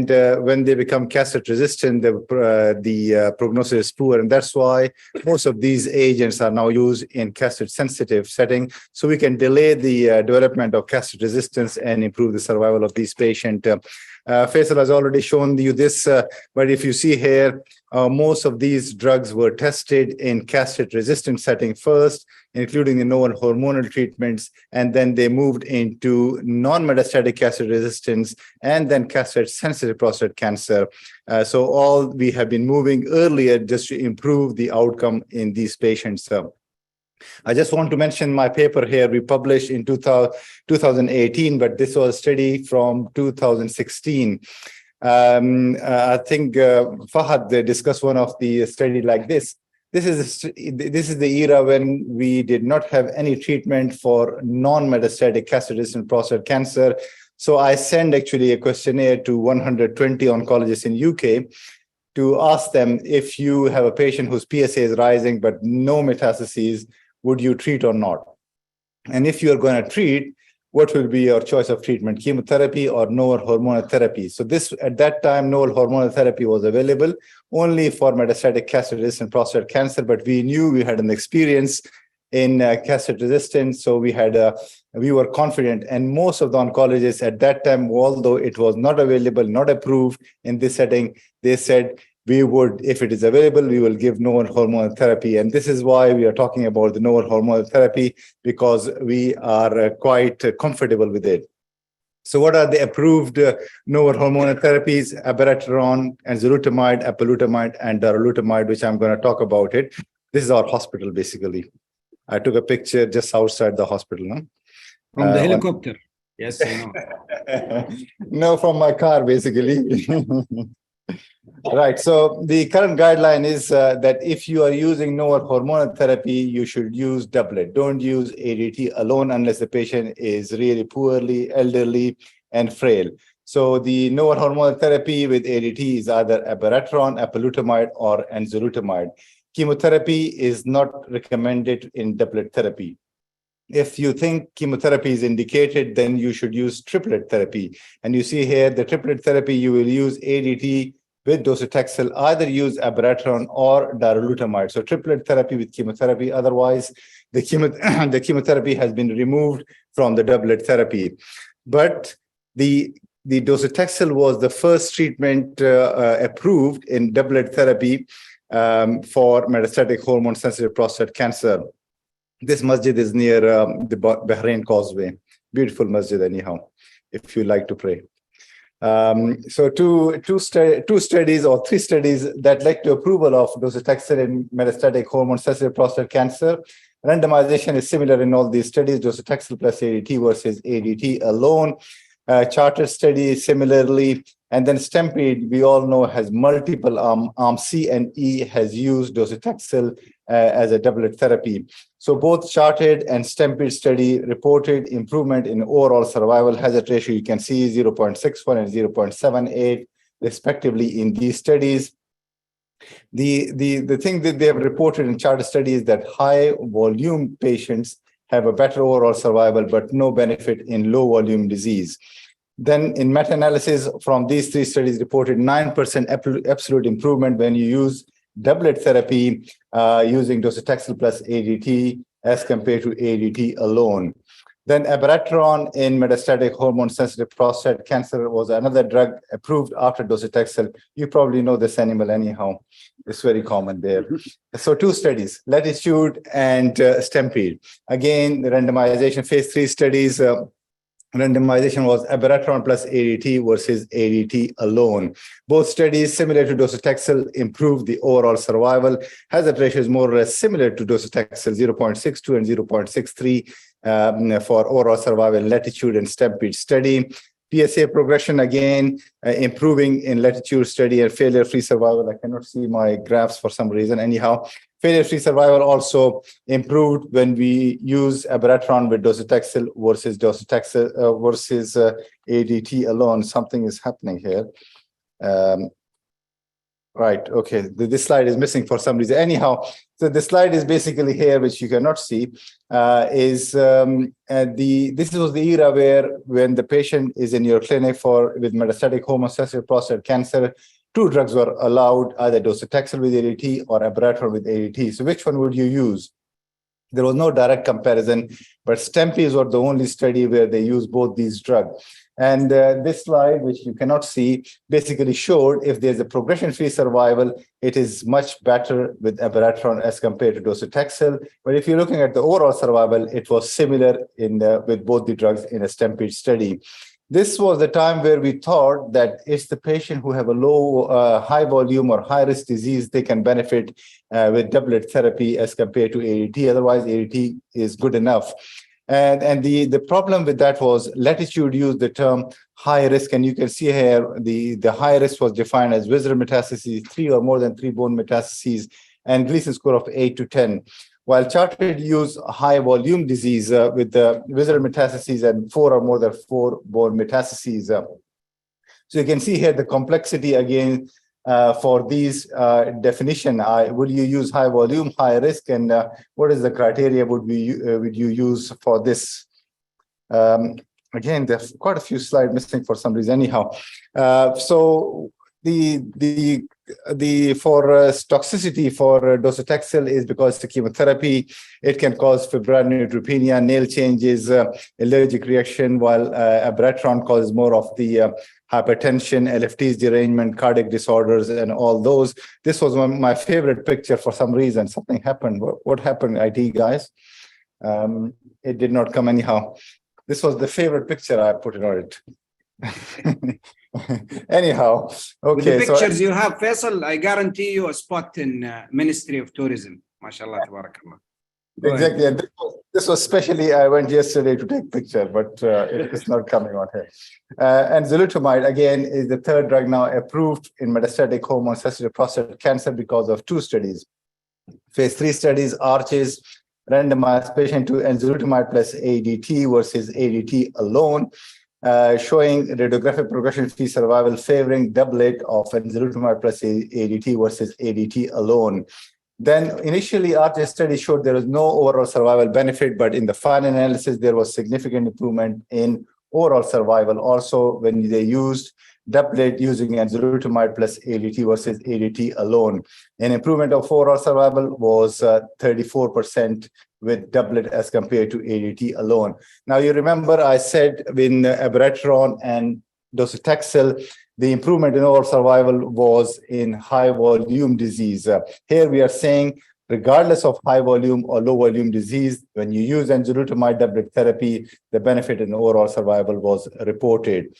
they become castrate resistant, the prognosis is poor, and that's why most of these agents are now used in castrate sensitive setting, so we can delay the development of castrate resistance and improve the survival of these patients. Faisal has already shown you this, but if you see here, most of these drugs were tested in castrate-resistant setting first, including the novel hormonal treatments, and then they moved into non-metastatic castrate resistance and then castrate-sensitive prostate cancer. So all we have been moving earlier just to improve the outcome in these patients. I just want to mention my paper here. We published in 2018, but this was a study from 2016. I think Fahad discussed one of the study like this. This is the era when we did not have any treatment for non-metastatic castrate-resistant prostate cancer. So I sent actually a questionnaire to 120 oncologists in UK to ask them, if you have a patient whose PSA is rising but no metastases, would you treat or not? And if you are going to treat, what will be your choice of treatment, chemotherapy or novel hormonal therapy? So this, at that time, novel hormonal therapy was available only for metastatic castrate-resistant prostate cancer, but we knew we had an experience in castrate resistance, so we were confident. And most of the oncologists at that time, although it was not available, not approved in this setting, they said, we would, if it is available, we will give novel hormonal therapy. And this is why we are talking about the novel hormonal therapy, because we are quite comfortable with it. So what are the approved novel hormonal therapies? Abiraterone, enzalutamide, apalutamide, and darolutamide, which I'm going to talk about it. This is our hospital, basically. I took a picture just outside the hospital. No? From the helicopter. Yes, I know. No, from my car, basically. Right. So the current guideline is that if you are using novel hormonal therapy, you should use doublet. Don't use ADT alone unless the patient is really poorly, elderly, and frail. So the novel hormonal therapy with ADT is either abiraterone, apalutamide, or enzalutamide. Chemotherapy is not recommended in doublet therapy. If you think chemotherapy is indicated, then you should use triplet therapy. And you see here, the triplet therapy, you will use ADT with docetaxel, either use abiraterone or darolutamide. So triplet therapy with chemotherapy. Otherwise, the chemotherapy has been removed from the doublet therapy. But the the docetaxel was the first treatment approved in doublet therapy for metastatic hormone-sensitive prostate cancer. This masjid is near the Bahrain Causeway. Beautiful masjid anyhow, if you like to pray. So two studies or three studies that led to approval of docetaxel in metastatic hormone-sensitive prostate cancer. Randomization is similar in all these studies, docetaxel plus ADT versus ADT alone. Charter study similarly, and then STEMPEDE, we all know, has multiple arm C and E has used docetaxel as a doublet therapy. So both Charted and STEMPEDE study reported improvement in overall survival hazard ratio. You can see 0.61 and 0.78 respectively in these studies. The thing that they have reported in Charted study is that high volume patients have a better overall survival, but no benefit in low volume disease. Then in meta-analysis from these three studies reported 9% absolute improvement when you use doublet therapy using docetaxel plus ADT as compared to ADT alone. Then abiraterone in metastatic hormone-sensitive prostate cancer was another drug approved after docetaxel. You probably know this animal anyhow. It's very common there. So two studies, Latitude and STEMPEDE. Again, the randomization phase 3 studies, randomization was abiraterone plus ADT versus ADT alone. Both studies, similar to docetaxel, improved the overall survival. Hazard ratio is more or less similar to docetaxel, 0.62 and 0.63 for overall survival, Latitude and STEMPEDE study. PSA progression, again, improving in Latitude study, and failure-free survival. I cannot see my graphs for some reason. Anyhow, failure-free survival also improved when we use abiraterone with docetaxel versus ADT alone. Something is happening here. Right, okay, this slide is missing for some reason. Anyhow, so the slide is basically here, which you cannot see, this was the era where when the patient is in your clinic with metastatic hormone-sensitive prostate cancer, two drugs were allowed, either docetaxel with ADT or abiraterone with ADT. So which one would you use? There was no direct comparison, but STEMPEDE was the only study where they used both these drugs. And this slide, which you cannot see, basically showed if there's a progression-free survival, it is much better with abiraterone as compared to docetaxel. But if you're looking at the overall survival, it was similar with both the drugs in a STEMPEDE study. This was the time where we thought that it's the patient who have a low, high volume or high risk disease, they can benefit with doublet therapy as compared to ADT. Otherwise, ADT is good enough. And the problem with that was Latitude used the term high risk, and you can see here the high risk was defined as visceral metastases, 3 or more than 3 bone metastases, and Gleason score of 8 to 10. While Charted used high volume disease with the visceral metastases and 4 or more than 4 bone metastases. So you can see here the complexity again for these definition. Will you use high volume, high risk, and what is the criteria would you use for this? Again, there's quite a few slides missing for some reason. Anyhow, so for toxicity for docetaxel is because the chemotherapy, it can cause febrile neutropenia, nail changes, allergic reaction, while abiraterone causes more of the hypertension, LFTs, derangement, cardiac disorders, and all those. This was my favorite picture for some reason. Something happened. What happened, IT guys? It did not come anyhow. This was the favorite picture I put on it. Anyhow, okay. With the pictures you have, Faisal, I guarantee you a spot in Ministry of Tourism. MashaAllah, tabarakallah. Exactly. And this was specially, I went yesterday to take picture, but it's not coming on here. And enzalutamide, again, is the third drug now approved in metastatic hormone-sensitive prostate cancer because of 2 studies. Phase 3 studies, ARCHES, randomized patient to enzalutamide plus ADT versus ADT alone, showing radiographic progression-free survival favoring doublet of enzalutamide plus ADT versus ADT alone. Then initially, ARCHES study showed there was no overall survival benefit, but in the final analysis, there was significant improvement in overall survival. Also, when they used doublet using enzalutamide plus ADT versus ADT alone, an improvement of overall survival was 34% with doublet as compared to ADT alone. Now, you remember I said when abiraterone and docetaxel, the improvement in overall survival was in high volume disease. Here we are saying, regardless of high volume or low volume disease, when you use enzalutamide doublet therapy, the benefit in overall survival was reported.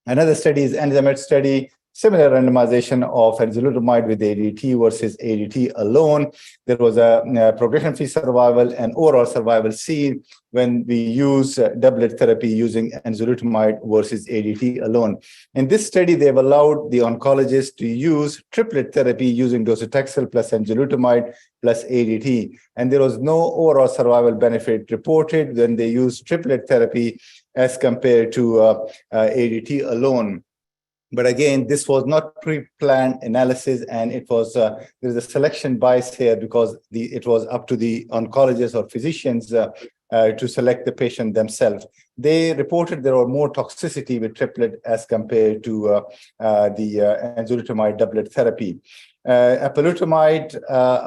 Another study is ENZAMET study, similar randomization of enzalutamide with ADT versus ADT alone. There was a progression-free survival and overall survival seen when we use doublet therapy using enzalutamide versus ADT alone. In this study, they've allowed the oncologist to use triplet therapy using docetaxel plus enzalutamide plus ADT. And there was no overall survival benefit reported when they used triplet therapy as compared to ADT alone. But again, this was not pre-planned analysis, and it was there's a selection bias here because it was up to the oncologists or physicians to select the patient themselves. They reported there were more toxicity with triplet as compared to the enzalutamide doublet therapy. Apalutamide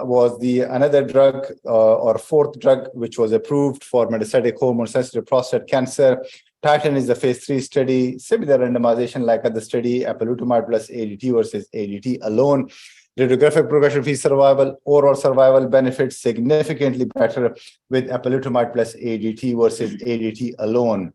was another drug or fourth drug which was approved for metastatic hormone-sensitive prostate cancer. Titan is a phase 3 study, similar randomization like other study, apalutamide plus ADT versus ADT alone. Radiographic progression-free survival, overall survival benefits significantly better with apalutamide plus ADT versus ADT alone.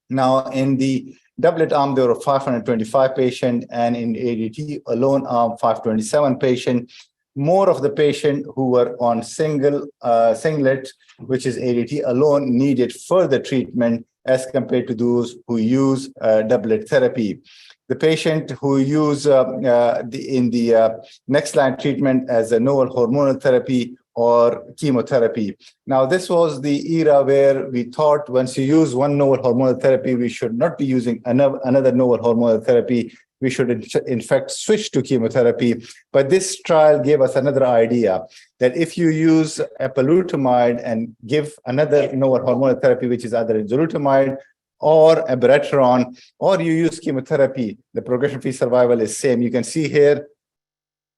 Now, in the doublet arm, there were 525 patients, and in ADT alone arm, 527 patients. More of the patients who were on singlet, which is ADT alone, needed further treatment as compared to those who use doublet therapy. The patient who use in the next line treatment as a novel hormonal therapy or chemotherapy. Now, this was the era where we thought once you use one novel hormonal therapy, we should not be using another novel hormonal therapy. We should, in fact, switch to chemotherapy. But this trial gave us another idea that if you use apalutamide and give another novel hormonal therapy, which is either enzalutamide or abiraterone, or you use chemotherapy, the progression-free survival is same. You can see here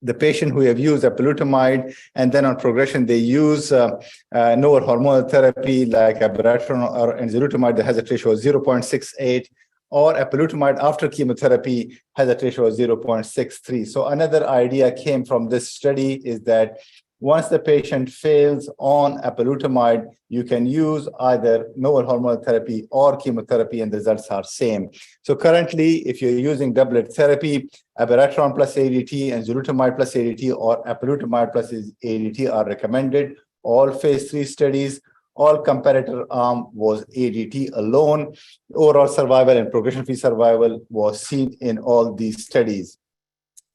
the patient who have used apalutamide and then on progression they use novel hormonal therapy like abiraterone or enzalutamide, the hazard ratio of 0.68. or apalutamide after chemotherapy has a ratio of 0.63. So another idea came from this study is that once the patient fails on apalutamide, you can use either novel hormonal therapy or chemotherapy and the results are same. So currently, if you're using doublet therapy, abiraterone plus ADT, enzalutamide plus ADT, or apalutamide plus ADT are recommended. All phase 3 studies, all comparator arm was ADT alone. Overall survival and progression-free survival was seen in all these studies.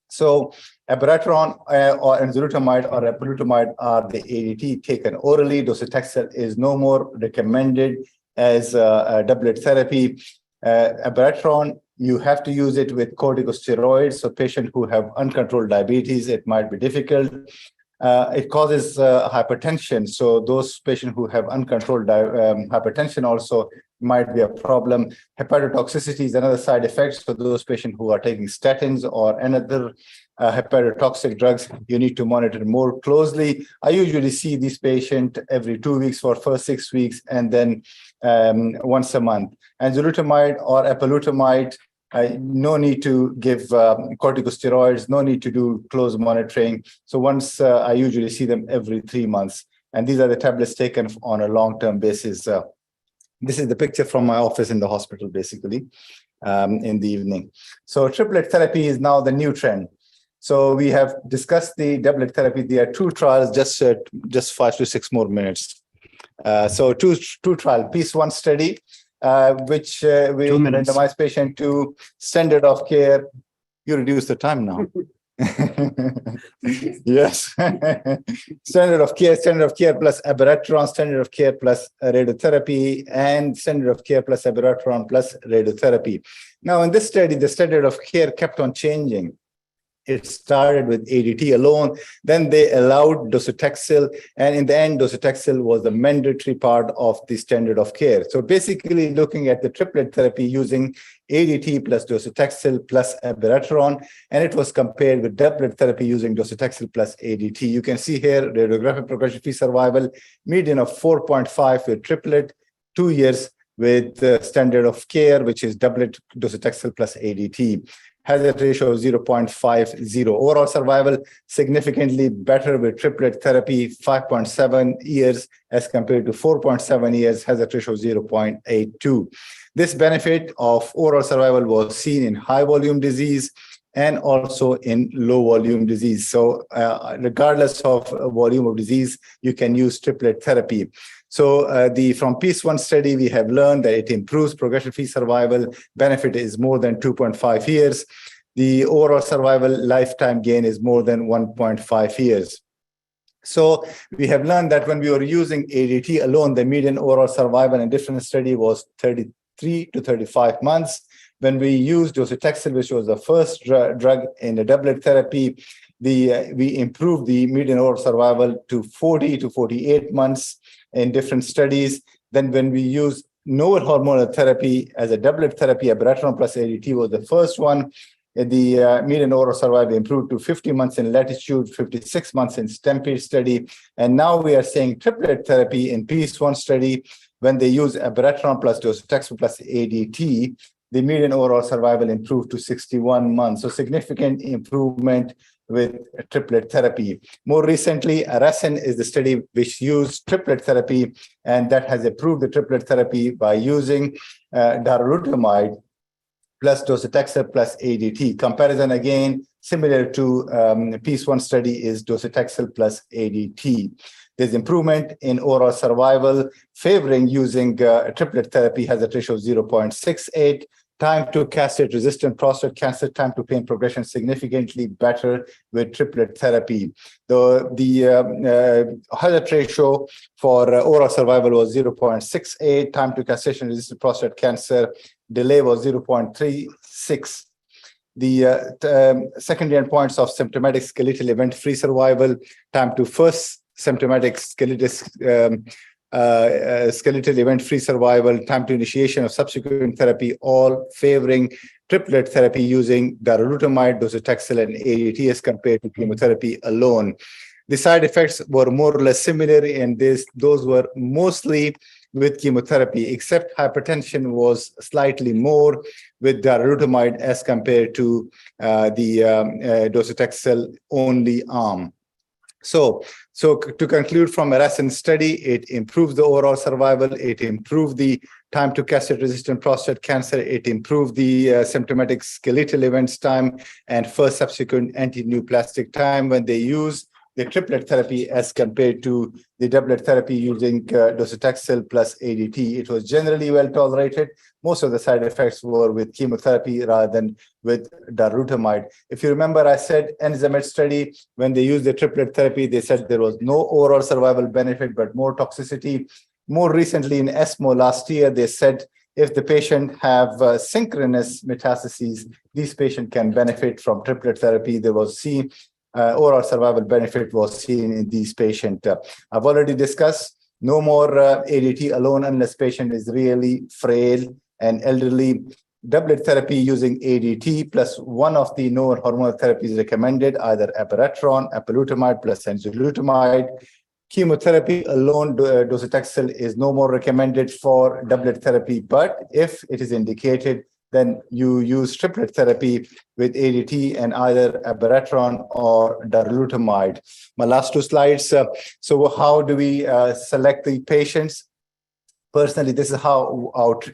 So abiraterone or enzalutamide or apalutamide are the ADT taken orally. Docetaxel is no more recommended as a doublet therapy. Abiraterone, you have to use it with corticosteroids. So patients who have uncontrolled diabetes, it might be difficult. It causes hypertension. So those patients who have uncontrolled hypertension also might be a problem. Hepatotoxicity is another side effect. So those patients who are taking statins or another hepatotoxic drugs, you need to monitor more closely. I usually see this patient every 2 weeks for first 6 weeks and then once a month. Enzalutamide or apalutamide, no need to give corticosteroids, no need to do close monitoring. So once I usually see them every 3 months. And these are the tablets taken on a long-term basis. This is the picture from my office in the hospital, basically, in the evening. So triplet therapy is now the new trend. So we have discussed the doublet therapy. There are 2 trials, just 5 to 6 more minutes. So two trials, Peace 1 study, which we randomize patient to standard of care. You reduce the time now. Yes. Standard of care plus abiraterone, standard of care plus radiotherapy, and standard of care plus abiraterone plus radiotherapy. Now, in this study, the standard of care kept on changing. It started with ADT alone, then they allowed docetaxel, and in the end, docetaxel was the mandatory part of the standard of care. So basically looking at the triplet therapy using ADT plus docetaxel plus abiraterone, and it was compared with doublet therapy using docetaxel plus ADT. You can see here, radiographic progression-free survival, median of 4.5 with triplet, 2 years with the standard of care, which is doublet docetaxel plus ADT. Hazard ratio of 0.50. Overall survival significantly better with triplet therapy, 5.7 years as compared to 4.7 years, hazard ratio of 0.82. This benefit of overall survival was seen in high volume disease and also in low volume disease. So regardless of volume of disease, you can use triplet therapy. So from PEACE-1 study, we have learned that it improves progression-free survival. Benefit is more than 2.5 years. The overall survival lifetime gain is more than 1.5 years. So we have learned that when we were using ADT alone, the median overall survival in different study was 33 to 35 months. When we used docetaxel, which was the first drug in the doublet therapy, we improved the median overall survival to 40 to 48 months in different studies. Then when we used novel hormonal therapy as a doublet therapy, abiraterone plus ADT was the first one. The median overall survival improved to 50 months in Latitude, 56 months in Stampede study. And now we are seeing triplet therapy in PEACE-1 study. When they use abiraterone plus docetaxel plus ADT, the median overall survival improved to 61 months. So significant improvement with triplet therapy. More recently, ARASEN is the study which used triplet therapy, and that has approved the triplet therapy by using darolutamide plus docetaxel plus ADT. Comparison again, similar to PEACE-1 study, is docetaxel plus ADT. There's improvement in overall survival favoring using triplet therapy, has a ratio of 0.68. Time to castrate-resistant prostate cancer, time to pain progression significantly better with triplet therapy. The hazard ratio for overall survival was 0.68. Time to castration-resistant prostate cancer delay was 0.36. The secondary endpoints of symptomatic skeletal event-free survival, time to first symptomatic skeletal event-free survival, time to initiation of subsequent therapy, all favoring triplet therapy using darolutamide, docetaxel, and ADT as compared to chemotherapy alone. The side effects were more or less similar, and those were mostly with chemotherapy, except hypertension was slightly more with darolutamide as compared to the docetaxel only arm. So to conclude from ARASEN study, it improves the overall survival, it improved the time to castrate-resistant prostate cancer, it improved the symptomatic skeletal events time and first subsequent antineoplastic time when they use the triplet therapy as compared to the doublet therapy using docetaxel plus ADT. It was generally well tolerated. Most of the side effects were with chemotherapy rather than with darolutamide. If you remember, I said Enzamed study, when they used the triplet therapy, they said there was no overall survival benefit, but more toxicity. More recently in ESMO last year, they said if the patient have synchronous metastases, these patients can benefit from triplet therapy. There was overall survival benefit was seen in these patients. I've already discussed no more ADT alone unless patient is really frail and elderly. Doublet therapy using ADT plus one of the known hormonal therapies recommended, either abiraterone, apalutamide plus enzalutamide. Chemotherapy alone, docetaxel, is no more recommended for doublet therapy, but if it is indicated, then you use triplet therapy with ADT and either abiraterone or darolutamide. My last two slides. So how do we select the patients? Personally, this is how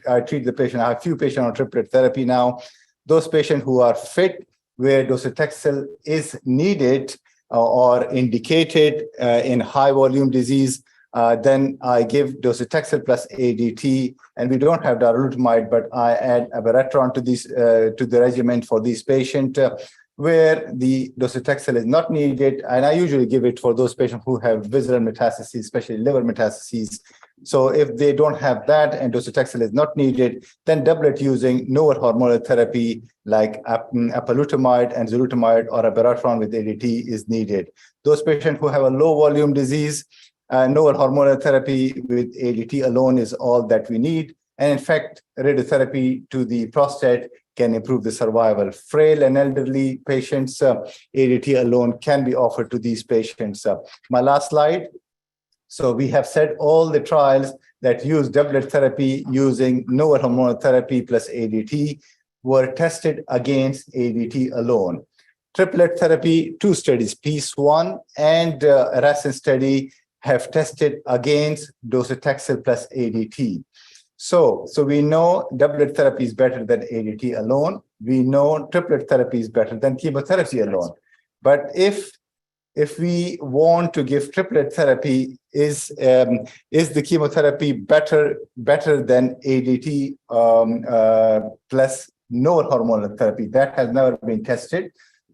I treat the patient. I have few patients on triplet therapy now. Those patients who are fit, where docetaxel is needed or indicated in high volume disease, then I give docetaxel plus ADT, and we don't have darolutamide, but I add abiraterone to the regimen for these patients where the docetaxel is not needed, and I usually give it for those patients who have visceral metastases, especially liver metastases. So if they don't have that and docetaxel is not needed, then doublet using novel hormonal therapy like apalutamide, enzalutamide, or abiraterone with ADT is needed. Those patients who have a low volume disease, novel hormonal therapy with ADT alone is all that we need. And in fact, radiotherapy to the prostate can improve the survival. Frail and elderly patients, ADT alone can be offered to these patients. My last slide. So we have said all the trials that used doublet therapy using novel hormonal therapy plus ADT were tested against ADT alone. Triplet therapy, 2 studies, PEACE-1 and RASIN study have tested against docetaxel plus ADT. So we know doublet therapy is better than ADT alone. We know triplet therapy is better than chemotherapy alone. But if we want to give triplet therapy, is the chemotherapy better than ADT plus no hormonal therapy? That has never been tested.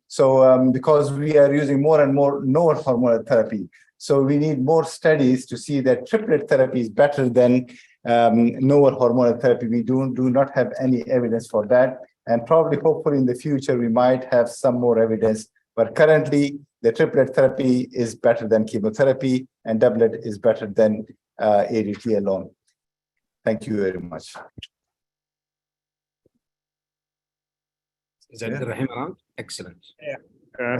So because we are using more and more no hormonal therapy, so we need more studies to see that triplet therapy is better than no hormonal therapy. We do not have any evidence for that, and probably, hopefully, in the future we might have some more evidence. But currently, the triplet therapy is better than chemotherapy, and doublet is better than ADT alone. Thank you very much. Is that Rahim around? Excellent.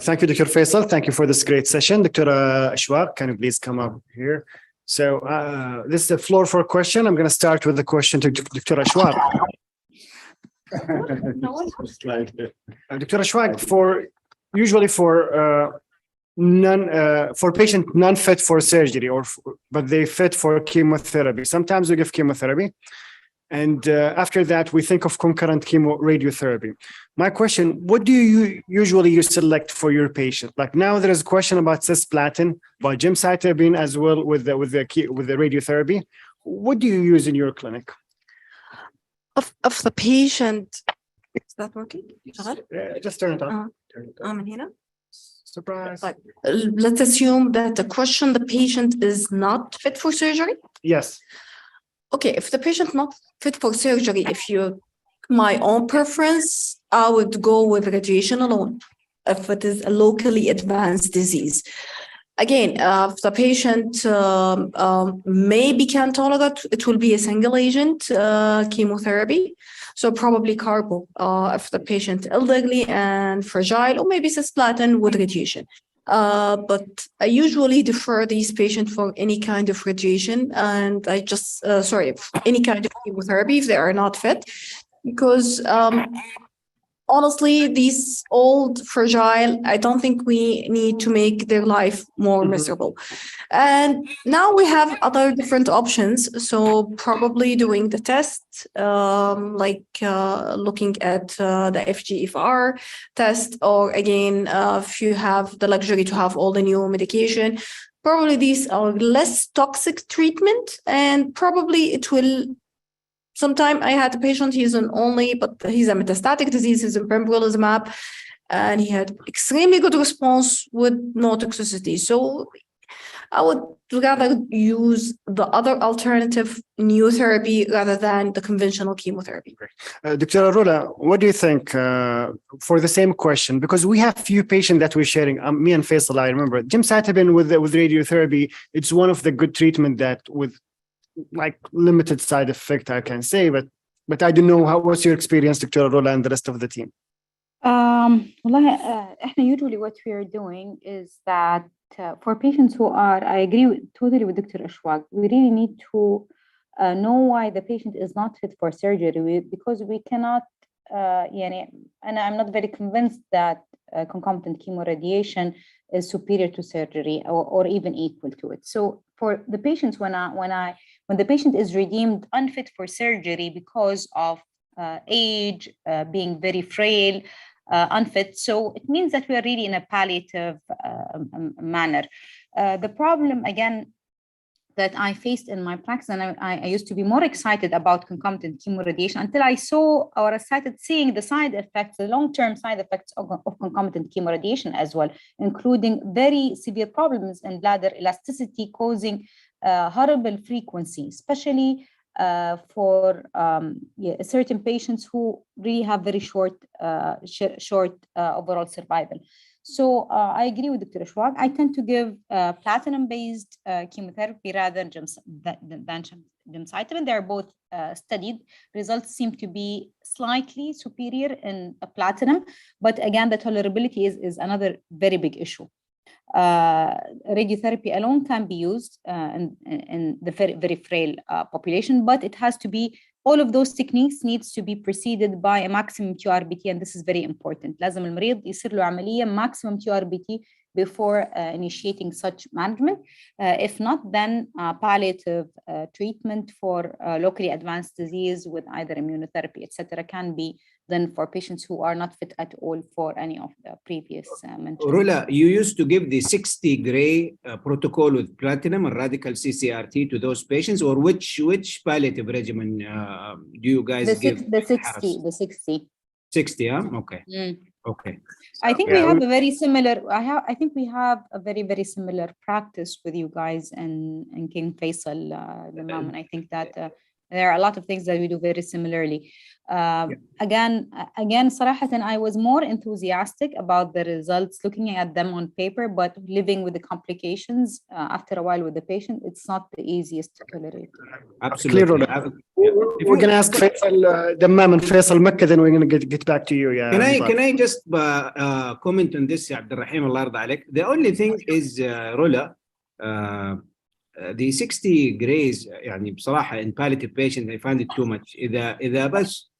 Thank you, Dr. Faisal. Thank you for this great session. Dr. Ashwaq, can you please come up here? So this is the floor for a question. I'm going to start with the question to Dr. Ashwaq. Dr. Ashwaq, usually for patient non-fit for surgery, but they fit for chemotherapy. Sometimes we give chemotherapy, and after that we think of concurrent chemo radiotherapy. My question: what do you usually select for your patient? Like now, there is a question about cisplatin, about gemcitabine as well with the radiotherapy. What do you use in your clinic? Of the patient, is that working? Just turn it on. Surprise. Let's assume that the patient is not fit for surgery. Yes. Okay, if the patient not fit for surgery, my own preference, I would go with radiation alone if it is a locally advanced disease. Again, if the patient maybe can tolerate, it will be a single agent chemotherapy. So probably carbo if the patient elderly and fragile, or maybe cisplatin with radiation. But I usually defer these patients for any kind of radiation, and I just any kind of chemotherapy if they are not fit, because honestly, these old, fragile, I don't think we need to make their life more miserable. And now we have other different options. So probably doing the test, looking at the FGFR test, or again, if you have the luxury to have all the new medication, probably these are less toxic treatment, and probably it will. Sometime I had a patient, he's a metastatic disease, he's in pembrolizumab, and he had extremely good response with no toxicity. So I would rather use the other alternative new therapy rather than the conventional chemotherapy. Dr. Arula, what do you think for the same question? Because we have few patients that we're sharing, me and Faisal, I remember, gemcitabine with radiotherapy, it's one of the good treatment that with like limited side effect, I can say, but I don't know what's your experience, Dr. Rola, and the rest of the team? Usually what we are doing is that for patients who are, I agree totally with Dr. Ashwaq, we really need to know why the patient is not fit for surgery, because we cannot, and I'm not very convinced that concomitant chemoradiation is superior to surgery or even equal to it. So for the patients, when the patient is deemed unfit for surgery because of age, being very frail, unfit, so it means that we are really in a palliative manner. The problem, again, that I faced in my practice, and I used to be more excited about concomitant chemoradiation until I saw or started seeing the side effects, the long-term side effects of concomitant chemoradiation as well, including very severe problems in bladder elasticity, causing horrible frequency, especially for certain patients who really have very short overall survival. So I agree with Dr. Ashwaq. I tend to give platinum-based chemotherapy rather than gemcitabine. They're both studied. Results seem to be slightly superior in platinum, but again, the tolerability is another very big issue. radiotherapy alone can be used in the very, very frail population, but it has to be, all of those techniques needs to be preceded by a maximum TURBT, and this is very important. لازم المريض يصير له عملية maximum TURBT before initiating such management. If not, then palliative treatment for locally advanced disease with either immunotherapy, etc., can be done for patients who are not fit at all for any of the previous mentioned. Rula, you used to give the 60 gray protocol with platinum and radical CCRT to those patients, or which palliative regimen do you guys give? The 60. 60, huh? Okay. Okay. I think we have a very similar, I think we have a very, very similar practice with you guys in King Faisal, Imam, and I think that there are a lot of things that we do very similarly. Again, صراحة, I was more enthusiastic about the results, looking at them on paper, but living with the complications after a while with the patient, it's not the easiest to tolerate. Absolutely. We're going to ask Faisal Dammam and Faisal Mecca, then we're going to get back to you. Yeah. Can I just comment on this, Abdurrahim, Allah yarda alaik? The only thing is, Rula, the 60 grays يعني بصراحة in palliative patients I find it too much. إذا بس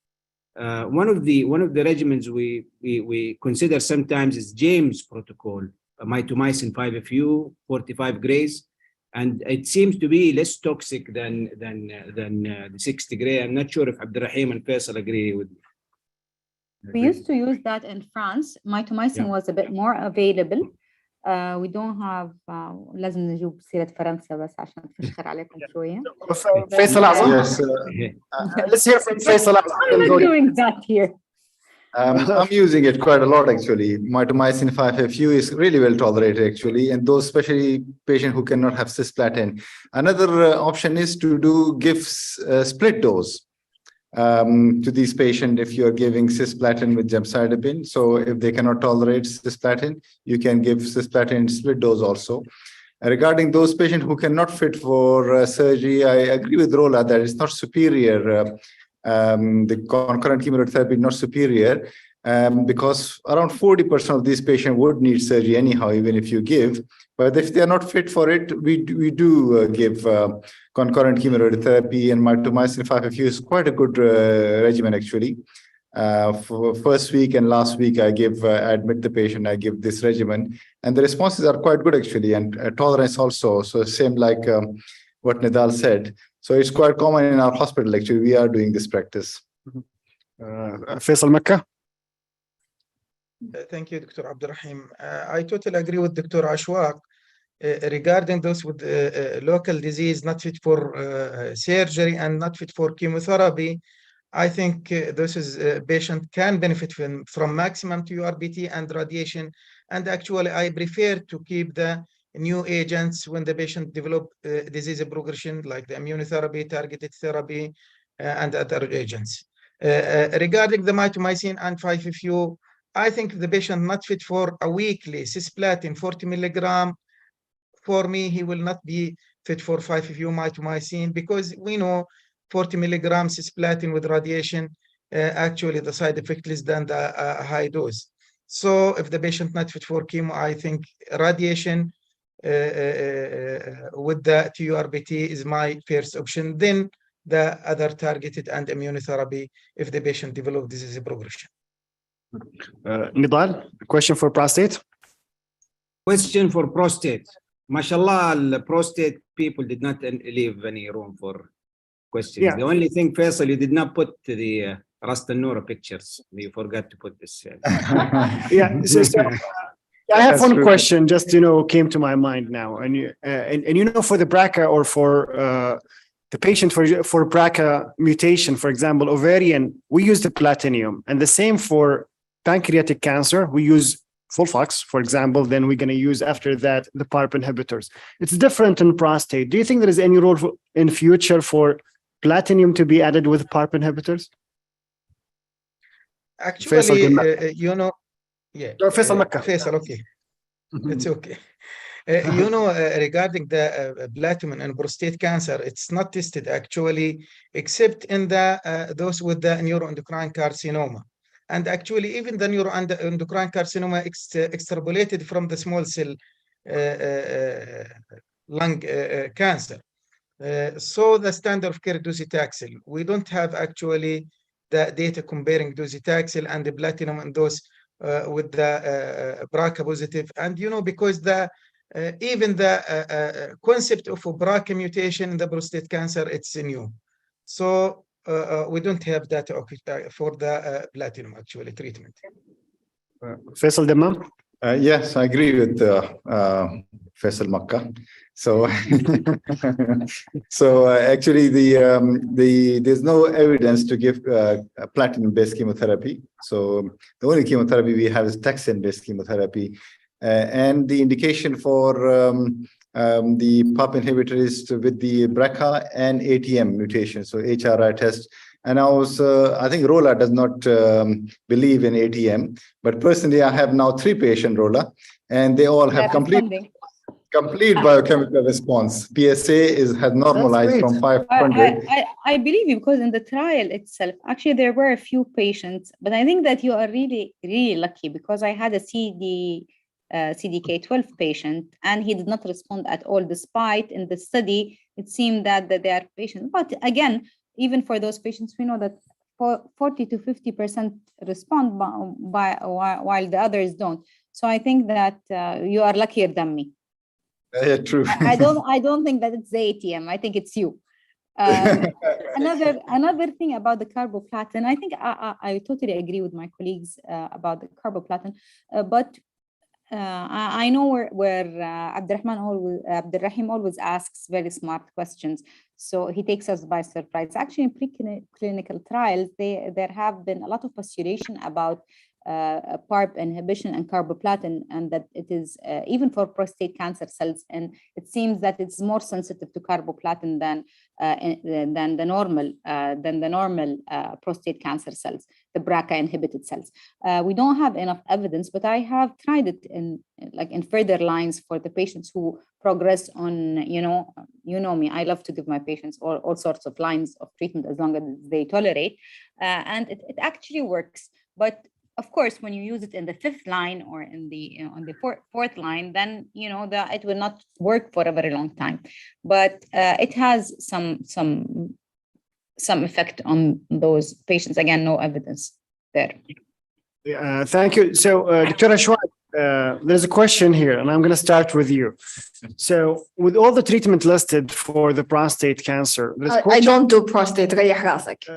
one of the regimens we consider sometimes is James protocol, mitomycin 5-FU, 45 grays, and it seems to be less toxic than the 60 gray. I'm not sure if Abdurrahim and Faisal agree with me. We used to use that in France. Mitomycin was a bit more available. We don't have لازم نجيب سيرة فرنسا بس عشان تفشخر عليكم شوية. Faisal Yes. Let's hear from Faisal. I'm not doing that here. I'm using it quite a lot actually. Mitomycin 5-FU is really well tolerated actually, and those especially patients who cannot have cisplatin. Another option is to give split dose to these patients if you are giving cisplatin with gemcitabine. So if they cannot tolerate cisplatin, you can give cisplatin in split dose also. Regarding those patients who cannot fit for surgery, I agree with Rola that it's not superior. The concurrent chemotherapy is not superior because around 40% of these patients would need surgery anyhow, even if you give. But if they are not fit for it, we do give concurrent chemotherapy, and mitomycin 5-FU is quite a good regimen actually. For first week and last week, I admit the patient, I give this regimen, and the responses are quite good actually, and tolerance also. So same like what Nidal said. So it's quite common in our hospital actually. We are doing this practice. Faisal Mecca. Thank you, Dr. Abdurrahim. I totally agree with Dr. Ashwaq regarding those with local disease, not fit for surgery and not fit for chemotherapy. I think this is patient can benefit from maximum TURBT and radiation. And actually, I prefer to keep the new agents when the patient develop disease progression, like the immunotherapy, targeted therapy, and other agents. Regarding the mitomycin and 5-FU, I think the patient not fit for a weekly cisplatin 40 milligram. For me, he will not be fit for 5-FU mitomycin because we know 40 milligrams cisplatin with radiation, actually the side effect less than the high dose. So if the patient not fit for chemo, I think radiation with the TURBT is my first option. Then the other targeted and immunotherapy if the patient develop disease progression. Nidal, question for prostate. Question for prostate. Mashallah, the prostate people did not leave any room for questions. Yeah. The only thing, Faisal, you did not put the Rast al-Noor pictures. You forgot to put this. Yeah. So I have one question just, came to my mind now. And for the BRCA or for the patient for BRCA mutation, for example, ovarian, we use the platinum. And the same for pancreatic cancer, we use Fulfox, for example, then we're going to use after that the PARP inhibitors. It's different in prostate. Do you think there is any role in future for platinum to be added with PARP inhibitors? Actually, yeah. Faisal Mecca. Faisal, okay. It's okay. Regarding the platinum and prostate cancer, it's not tested actually, except in the those with the neuroendocrine carcinoma. And actually, even the neuroendocrine carcinoma extrapolated from the small cell lung cancer. So the standard of care docetaxel, we don't have actually the data comparing docetaxel and the platinum in those with the BRCA positive. And because the even the concept of a BRCA mutation in the prostate cancer, it's new. So we don't have data for the platinum actually treatment. Faisal Damam? Yes, I agree with Faisal Makkah. So, actually, there's no evidence to give platinum-based chemotherapy. So the only chemotherapy we have is taxane-based chemotherapy, and the indication for the PARP inhibitor is with the BRCA and ATM mutation, so HRI test. And I think Rola does not believe in ATM, but personally, I have now 3 patients, Rola, and they all have complete biochemical response. PSA has normalized from 500. I believe you, because in the trial itself, actually, there were a few patients, but I think that you are really, really lucky, because I had a CDK12 patient, and he did not respond at all, despite in the study, it seemed that they are patients. But again, even for those patients, we know that 40 to 50% respond while the others don't. So I think that you are luckier than me. Yeah, true. I don't think that it's the ATM. I think it's you. Another thing about the carboplatin, I think I totally agree with my colleagues about the carboplatin, but I know where Abdurrahim always asks very smart questions. So he takes us by surprise. Actually, in preclinical trials, there have been a lot of postulation about PARP inhibition and carboplatin, and that it is even for prostate cancer cells, and it seems that it's more sensitive to carboplatin than the normal prostate cancer cells, the BRCA inhibited cells. We don't have enough evidence, but I have tried it in further lines for the patients who progress on, you know me, I love to give my patients all sorts of lines of treatment as long as they tolerate, and it actually works. But of course, when you use it in the 5th line or in the on the fourth line, then it will not work for a very long time. But it has some effect on those patients. Again, no evidence there. Thank you. So, Dr. Ashwat, there's a question here, and I'm going to start with you. So, with all the treatment listed for the prostate cancer, I don't do prostate.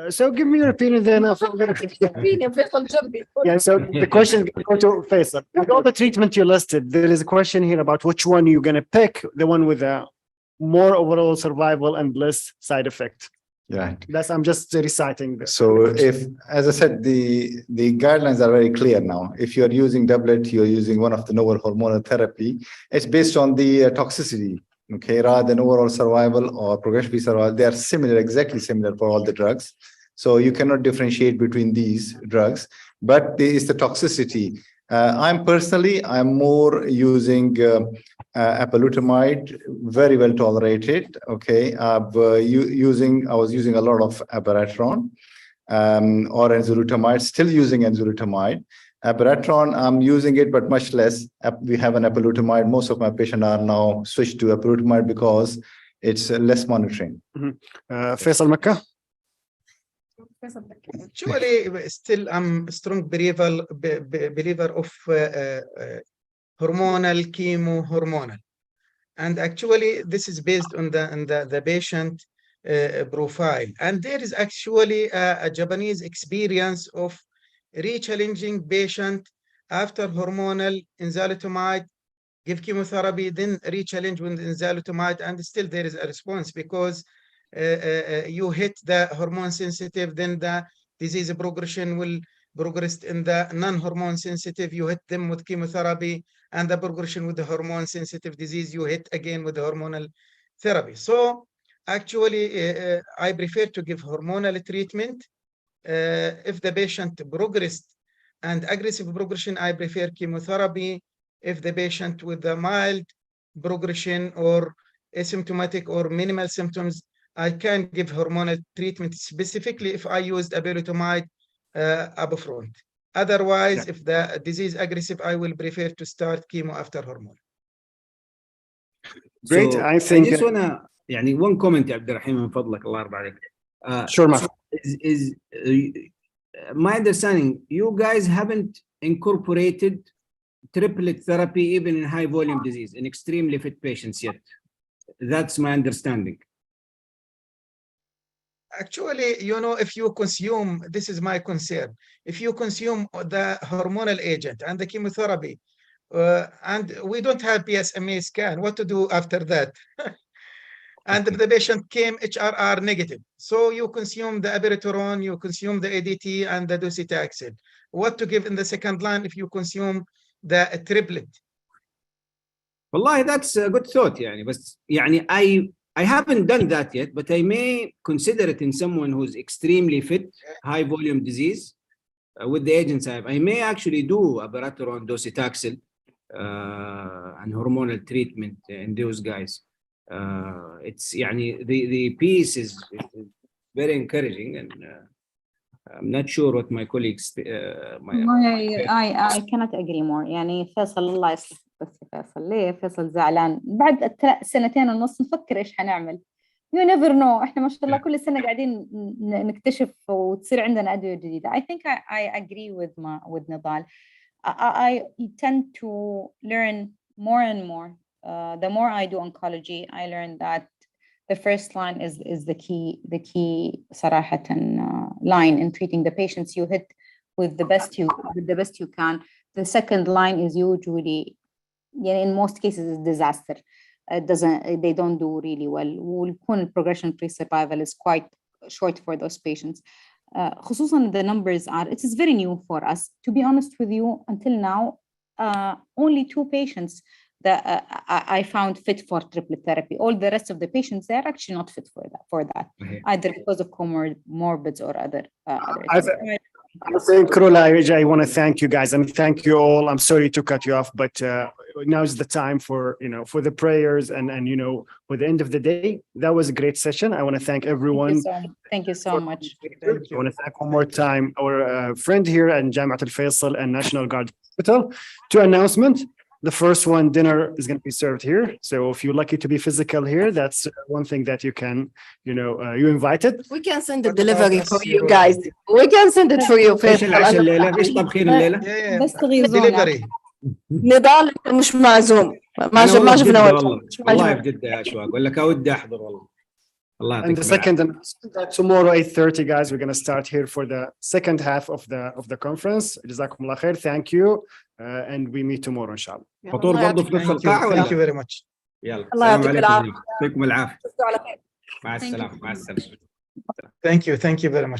So, give me your opinion then. Yeah. So the question go to Faisal. With all the treatment you listed, there is a question here about which one you're going to pick, the one with a more overall survival and less side effect. Yeah, I'm just reciting this. So as I said, the guidelines are very clear now. If you're using doublet, you're using one of the novel hormonal therapy. It's based on the toxicity, okay, rather than overall survival or progression-free survival. They are similar, exactly similar for all the drugs. So you cannot differentiate between these drugs, but there is the toxicity. I'm more using apalutamide, very well tolerated. Okay, I was using a lot of abiraterone or enzalutamide. Still using enzalutamide. Abiraterone, I'm using it, but much less. We have an apalutamide. Most of my patients are now switched to apalutamide because it's less monitoring. Faisal Makkah. Actually, still I'm a strong believer of hormonal, and actually this is based on the patient profile. And there is actually a Japanese experience of re-challenging patient after hormonal enzalutamide, give chemotherapy, then re-challenge with enzalutamide, and still there is a response because you hit the hormone sensitive, then the disease progression will progress in the non-hormone sensitive. You hit them with chemotherapy, and the progression with the hormone sensitive disease, you hit again with the hormonal therapy. So actually, I prefer to give hormonal treatment. If the patient progressed and aggressive progression, I prefer chemotherapy. If the patient with the mild progression or asymptomatic or minimal symptoms, I can give hormonal treatment, specifically if I used apalutamide upfront. Otherwise, if the disease aggressive, I will prefer to start chemo after hormone. Great. So I think I just wanna يعني one comment يا عبد الرحيم من فضلك الله يرضى عليك. sure, so my understanding, you guys haven't incorporated triplet therapy even in high volume disease in extremely fit patients yet. That's my understanding. Actually, if you consume, this is my concern, if you consume the hormonal agent and the chemotherapy, and we don't have PSMA scan, what to do after that? And the patient came HRR negative. So you consume the abiraterone, you consume the ADT and the docetaxel. What to give in the second line if you consume the triplet? والله that's a good thought يعني بس يعني I haven't done that yet, but I may consider it in someone who's extremely fit, high volume disease with the agents I have. I may actually do abiraterone, docetaxel, and hormonal treatment in those guys. It's يعني the piece is very encouraging, and I'm not sure what my colleagues. I cannot agree more. يعني فيصل الله يصلح بس فيصل ليه فيصل زعلان بعد 2 ونص نفكر إيش حنعمل. You never know. إحنا ما شاء الله كل سنة قاعدين نكتشف وتصير عندنا أدوية جديدة. I think I agree with Nidal. I tend to learn more and more. The more I do oncology, I learn that the first line is the key صراحة line in treating the patients. You hit with the best you can. The second line is usually, in most cases, is disaster. They don't do really well. Progression-free survival is quite short for those patients. خصوصاً the numbers it is very new for us. To be honest with you, until now, only 2 patients that I found fit for triplet therapy. All the rest of the patients, they're actually not fit for that, either because of comorbids or other. I think, Rola, I want to thank you guys and thank you all. I'm sorry to cut you off, but now is the time for the prayers and for the end of the day. That was a great session. I want to thank everyone. Thank you so much. I want to thank one more time our friend here at Jamiat Al Faisal and National Guard Hospital. 2 announcements. The first one, dinner is going to be served here. So if you're lucky to be physical here, that's one thing that you can, you invited. We can send the delivery for you guys. We can send it for you. ايش العشاء الليله؟ ايش طبخين الليله؟ بس تغيظونا. نضال مش معزوم. ما شفنا والله بجد يا اشواق ولا كودي احضر والله. And the second, tomorrow 8:30, guys, we're going to start here for the second half of the conference. جزاكم الله خير. Thank you, and we meet tomorrow إن شاء الله. فطور برضه في نفس القاعة ولا؟ Thank you very much. يلا الله يعطيك العافية. يعطيكم العافية. مع السلامة. Thank you very much.